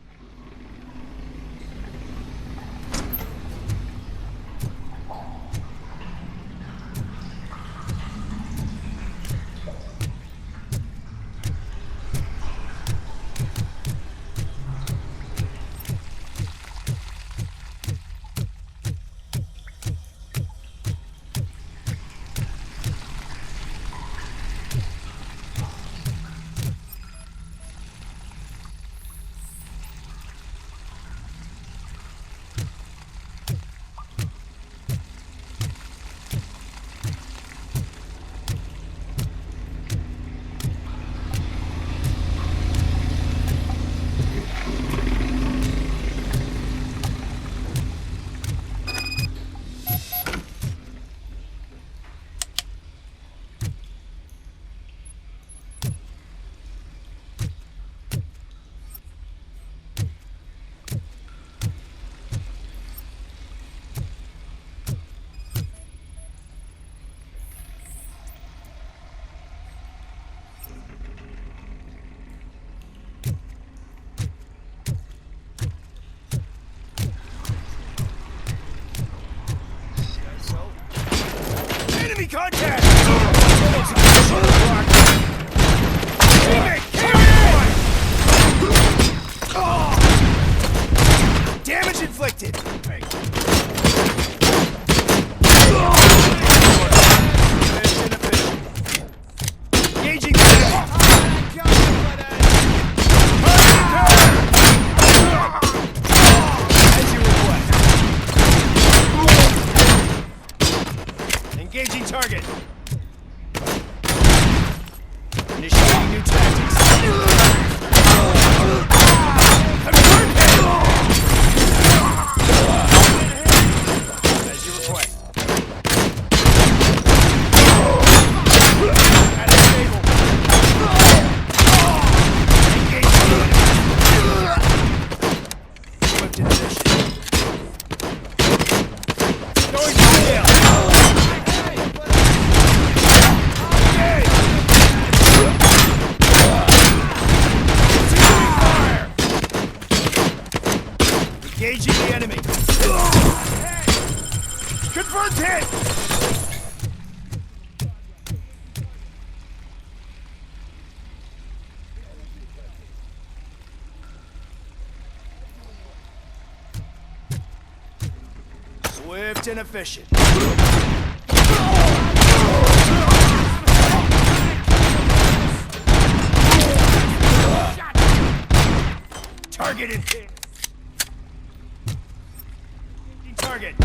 Enemy contact! Damage inflicted! Engaging as you request. Engaging target. Initiating new tactics. As you request. At the table. Engaging. Swift initiative. Going to jail. Engaging the enemy. Confirmed hit! Swift and efficient. Targeted. Target.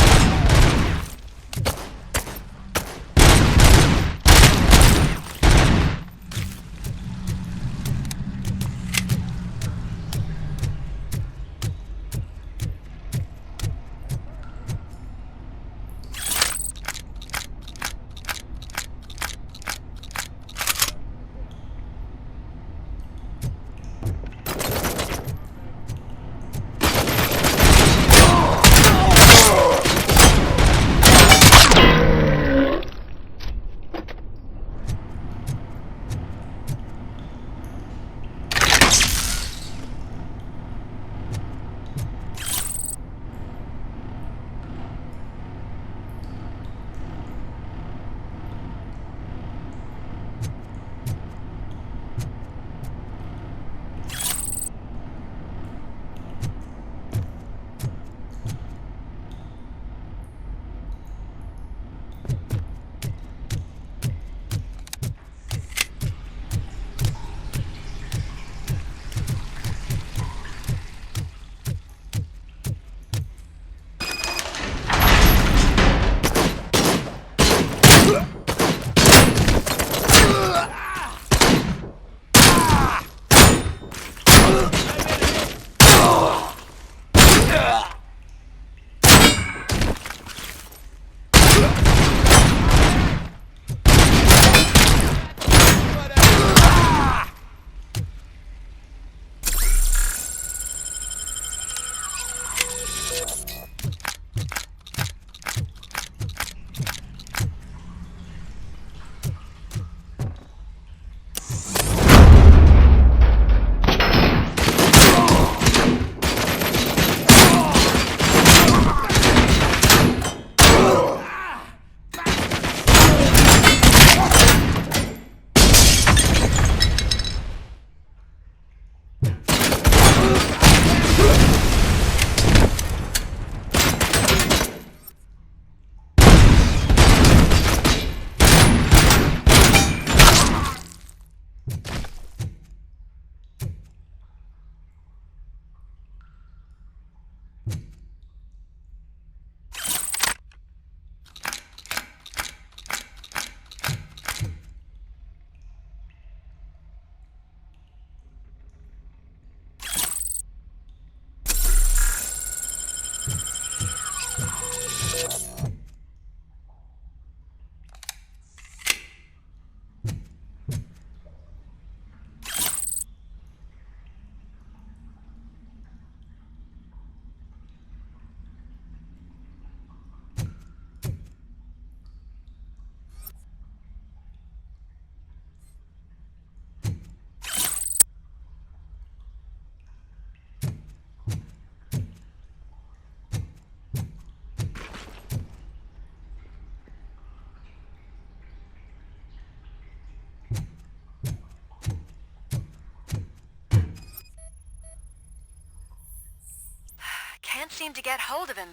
can't seem to get hold of him.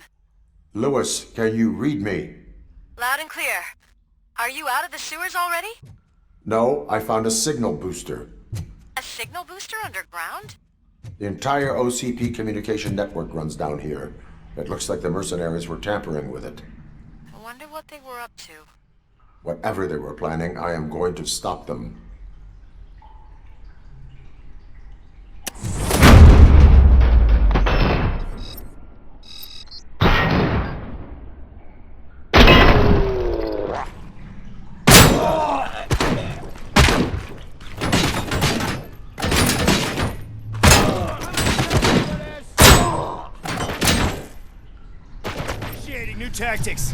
Lewis, can you read me? Loud and clear. Are you out of the sewers already? No, I found a signal booster. A signal booster underground? The entire OCP communication network runs down here. It looks like the mercenaries were tampering with it. I wonder what they were up to. Whatever they were planning, I am going to stop them. Initiating new tactics.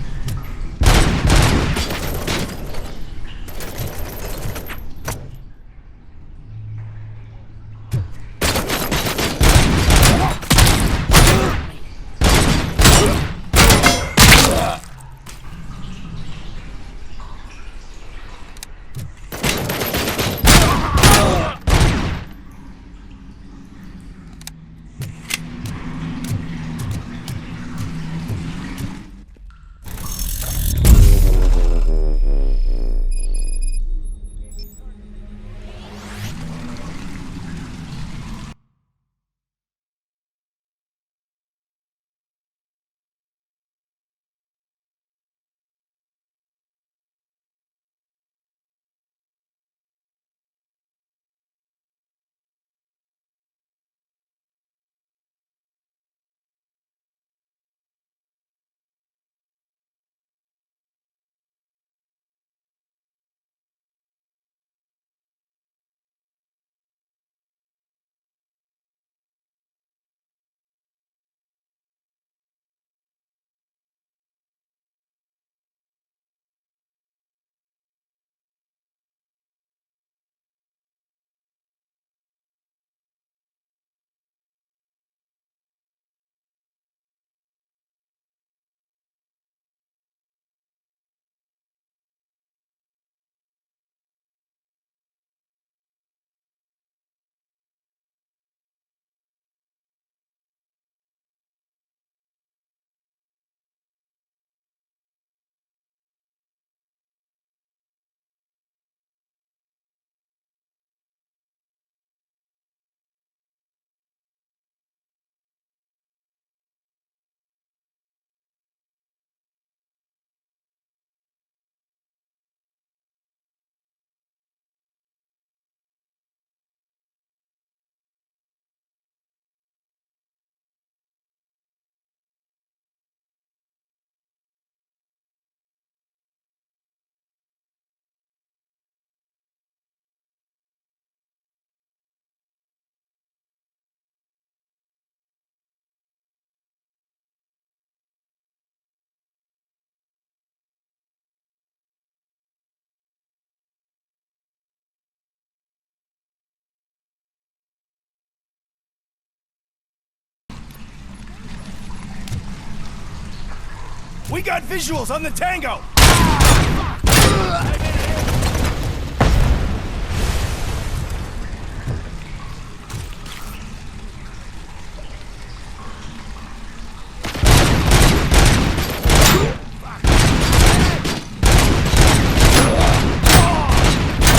We got visuals on the Tango!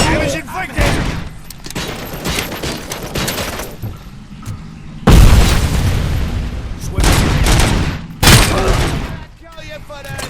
Damage inflicted! Kill you for that!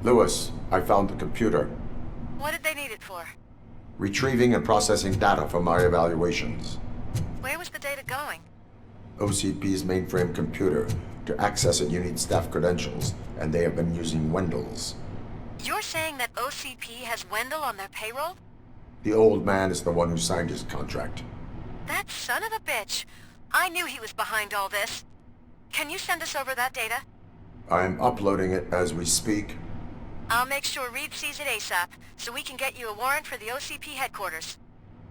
Lewis, I found the computer. What did they need it for? Retrieving and processing data from my evaluations. Where was the data going? OCP's mainframe computer. To access it, you need staff credentials, and they have been using Wendell's. You're saying that OCP has Wendell on their payroll? The old man is the one who signed his contract. That son of a bitch. I knew he was behind all this. Can you send us over that data? I'm uploading it as we speak. I'll make sure Reed sees it ASAP, so we can get you a warrant for the OCP headquarters.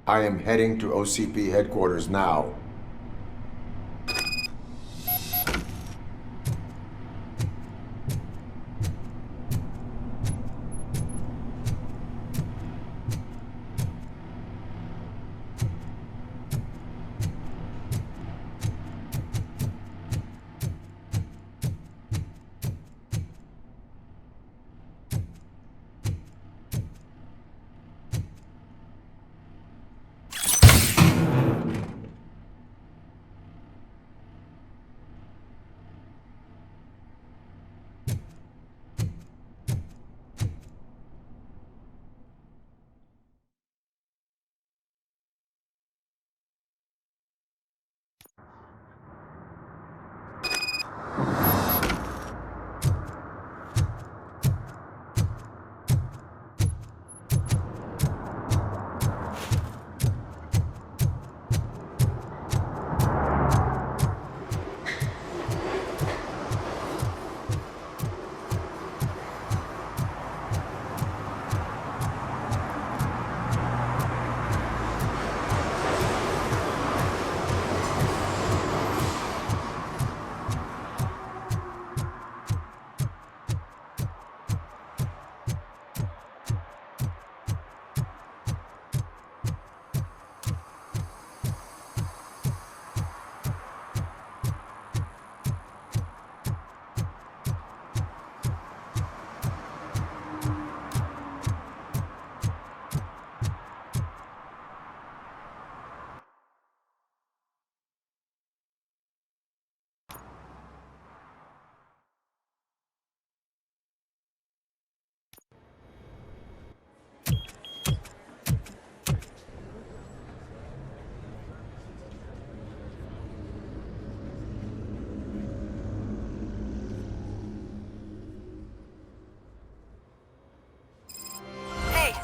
I am heading to OCP headquarters now.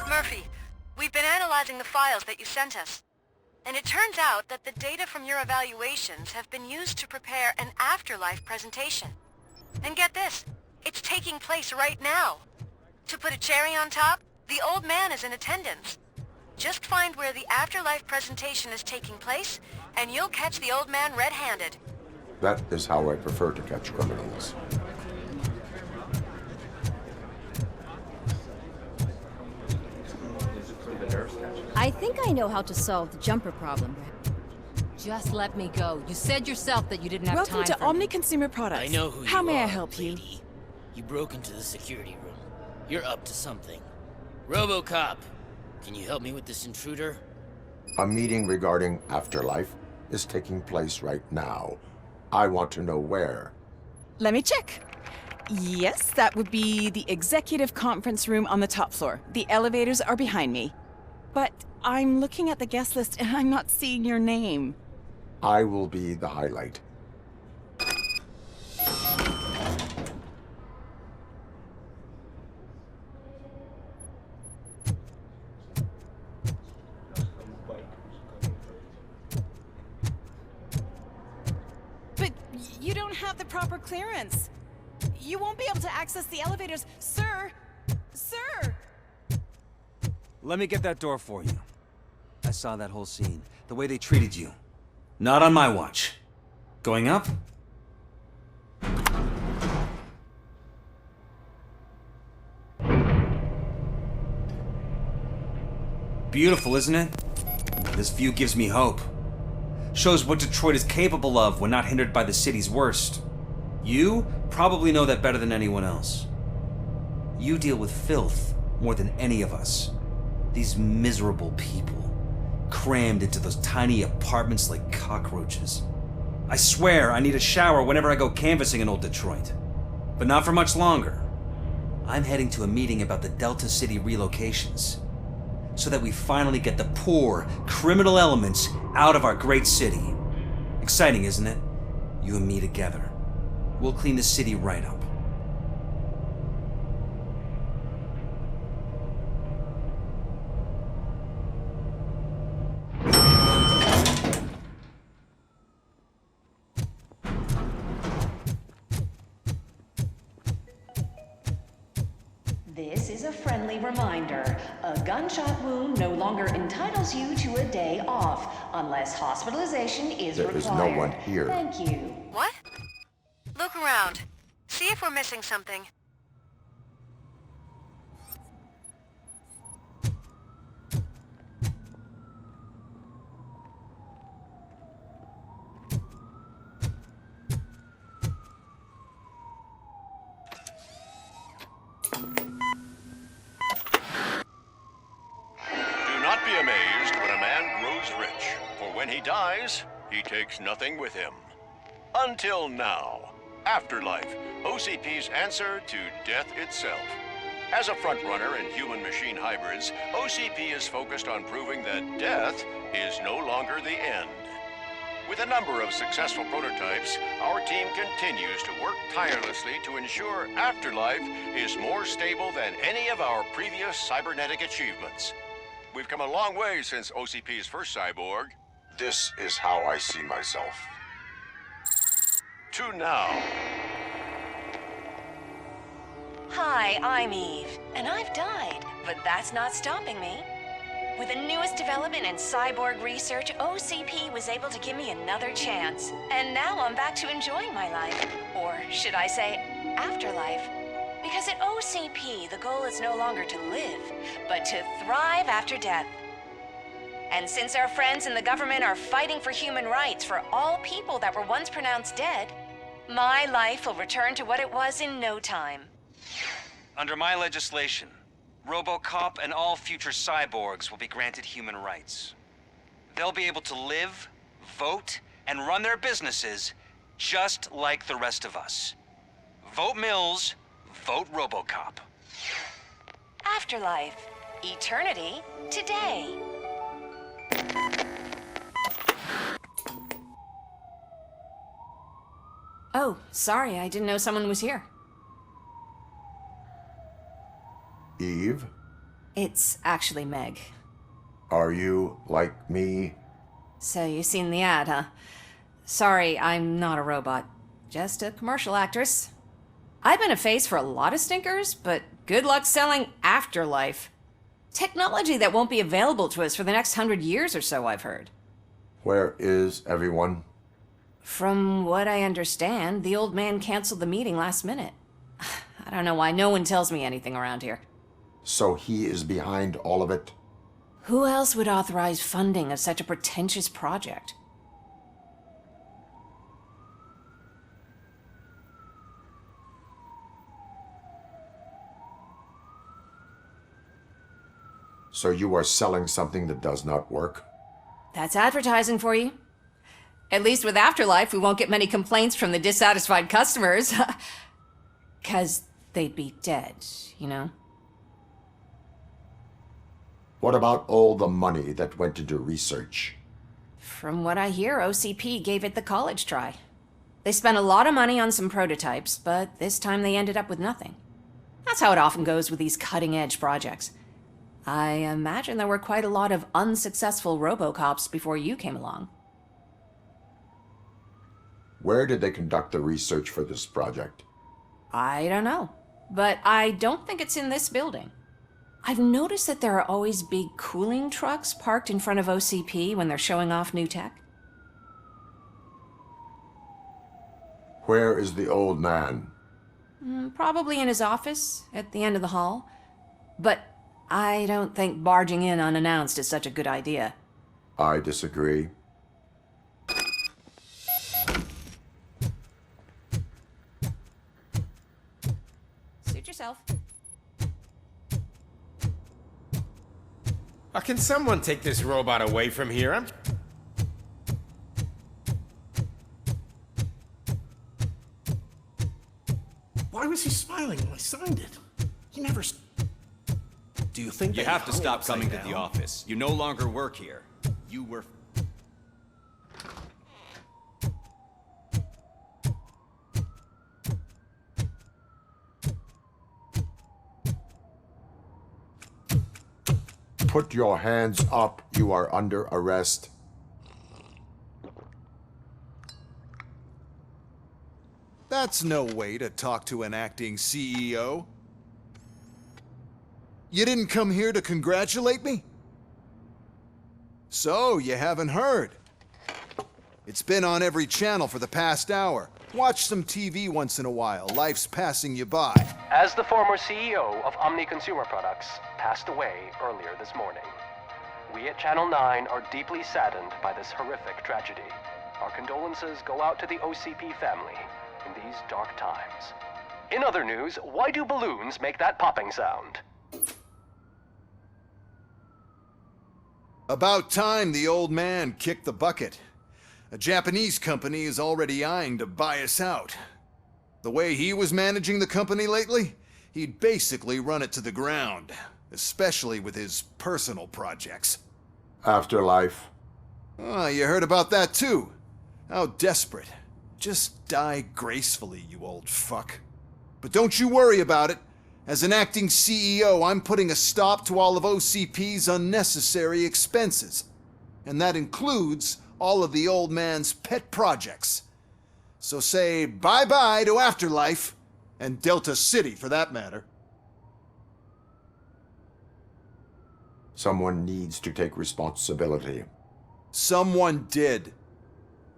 Murphy, we've been analyzing the files that you sent us. And it turns out that the data from your evaluations have been used to prepare an afterlife presentation. And get this, it's taking place right now. To put a cherry on top, the old man is in attendance. Just find where the afterlife presentation is taking place, and you'll catch the old man red-handed. That is how I prefer to catch criminals. I think I know how to solve the jumper problem. Just let me go. You said yourself that you didn't have time Welcome to for Omni me. Consumer Products. I know who How you may I are, help you? lady. You broke into the security room. You're up to something. RoboCop, can you help me with this intruder? A meeting regarding afterlife is taking place right now. I want to know where. Let me check. Yes, that would be the executive conference room on the top floor. The elevators are behind me. But I'm looking at the guest list and I'm not seeing your name. I will be the highlight. But you don't have the proper clearance. You won't be able to access the elevators. Sir! Sir! Let me get that door for you. I saw that whole scene. The way they treated you. Not on my watch. Going up? Beautiful, isn't it? This view gives me hope. Shows what Detroit is capable of when not hindered by the city's worst. You probably know that better than anyone else. You deal with filth more than any of us. These miserable people, crammed into those tiny apartments like cockroaches. I swear I need a shower whenever I go canvassing in old Detroit. But not for much longer. I'm heading to a meeting about the Delta City relocations, so that we finally get the poor, criminal elements out of our great city. Exciting, isn't it? You and me together. We'll clean the city right up. This is a friendly reminder. A gunshot wound no longer entitles you to a day off, unless hospitalization is required. There is no one here. Thank you. What? Look around. See if we're missing something. Be amazed when a man grows rich, for when he dies, he takes nothing with him. Until now. Afterlife, OCP's answer to death itself. As a frontrunner in human-machine hybrids, OCP is focused on proving that death is no longer the end. With a number of successful prototypes, our team continues to work tirelessly to ensure Afterlife is more stable than any of our previous cybernetic achievements. We've come a long way since OCP's first cyborg. This is how I see myself. To now. Hi, I'm Eve, and I've died, but that's not stopping me. With the newest development in cyborg research, OCP was able to give me another chance. And now I'm back to enjoying my life. Or should I say, afterlife. Because at OCP, the goal is no longer to live, but to thrive after death. And since our friends in the government are fighting for human rights for all people that were once pronounced dead, my life will return to what it was in no time. Under my legislation, RoboCop and all future cyborgs will be granted human rights. They'll be able to live, vote, and run their businesses just like the rest of us. Vote Mills, vote RoboCop. Afterlife. Eternity. Today. Oh, sorry, I didn't know someone was here. Eve? It's actually Meg. Are you like me? So you've seen the ad, huh? Sorry, I'm not a robot. Just a commercial actress. I've been a face for a lot of stinkers, but good luck selling Afterlife. Technology that won't be available to us for the next 100 years or so, I've heard. Where is everyone? From what I understand, the old man canceled the meeting last minute. I don't know why no one tells me anything around here. So he is behind all of it? Who else would authorize funding of such a pretentious project? So you are selling something that does not work? That's advertising for you. At least with Afterlife, we won't get many complaints from the dissatisfied customers. 'Cause they'd be dead, you know? What about all the money that went into research? From what I hear, OCP gave it the college try. They spent a lot of money on some prototypes, but this time they ended up with nothing. That's how it often goes with these cutting-edge projects. I imagine there were quite a lot of unsuccessful RoboCops before you came along. Where did they conduct the research for this project? I don't know, but I don't think it's in this building. I've noticed that there are always big cooling trucks parked in front of OCP when they're showing off new tech. Where is the old man? Probably in his office, at the end of the hall. But I don't think barging in unannounced is such a good idea. I disagree. Suit yourself. Can someone take this robot away from here? Why was he smiling when I signed it? He never... Do you think You they have to hung it stop upside coming to down? the office. You no longer work here. You were... Put your hands up. You are under arrest. That's no way to talk to an acting CEO. You didn't come here to congratulate me? So, you haven't heard. It's been on every channel for the past hour. Watch some TV once in a while. Life's passing you by. As the former CEO of Omni Consumer Products passed away earlier this morning, we at Channel 9 are deeply saddened by this horrific tragedy. Our condolences go out to the OCP family in these dark times. In other news, why do balloons make that popping sound? About time the old man kicked the bucket. A Japanese company is already eyeing to buy us out. The way he was managing the company lately, he'd basically run it to the ground, especially with his personal projects. Afterlife. Oh, you heard about that too. How desperate. Just die gracefully, you old fuck. But don't you worry about it. As an acting CEO, I'm putting a stop to all of OCP's unnecessary expenses. And that includes all of the old man's pet projects. So say bye-bye to Afterlife, and Delta City for that matter. Someone needs to take responsibility. Someone did.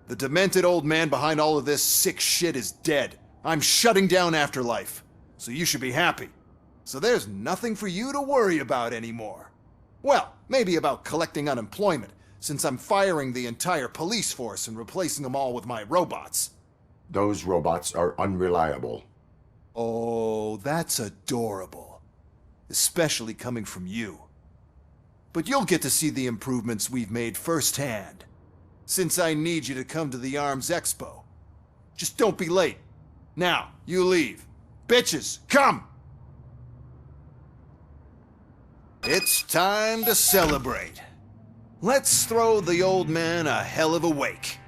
The demented old man behind all of this sick shit is dead. I'm shutting down Afterlife, so you should be happy. So there's nothing for you to worry about anymore. Well, maybe about collecting unemployment, since I'm firing the entire police force and replacing them all with my robots. Those robots are unreliable. Oh, that's adorable. Especially coming from you. But you'll get to see the improvements we've made firsthand, since I need you to come to the ARMS Expo. Just don't be late. Now, you leave. Bitches, come! It's time to celebrate. Let's throw the old man a hell of a wake.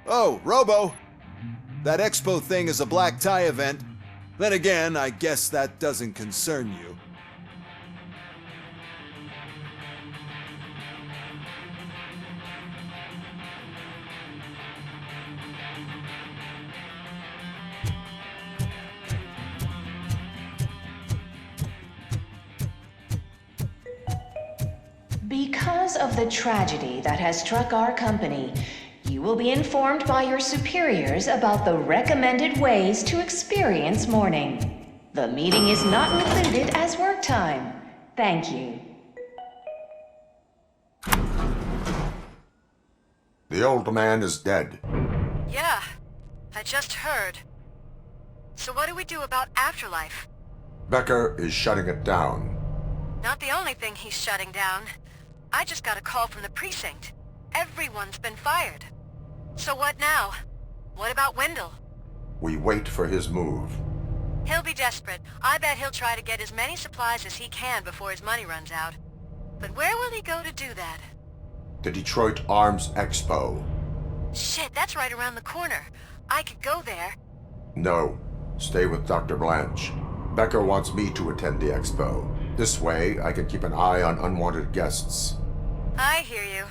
Oh, Robo! That Expo thing is a black tie event. Then again, I guess that doesn't concern you. Because of the tragedy that has struck our company, you will be informed by your superiors about the recommended ways to experience mourning. The meeting is not included as work time. Thank you. The old man is dead. Yeah, I just heard. So what do we do about Afterlife? Becker is shutting it down. Not the only thing he's shutting down. I just got a call from the precinct. Everyone's been fired. So what now? What about Wendell? We wait for his move. He'll be desperate. I bet he'll try to get as many supplies as he can before his money runs out. But where will he go to do that? The Detroit Arms Expo. Shit, that's right around the corner. I could go there. No. Stay with Dr. Blanche. Becker wants me to attend the expo. This way, I can keep an eye on unwanted guests. I hear you.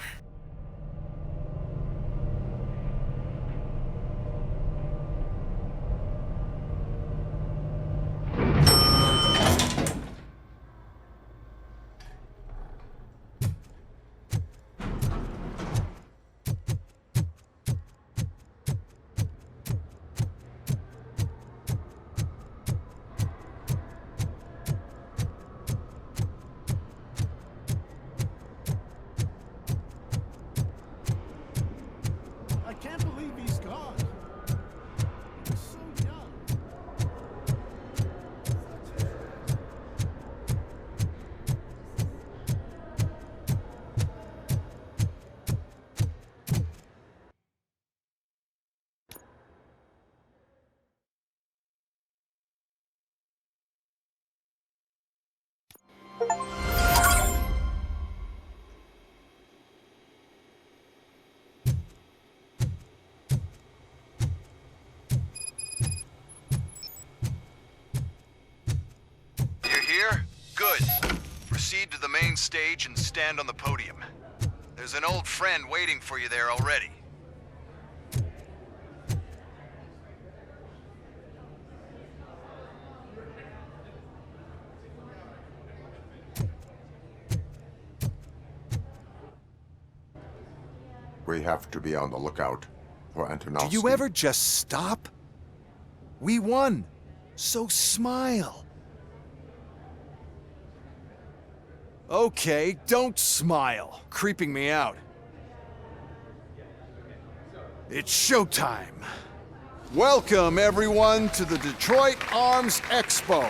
main stage and stand on the podium. There's an old friend waiting for you there already. We have to be on the lookout for Antonovsky. Do you ever just stop? We won, so smile. Okay, don't smile. Creeping me out. It's showtime. Welcome, everyone, to the Detroit Arms Expo,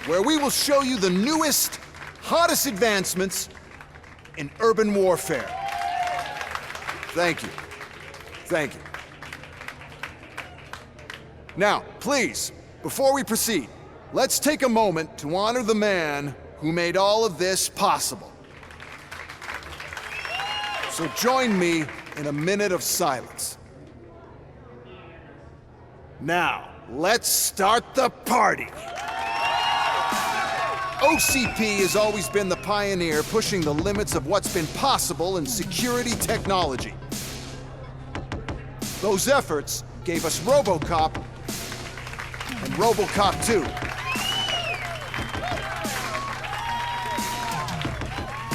where we will show you the newest, hottest advancements in urban warfare. Thank you. Thank you. Now, please, before we proceed, let's take a moment to honor the man who made all of this possible. So join me in a minute of silence. Now, let's start the party. OCP has always been the pioneer pushing the limits of what's been possible in security technology. Those efforts gave us RoboCop and RoboCop 2.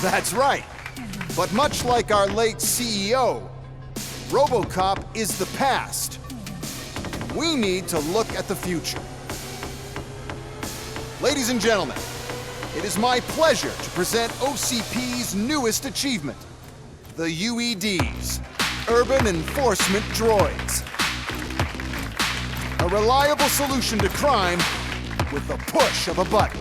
That's right. But much like our late CEO, RoboCop is the past. We need to look at the future. Ladies and gentlemen, it is my pleasure to present OCP's newest achievement, the UEDs, Urban Enforcement Droids. A reliable solution to crime with the push of a button.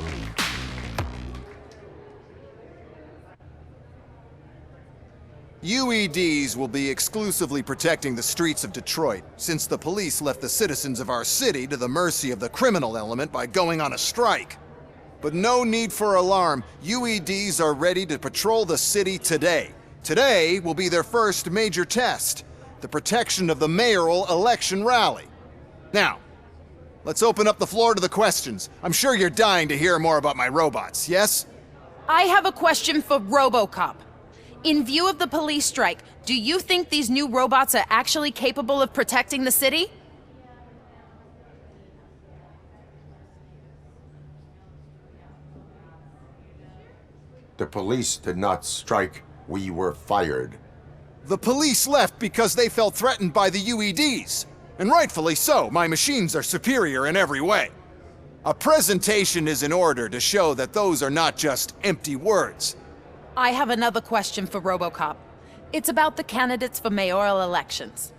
UEDs will be exclusively protecting the streets of Detroit, since the police left the citizens of our city to the mercy of the criminal element by going on a strike. But no need for alarm. UEDs are ready to patrol the city today. Today will be their first major test, the protection of the mayoral election rally. Now, let's open up the floor to the questions. I'm sure you're dying to hear more about my robots, yes? I have a question for RoboCop. In view of the police strike, do you think these new robots are actually capable of protecting the city? The police did not strike. We were fired. The police left because they felt threatened by the UEDs. And rightfully so. My machines are superior in every way. A presentation is in order to show that those are not just empty words. I have another question for RoboCop. It's about the candidates for mayoral elections.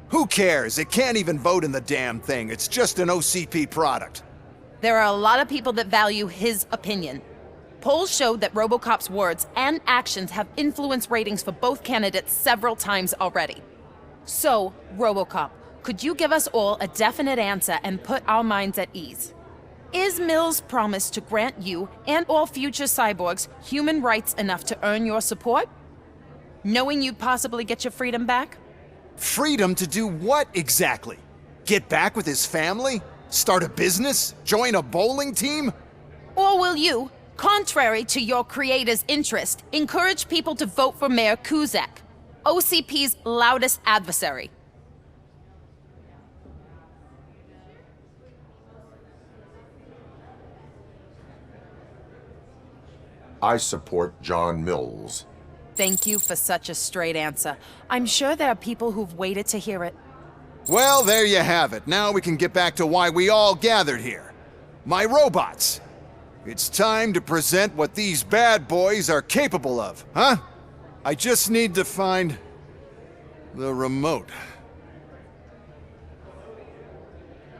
Who cares? It can't even vote in the damn thing. It's just an OCP product. There are a lot of people that value his opinion. Polls showed that RoboCop's words and actions have influenced ratings for both candidates several times already. So, RoboCop, could you give us all a definite answer and put our minds at ease? Is Mills' promise to grant you and all future cyborgs human rights enough to earn your support? Knowing you'd possibly get your freedom back? Freedom to do what exactly? Get back with his family? Start a business? Join a bowling team? Or will you, contrary to your creator's interest, encourage people to vote for Mayor Kuzak, OCP's loudest adversary? I support John Mills. Thank you for such a straight answer. I'm sure there are people who've waited to hear it. Well, there you have it. Now we can get back to why we all gathered here. My robots. It's time to present what these bad boys are capable of, huh? I just need to find the remote.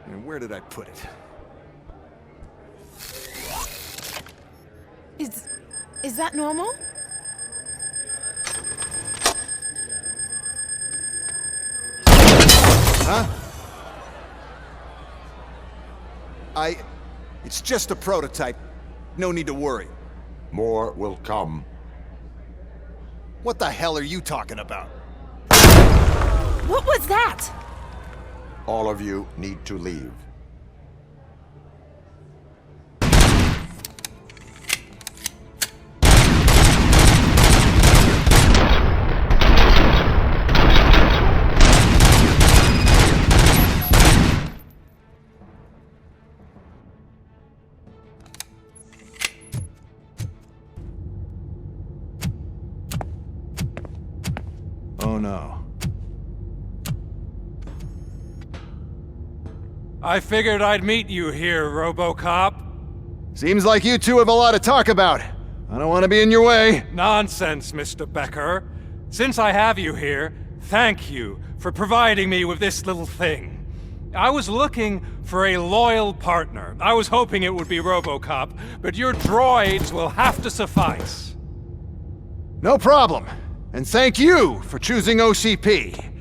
And where did I put it? Is that normal? Huh? It's just a prototype. No need to worry. More will come. What the hell are you talking about? What was that? All of you need to leave. I figured I'd meet you here, RoboCop. Seems like you two have a lot to talk about. I don't want to be in your way. Nonsense, Mr. Becker. Since I have you here, thank you for providing me with this little thing. I was looking for a loyal partner. I was hoping it would be RoboCop, but your droids will have to suffice. No problem. And thank you for choosing OCP.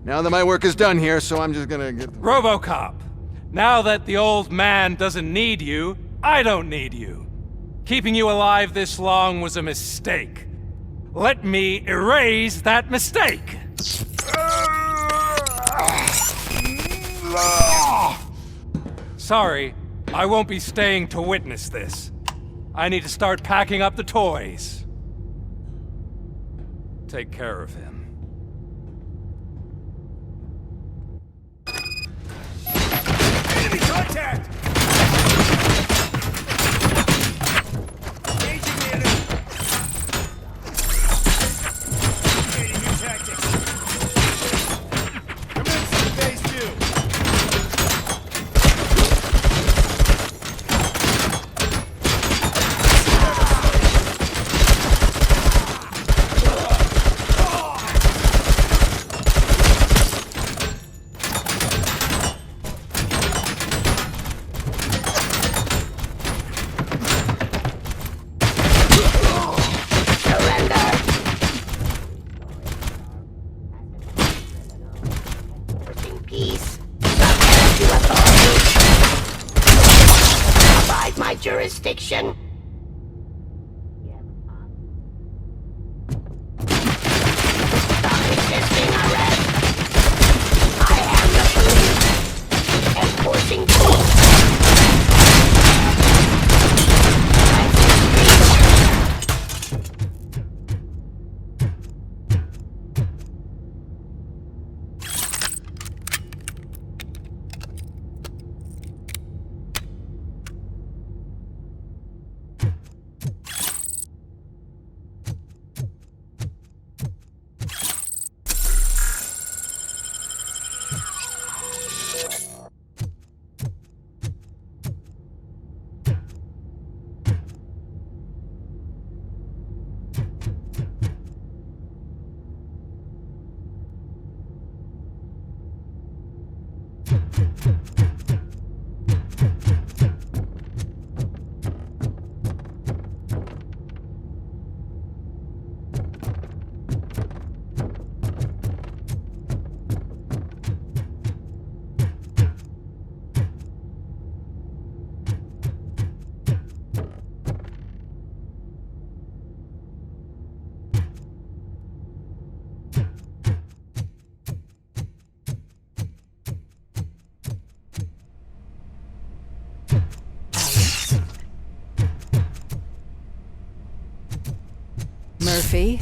Now that my work is done here, so I'm just gonna get... RoboCop, now that the old man doesn't need you, I don't need you. Keeping you alive this long was a mistake. Let me erase that mistake! Sorry, I won't be staying to witness this. I need to start packing up the toys. Take care of him. Enemy contact! Engaging the enemy. Creating new tactics. Commencing phase 2. Jurisdiction. Stop resisting arrest. I am the police. Enforcing peace. Murphy?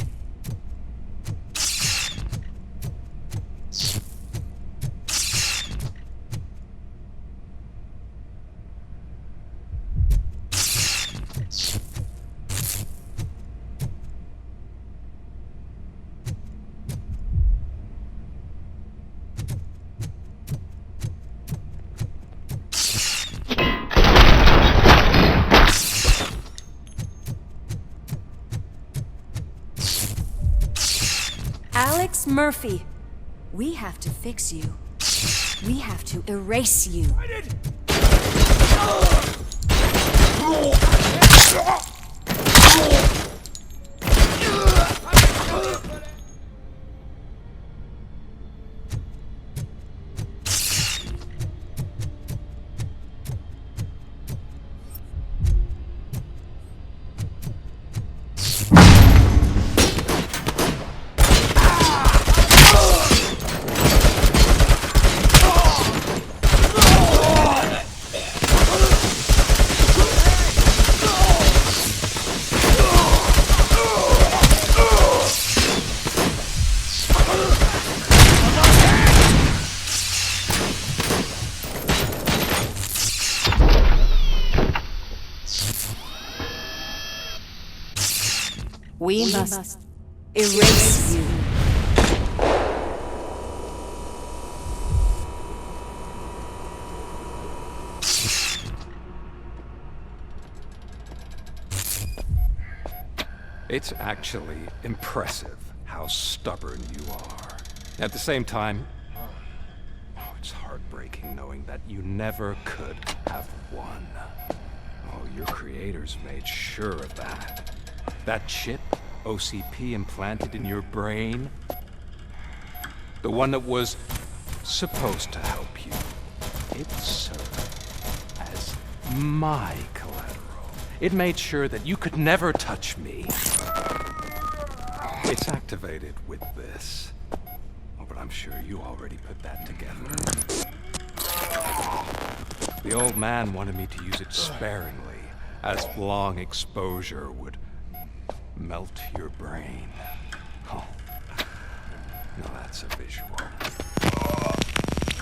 Alex Murphy, we have to fix you. We have to erase you. We must erase you. It's actually impressive how stubborn you are. At the same time, it's heartbreaking knowing that you never could have won. Oh, your creators made sure of that. That chip OCP implanted in your brain, the one that was supposed to help you, it served as my collateral. It made sure that you could never touch me. It's activated with this. Oh, but I'm sure you already put that together. The old man wanted me to use it sparingly, as long exposure would melt your brain. Oh, now that's a visual.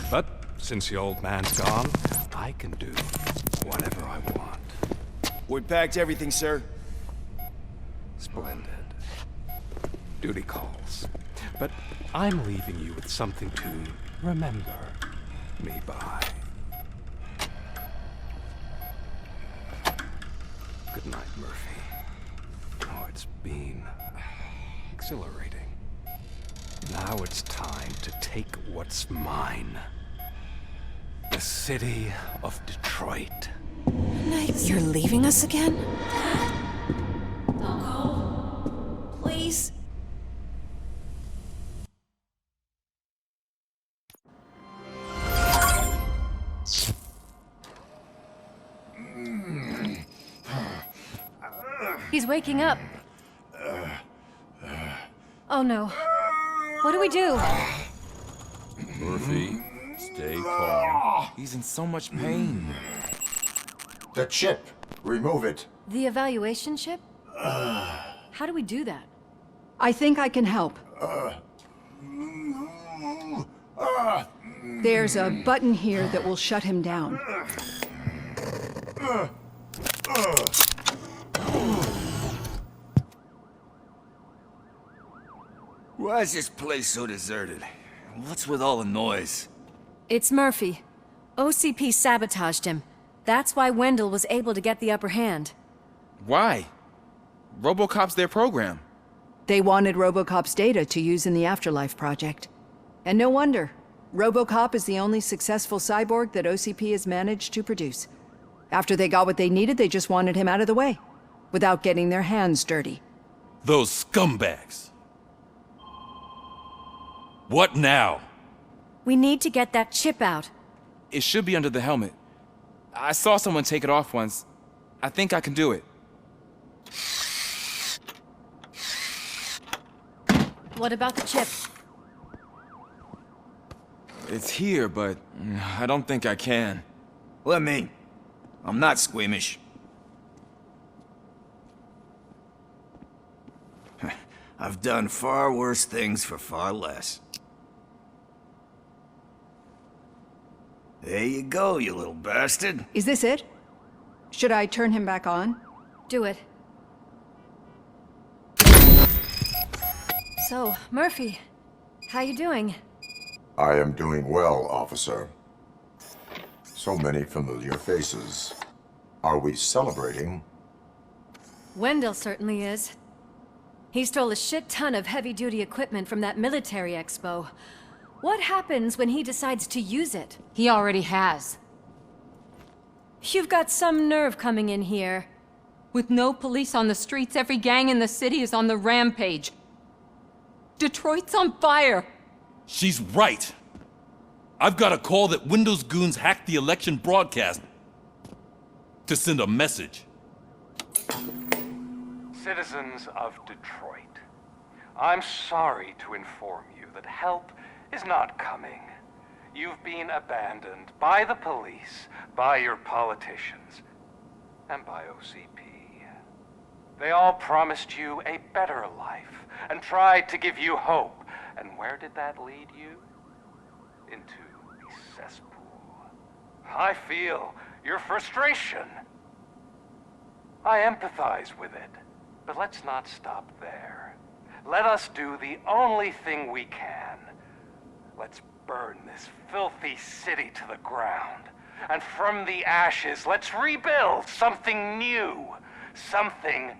But since the old man's gone, I can do whatever I want. We packed everything, sir. Splendid. Duty calls. But I'm leaving you with something to remember me by. Good night, Murphy. Oh, it's been exhilarating. Now it's time to take what's mine. The city of Detroit. You're leaving us again? Don't go. Please. He's waking up. Oh no. What do we do? Murphy, stay calm. He's in so much pain. The chip. Remove it. The evaluation chip? How do we do that? I think I can help. There's a button here that will shut him down. Why is this place so deserted? What's with all the noise? It's Murphy. OCP sabotaged him. That's why Wendell was able to get the upper hand. Why? RoboCop's their program. They wanted RoboCop's data to use in the Afterlife project. And no wonder. RoboCop is the only successful cyborg that OCP has managed to produce. After they got what they needed, they just wanted him out of the way, without getting their hands dirty. Those scumbags. What now? We need to get that chip out. It should be under the helmet. I saw someone take it off once. I think I can do it. What about the chip? It's here, but I don't think I can. Let me. I'm not squeamish. I've done far worse things for far less. There you go, you little bastard. Is this it? Should I turn him back on? Do it. So, Murphy, how you doing? I am doing well, officer. So many familiar faces. Are we celebrating? Wendell certainly is. He stole a shit ton of heavy-duty equipment from that military expo. What happens when he decides to use it? He already has. You've got some nerve coming in here. With no police on the streets, every gang in the city is on the rampage. Detroit's on fire. She's right. I've got a call that Windows goons hacked the election broadcast to send a message. Citizens of Detroit, I'm sorry to inform you that help is not coming. You've been abandoned by the police, by your politicians, and by OCP. They all promised you a better life and tried to give you hope. And where did that lead you? Into the cesspool. I feel your frustration. I empathize with it, but let's not stop there. Let us do the only thing we can. Let's burn this filthy city to the ground. And from the ashes, let's rebuild something new. Something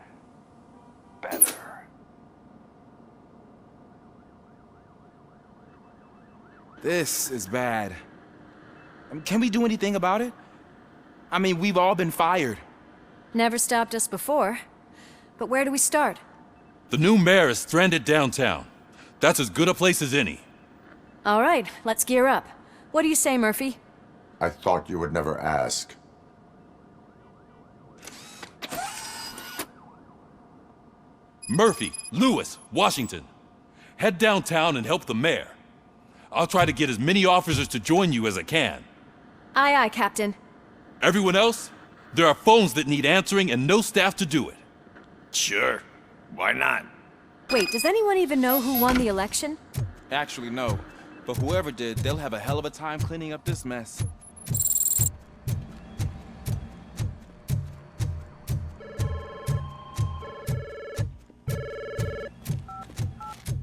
better. This is bad. Can we do anything about it? I mean, we've all been fired. Never stopped us before. But where do we start? The new mayor is stranded downtown. That's as good a place as any. All right, let's gear up. What do you say, Murphy? I thought you would never ask. Murphy, Lewis, Washington. Head downtown and help the mayor. I'll try to get as many officers to join you as I can. Aye, aye, Captain. Everyone else? There are phones that need answering and no staff to do it. Sure. Why not? Wait, does anyone even know who won the election? Actually, no. But whoever did, they'll have a hell of a time cleaning up this mess.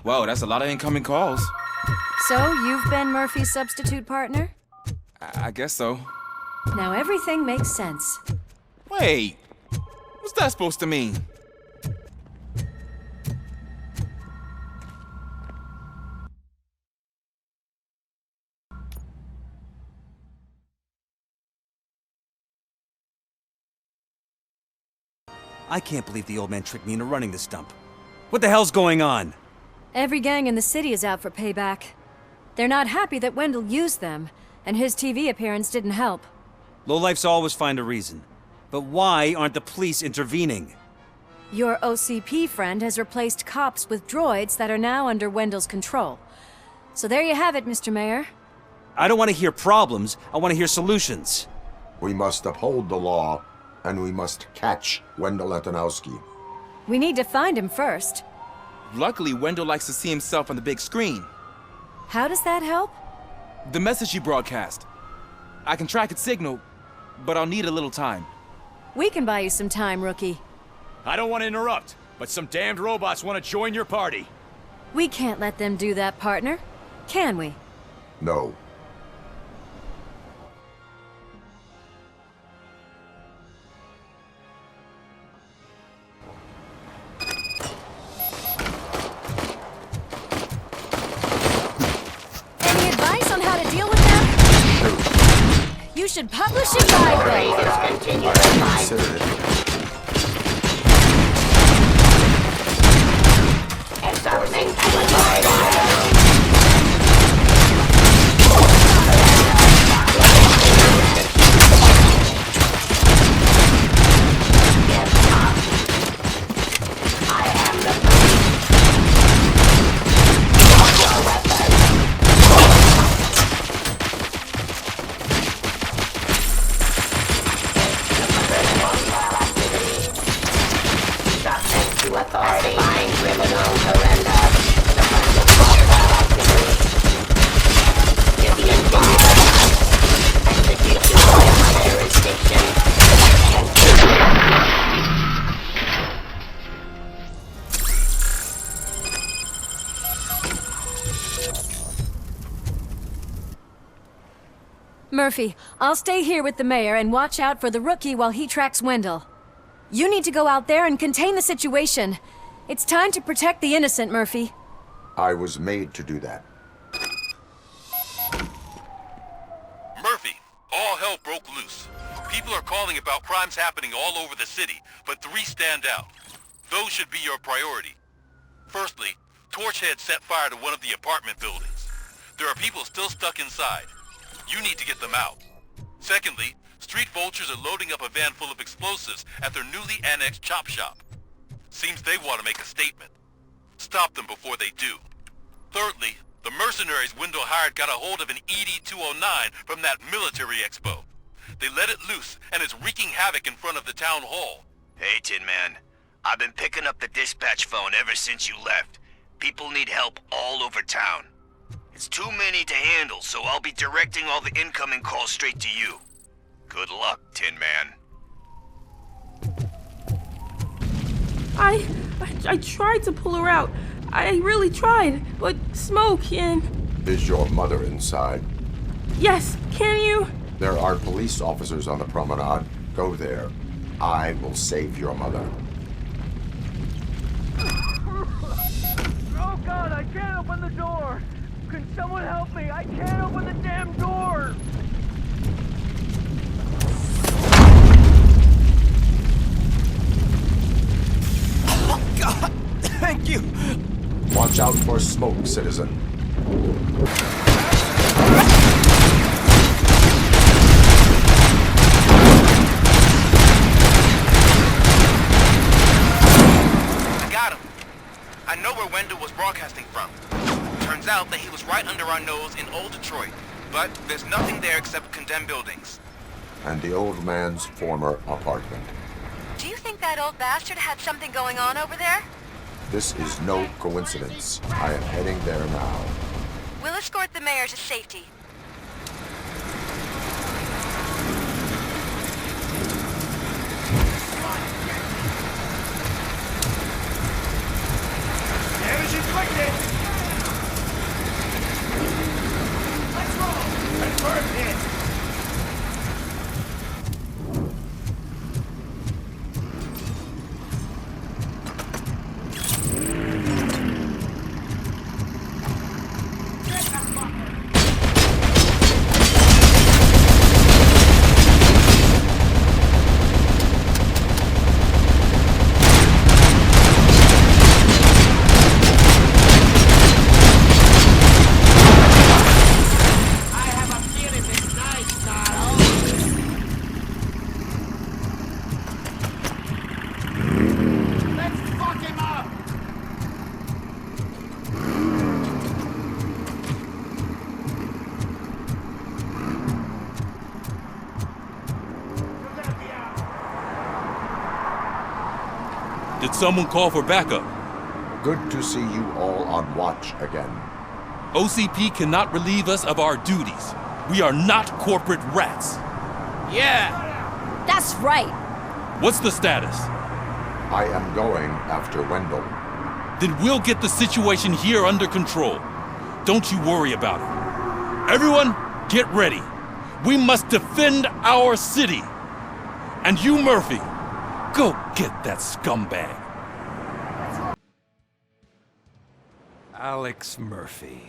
Whoa, that's a lot of incoming calls. So, you've been Murphy's substitute partner? I guess so. Now everything makes sense. Wait, what's that supposed to mean? I can't believe the old man tricked me into running this dump. What the hell's going on? Every gang in the city is out for payback. They're not happy that Wendell used them, and his TV appearance didn't help. Lowlifes always find a reason. But why aren't the police intervening? Your OCP friend has replaced cops with droids that are now under Wendell's control. So there you have it, Mr. Mayor. I don't want to hear problems, I want to hear solutions. We must uphold the law, and we must catch Wendell Antonowski. We need to find him first. Luckily, Wendell likes to see himself on the big screen. How does that help? The message he broadcast. I can track its signal, but I'll need a little time. We can buy you some time, Rookie. I don't want to interrupt, but some damned robots want to join your party. We can't let them do that, partner. Can we? No. Any advice on how to deal with them? You should publish a guide. Consider it. Murphy, I'll stay here with the mayor and watch out for the Rookie while he tracks Wendell. You need to go out there and contain the situation. It's time to protect the innocent, Murphy. I was made to do that. Murphy, all hell broke loose. People are calling about crimes happening all over the city, but 3 stand out. Those should be your priority. Firstly, Torchhead set fire to one of the apartment buildings. There are people still stuck inside. You need to get them out. Secondly, street vultures are loading up a van full of explosives at their newly annexed chop shop. Seems they want to make a statement. Stop them before they do. Thirdly, the mercenaries Wendell hired got a hold of an ED-209 from that military expo. They let it loose, and it's wreaking havoc in front of the town hall. Hey, Tin Man. I've been picking up the dispatch phone ever since you left. People need help all over town. It's too many to handle, so I'll be directing all the incoming calls straight to you. Good luck, Tin Man. I tried to pull her out. I really tried, but smoke and... Is your mother inside? Yes, can you? There are police officers on the promenade. Go there. I will save your mother. Oh God, I can't open the door! Can someone help me? I can't open the damn door! Oh God! Thank you! Watch out for smoke, citizen. I got him. I know where Wendell was broadcasting from. Turns out that he was right under our nose in Old Detroit, but there's nothing there except condemned buildings. And the old man's former apartment. Do you think that old bastard had something going on over there? This is no coincidence. I am heading there now. We'll escort the mayor to safety. Damage inflicted! Let's roll! Confirm hit! Did someone call for backup? Good to see you all on watch again. OCP cannot relieve us of our duties. We are not corporate rats. Yeah! That's right. What's the status? I am going after Wendell. Then we'll get the situation here under control. Don't you worry about it. Everyone, get ready. We must defend our city. And you, Murphy, go get that scumbag. Alex Murphy.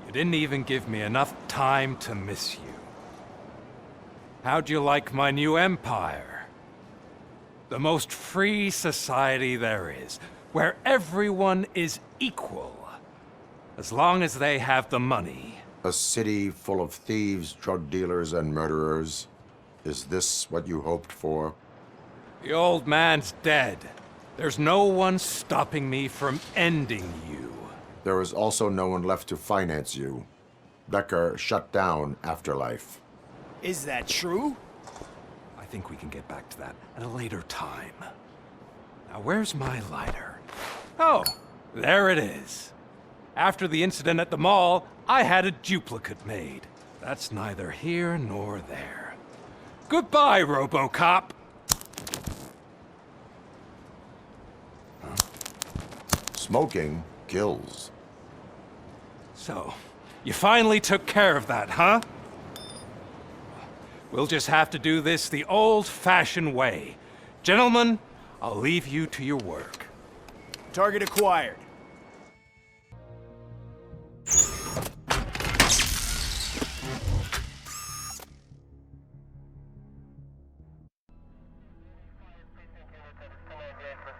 You didn't even give me enough time to miss you. How'd you like my new empire? The most free society there is, where everyone is equal, as long as they have the money. A city full of thieves, drug dealers, and murderers. Is this what you hoped for? The old man's dead. There's no one stopping me from ending you. There is also no one left to finance you. Becker shut down Afterlife. Is that true? I think we can get back to that at a later time. Now, where's my lighter? Oh, there it is. After the incident at the mall, I had a duplicate made. That's neither here nor there. Goodbye, RoboCop. Smoking kills. So, you finally took care of that, huh? We'll just have to do this the old-fashioned way. Gentlemen, I'll leave you to your work. Target acquired.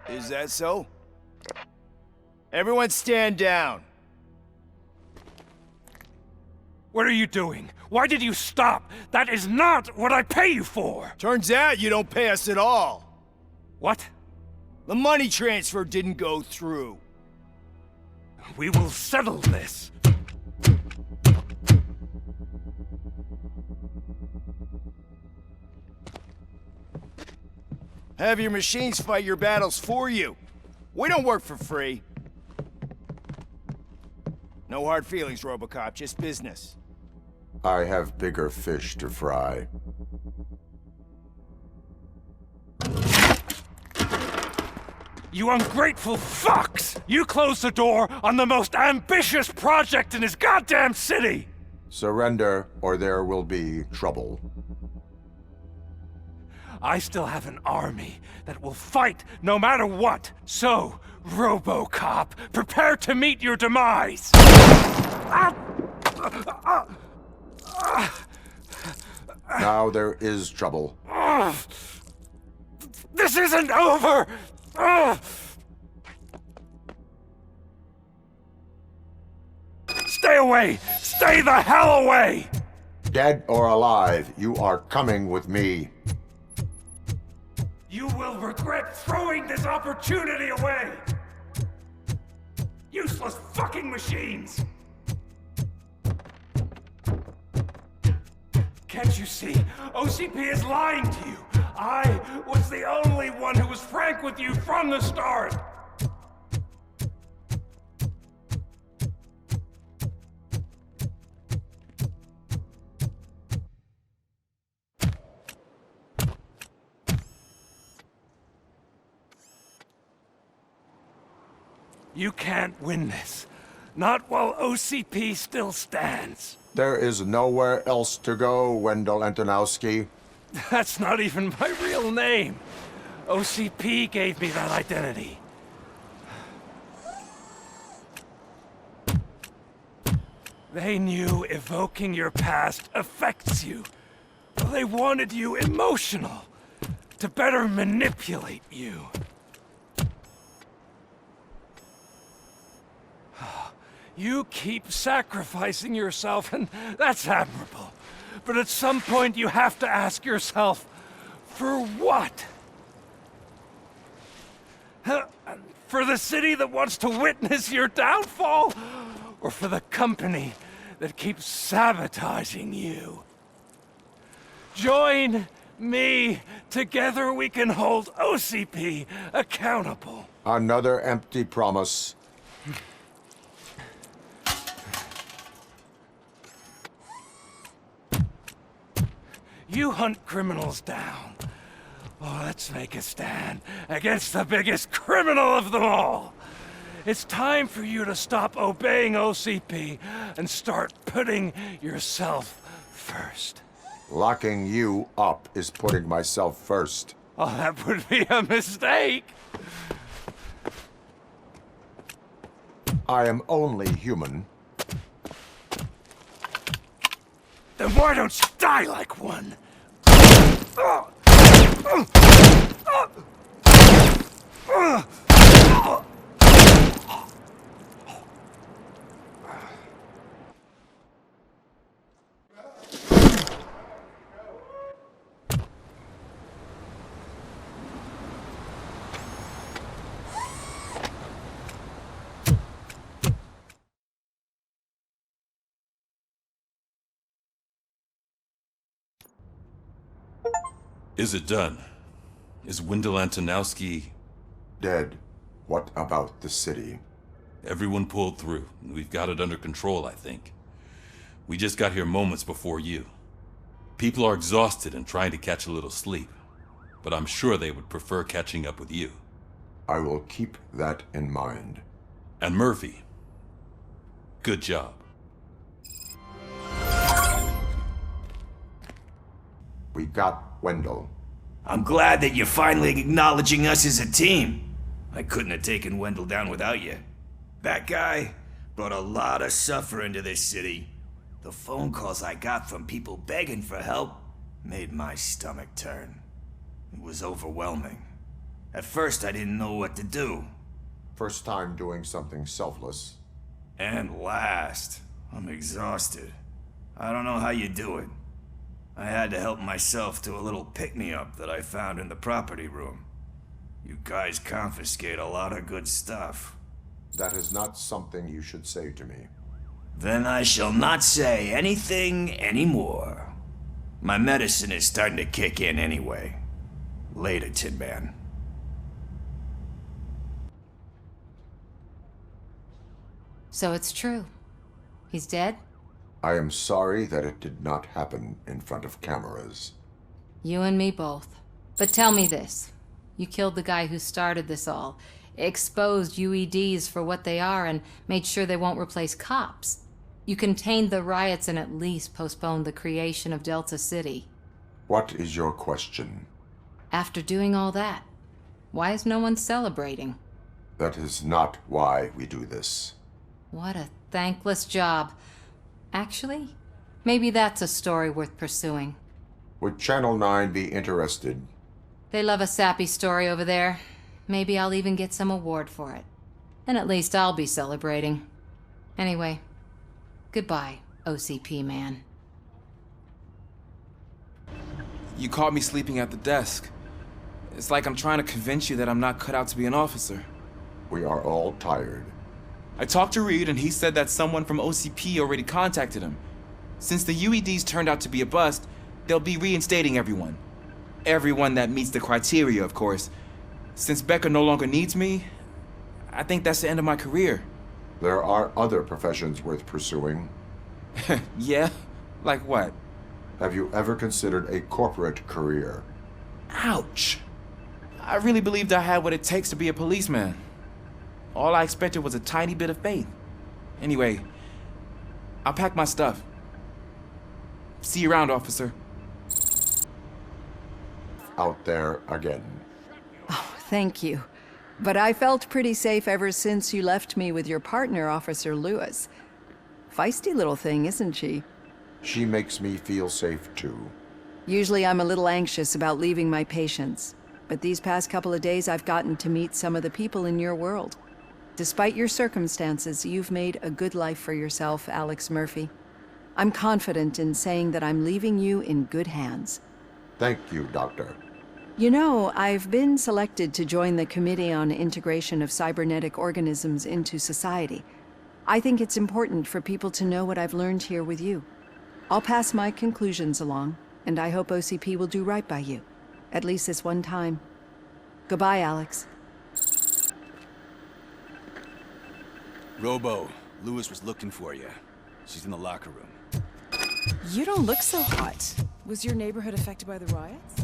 Is that so? Everyone stand down. What are you doing? Why did you stop? That is not what I pay you for! Turns out you don't pay us at all. What? The money transfer didn't go through. We will settle this. Have your machines fight your battles for you. We don't work for free. No hard feelings, RoboCop, just business. I have bigger fish to fry. You ungrateful fucks! You closed the door on the most ambitious project in this goddamn city! Surrender, or there will be trouble. I still have an army that will fight no matter what. So, RoboCop, prepare to meet your demise! Now there is trouble. This isn't over! Stay away! Stay the hell away! Dead or alive, you are coming with me. You will regret throwing this opportunity away! Useless fucking machines! Can't you see? OCP is lying to you! I was the only one who was frank with you from the start! You can't win this. Not while OCP still stands. There is nowhere else to go, Wendell Antonowski. That's not even my real name. OCP gave me that identity. They knew evoking your past affects you. They wanted you emotional, to better manipulate you. You keep sacrificing yourself, and that's admirable. But at some point you have to ask yourself, for what? For the city that wants to witness your downfall? Or for the company that keeps sabotaging you? Join me. Together we can hold OCP accountable. Another empty promise. You hunt criminals down. Oh, let's make a stand against the biggest criminal of them all. It's time for you to stop obeying OCP and start putting yourself first. Locking you up is putting myself first. Oh, that would be a mistake. I am only human. Then why don't you die like one? Is it done? Is Wendell Antonowski... dead? What about the city? Everyone pulled through. We've got it under control, I think. We just got here moments before you. People are exhausted and trying to catch a little sleep. But I'm sure they would prefer catching up with you. I will keep that in mind. And Murphy, good job. We got Wendell. I'm glad that you're finally acknowledging us as a team. I couldn't have taken Wendell down without you. That guy brought a lot of suffering to this city. The phone calls I got from people begging for help made my stomach turn. It was overwhelming. At first, I didn't know what to do. First time doing something selfless. And last, I'm exhausted. I don't know how you do it. I had to help myself to a little pick-me-up that I found in the property room. You guys confiscate a lot of good stuff. That is not something you should say to me. Then I shall not say anything anymore. My medicine is starting to kick in anyway. Later, Tin Man. So it's true. He's dead? I am sorry that it did not happen in front of cameras. You and me both. But tell me this. You killed the guy who started this all, exposed UEDs for what they are, and made sure they won't replace cops. You contained the riots and at least postponed the creation of Delta City. What is your question? After doing all that, why is no one celebrating? That is not why we do this. What a thankless job. Actually, maybe that's a story worth pursuing. Would Channel 9 be interested? They love a sappy story over there. Maybe I'll even get some award for it. And at least I'll be celebrating. Anyway, goodbye, OCP man. You caught me sleeping at the desk. It's like I'm trying to convince you that I'm not cut out to be an officer. We are all tired. I talked to Reed and he said that someone from OCP already contacted him. Since the UEDs turned out to be a bust, they'll be reinstating everyone. Everyone that meets the criteria, of course. Since Becker no longer needs me, I think that's the end of my career. There are other professions worth pursuing. Yeah? Like what? Have you ever considered a corporate career? Ouch. I really believed I had what it takes to be a policeman. All I expected was a tiny bit of faith. Anyway, I'll pack my stuff. See you around, officer. Out there again. Oh, thank you. But I felt pretty safe ever since you left me with your partner, Officer Lewis. Feisty little thing, isn't she? She makes me feel safe too. Usually I'm a little anxious about leaving my patients, but these past couple of days I've gotten to meet some of the people in your world. Despite your circumstances, you've made a good life for yourself, Alex Murphy. I'm confident in saying that I'm leaving you in good hands. Thank you, Doctor. You know, I've been selected to join the Committee on Integration of Cybernetic Organisms into Society. I think it's important for people to know what I've learned here with you. I'll pass my conclusions along, and I hope OCP will do right by you. At least this one time. Goodbye, Alex. Robo, Lewis was looking for you. She's in the locker room. You don't look so hot. Was your neighborhood affected by the riots?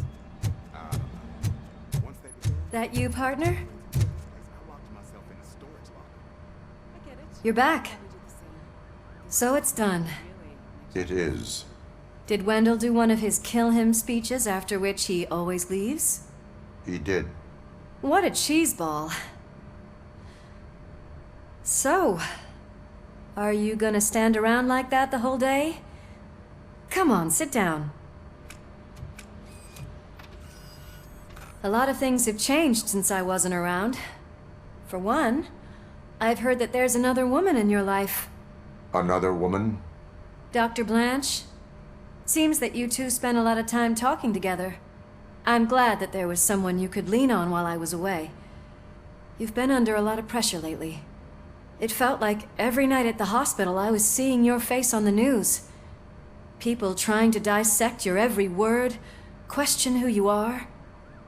That you, partner? You're back. So it's done. It is. Did Wendell do one of his kill him speeches after which he always leaves? He did. What a cheeseball. So, are you gonna stand around like that the whole day? Come on, sit down. A lot of things have changed since I wasn't around. For one, I've heard that there's another woman in your life. Another woman? Dr. Blanche? Seems that you two spent a lot of time talking together. I'm glad that there was someone you could lean on while I was away. You've been under a lot of pressure lately. It felt like every night at the hospital I was seeing your face on the news. People trying to dissect your every word, question who you are,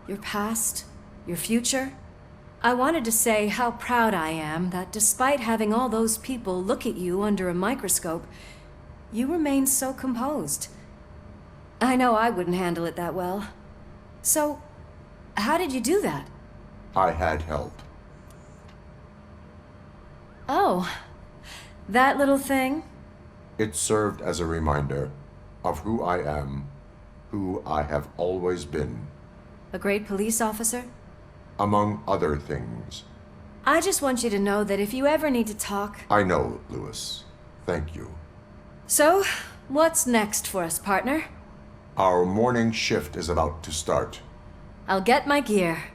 your past, your future. I wanted to say how proud I am that despite having all those people look at you under a microscope, you remain so composed. I know I wouldn't handle it that well. So, how did you do that? I had help. Oh, that little thing? It served as a reminder of who I am, who I have always been. A great police officer? Among other things. I just want you to know that if you ever need to talk... I know, Lewis. Thank you. So, what's next for us, partner? Our morning shift is about to start. I'll get my gear.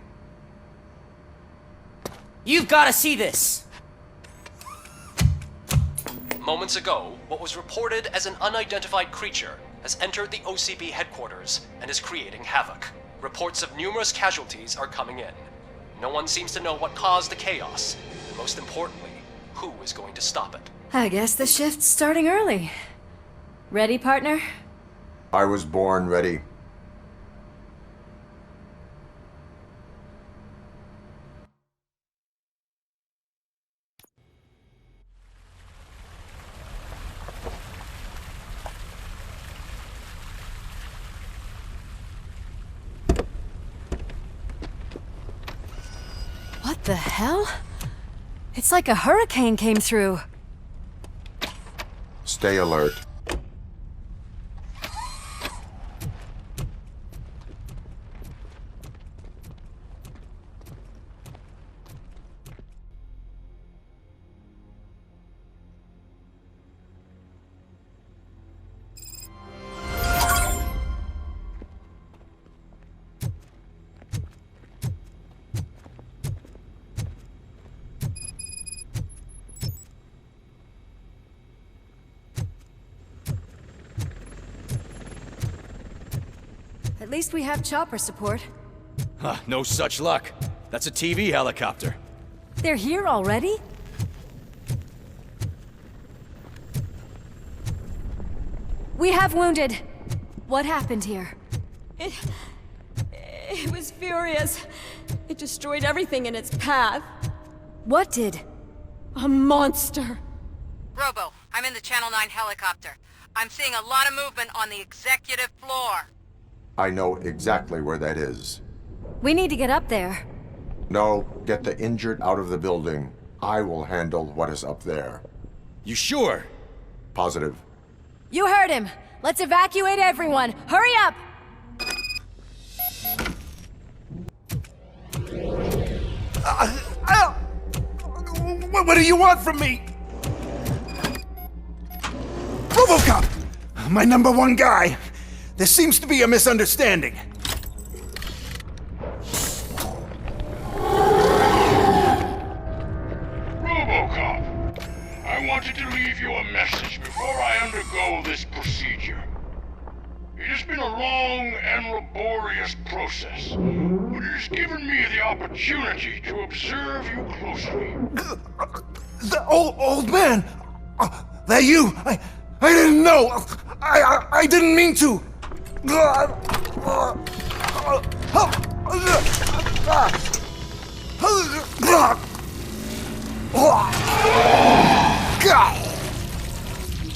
You've got to see this! Moments ago, what was reported as an unidentified creature has entered the OCP headquarters and is creating havoc. Reports of numerous casualties are coming in. No one seems to know what caused the chaos, and most importantly, who is going to stop it. I guess the shift's starting early. Ready, partner? I was born ready. What the hell? It's like a hurricane came through. Stay alert. At least we have chopper support. Huh, no such luck. That's a TV helicopter. They're here already? We have wounded. What happened here? It was furious. It destroyed everything in its path. What did? A monster. Robo, I'm in the Channel 9 helicopter. I'm seeing a lot of movement on the executive floor. I know exactly where that is. We need to get up there. No, get the injured out of the building. I will handle what is up there. You sure? Positive. You heard him. Let's evacuate everyone. Hurry up! What do you want from me? RoboCop! My #1 guy. There seems to be a misunderstanding. RoboCop, I wanted to leave you a message before I undergo this procedure. It has been a long and laborious process, but it has given me the opportunity to observe you closely. The old man! That you! I didn't know! I didn't mean to!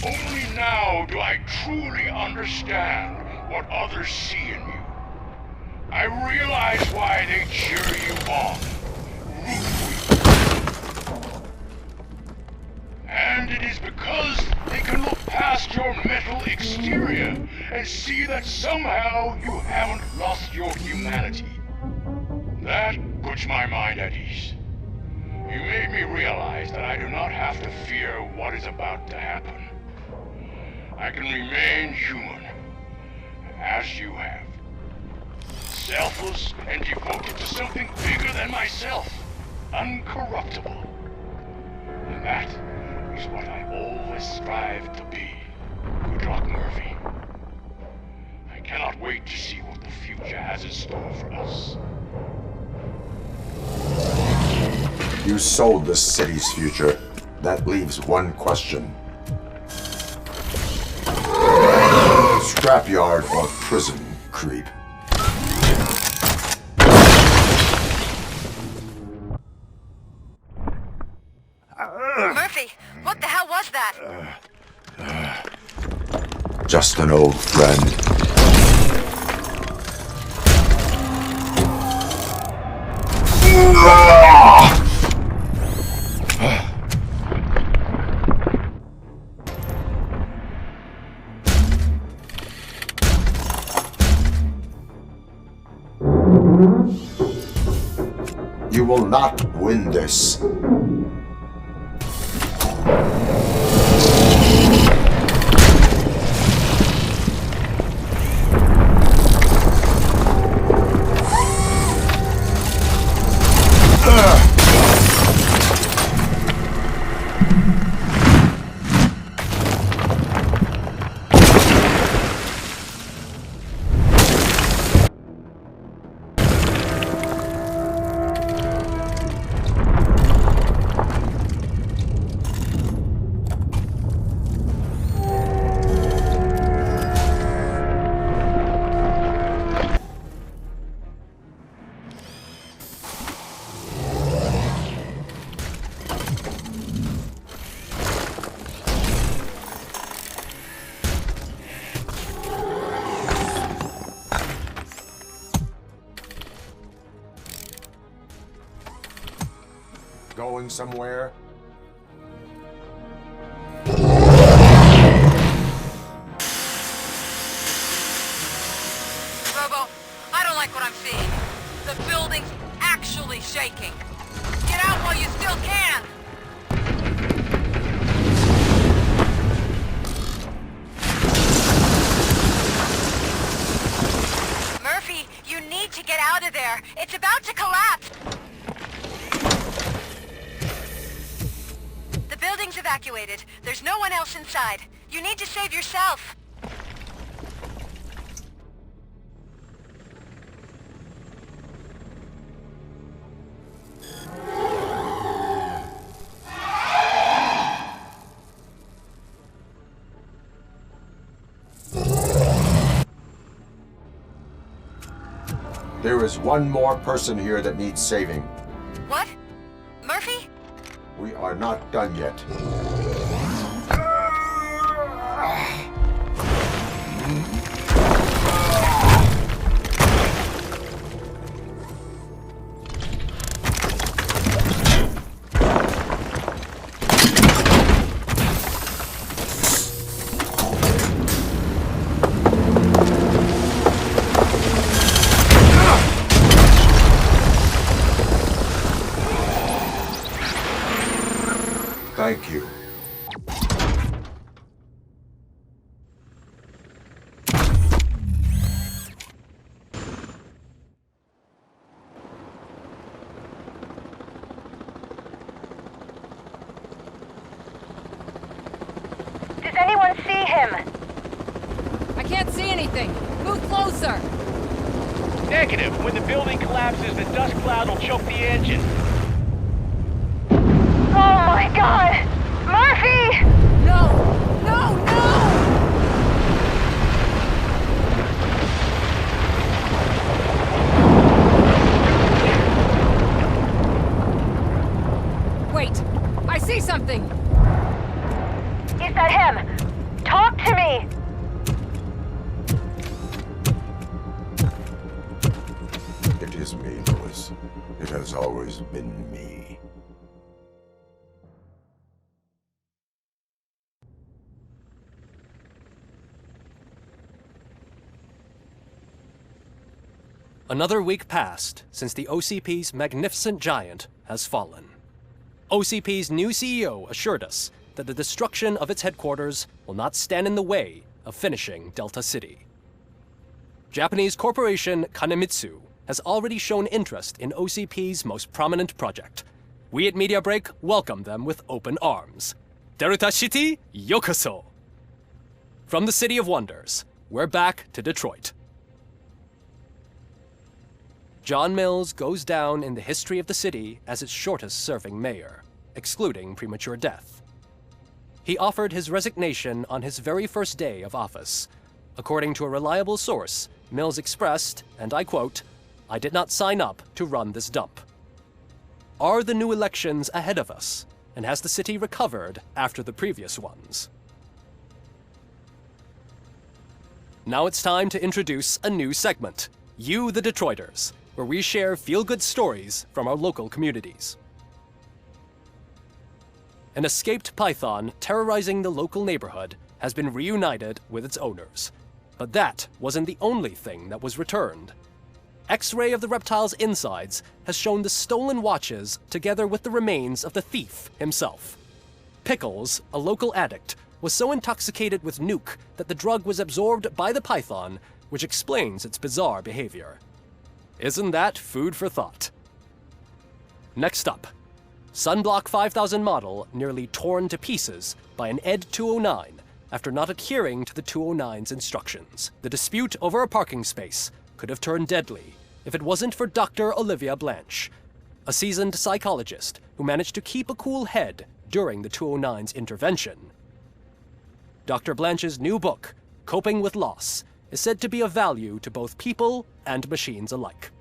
Only now do I truly understand what others see in you. I realize why they cheer you on, root for you. And it is because they can look past your metal exterior and see that somehow you haven't lost your humanity. That puts my mind at ease. You made me realize that I do not have to fear what is about to happen. I can remain human, as you have. Selfless and devoted to something bigger than myself. Uncorruptible. And that is what I always strive to be. Good luck, Murphy. I cannot wait to see what the future has in store for us. You sold the city's future. That leaves one question. Scrapyard or prison, creep? Murphy, what the hell was that? Just an old friend. You will not win this. Going somewhere? Robo, I don't like what I'm seeing. The building's actually shaking. Get out while you still can! Murphy, you need to get out of there. It's about to collapse. The building's evacuated. There's no one else inside. You need to save yourself. There is one more person here that needs saving. What? Murphy? We are not done yet. Thank you. Does anyone see him? I can't see anything. Move closer. Negative. When the building collapses, the dust cloud will choke the engine. Oh my god! Murphy! No! No, no! Wait! I see something! Is that him? Talk to me! It is me, Lewis. It has always been me. Another week passed since the OCP's magnificent giant has fallen. OCP's new CEO assured us that the destruction of its headquarters will not stand in the way of finishing Delta City. Japanese corporation Kanemitsu has already shown interest in OCP's most prominent project. We at Media Break welcome them with open arms. Delta City, yokoso! From the City of Wonders, we're back to Detroit. John Mills goes down in the history of the city as its shortest-serving mayor, excluding premature death. He offered his resignation on his very first day of office. According to a reliable source, Mills expressed, and I quote, "I did not sign up to run this dump." Are the new elections ahead of us, and has the city recovered after the previous ones? Now it's time to introduce a new segment, You the Detroiters, where we share feel-good stories from our local communities. An escaped python terrorizing the local neighborhood has been reunited with its owners. But that wasn't the only thing that was returned. X-ray of the reptile's insides has shown the stolen watches together with the remains of the thief himself. Pickles, a local addict, was so intoxicated with nuke that the drug was absorbed by the python, which explains its bizarre behavior. Isn't that food for thought? Next up, Sunblock 5000 model nearly torn to pieces by an ED 209 after not adhering to the 209's instructions. The dispute over a parking space could have turned deadly if it wasn't for Dr. Olivia Blanche, a seasoned psychologist who managed to keep a cool head during the 209's intervention. Dr. Blanche's new book, Coping with Loss, is said to be of value to both people and machines alike.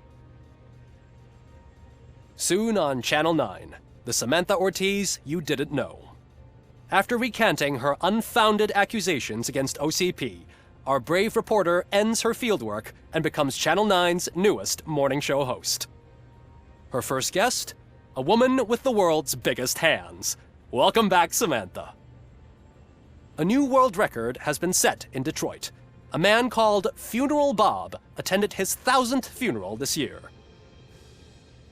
Soon on Channel 9, the Samantha Ortiz you didn't know. After recanting her unfounded accusations against OCP, our brave reporter ends her fieldwork and becomes Channel 9's newest morning show host. Her first guest? A woman with the world's biggest hands. Welcome back, Samantha. A new world record has been set in Detroit. A man called Funeral Bob attended his 1000th funeral this year.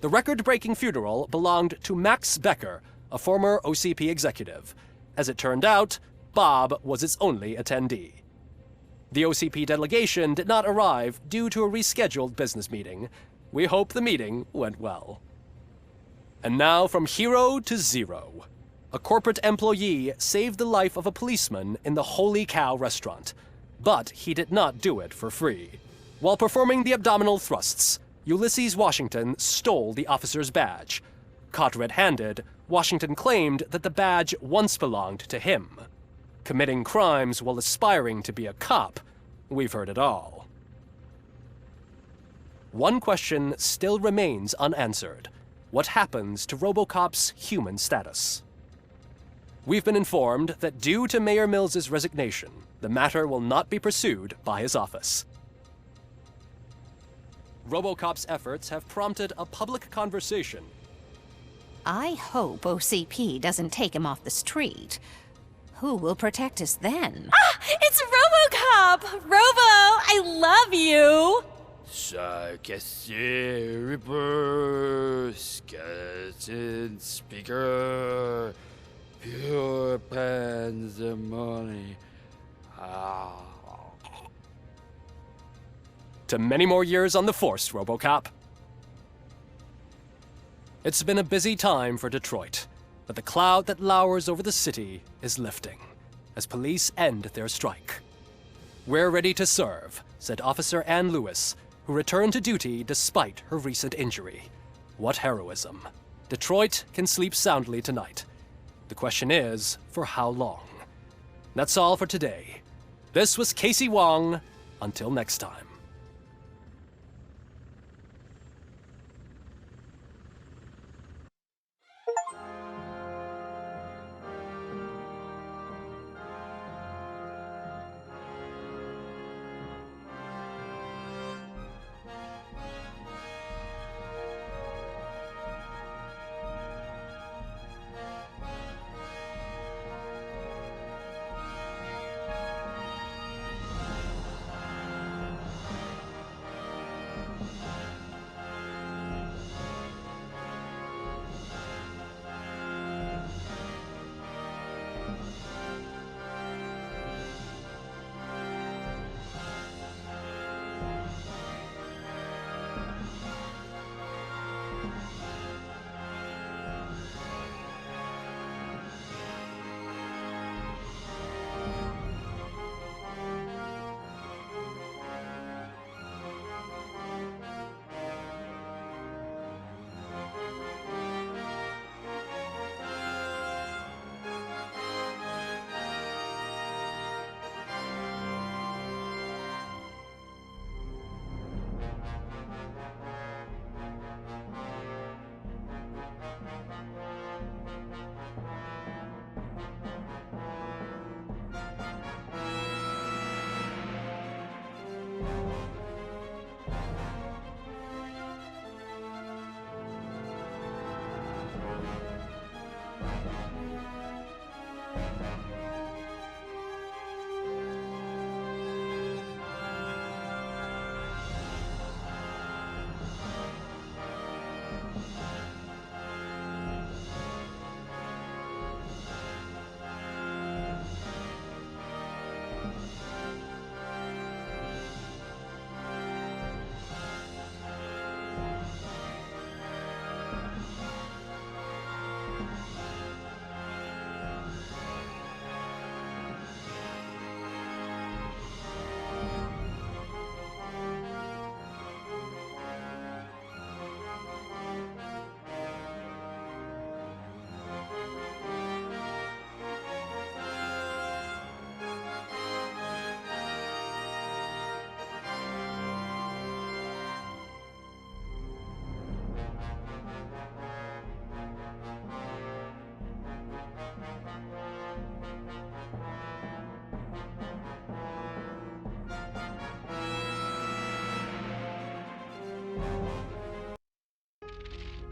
The record-breaking funeral belonged to Max Becker, a former OCP executive. As it turned out, Bob was its only attendee. The OCP delegation did not arrive due to a rescheduled business meeting. We hope the meeting went well. And now from hero to zero. A corporate employee saved the life of a policeman in the Holy Cow restaurant. But he did not do it for free. While performing the abdominal thrusts, Ulysses Washington stole the officer's badge. Caught red-handed, Washington claimed that the badge once belonged to him. Committing crimes while aspiring to be a cop, we've heard it all. one question still remains unanswered. What happens to RoboCop's human status? We've been informed that due to Mayor Mills's resignation, the matter will not be pursued by his office. RoboCop's efforts have prompted a public conversation. I hope OCP doesn't take him off the street. Who will protect us then? Ah! It's RoboCop! Robo, I love you! Reaper, skeleton speaker, pure pandemonium. To many more years on the force, RoboCop. It's been a busy time for Detroit, but the cloud that lowers over the city is lifting as police end their strike. "We're ready to serve," said Officer Ann Lewis, who returned to duty despite her recent injury. What heroism. Detroit can sleep soundly tonight. The question is, for how long? That's all for today. This was Casey Wong. Until next time.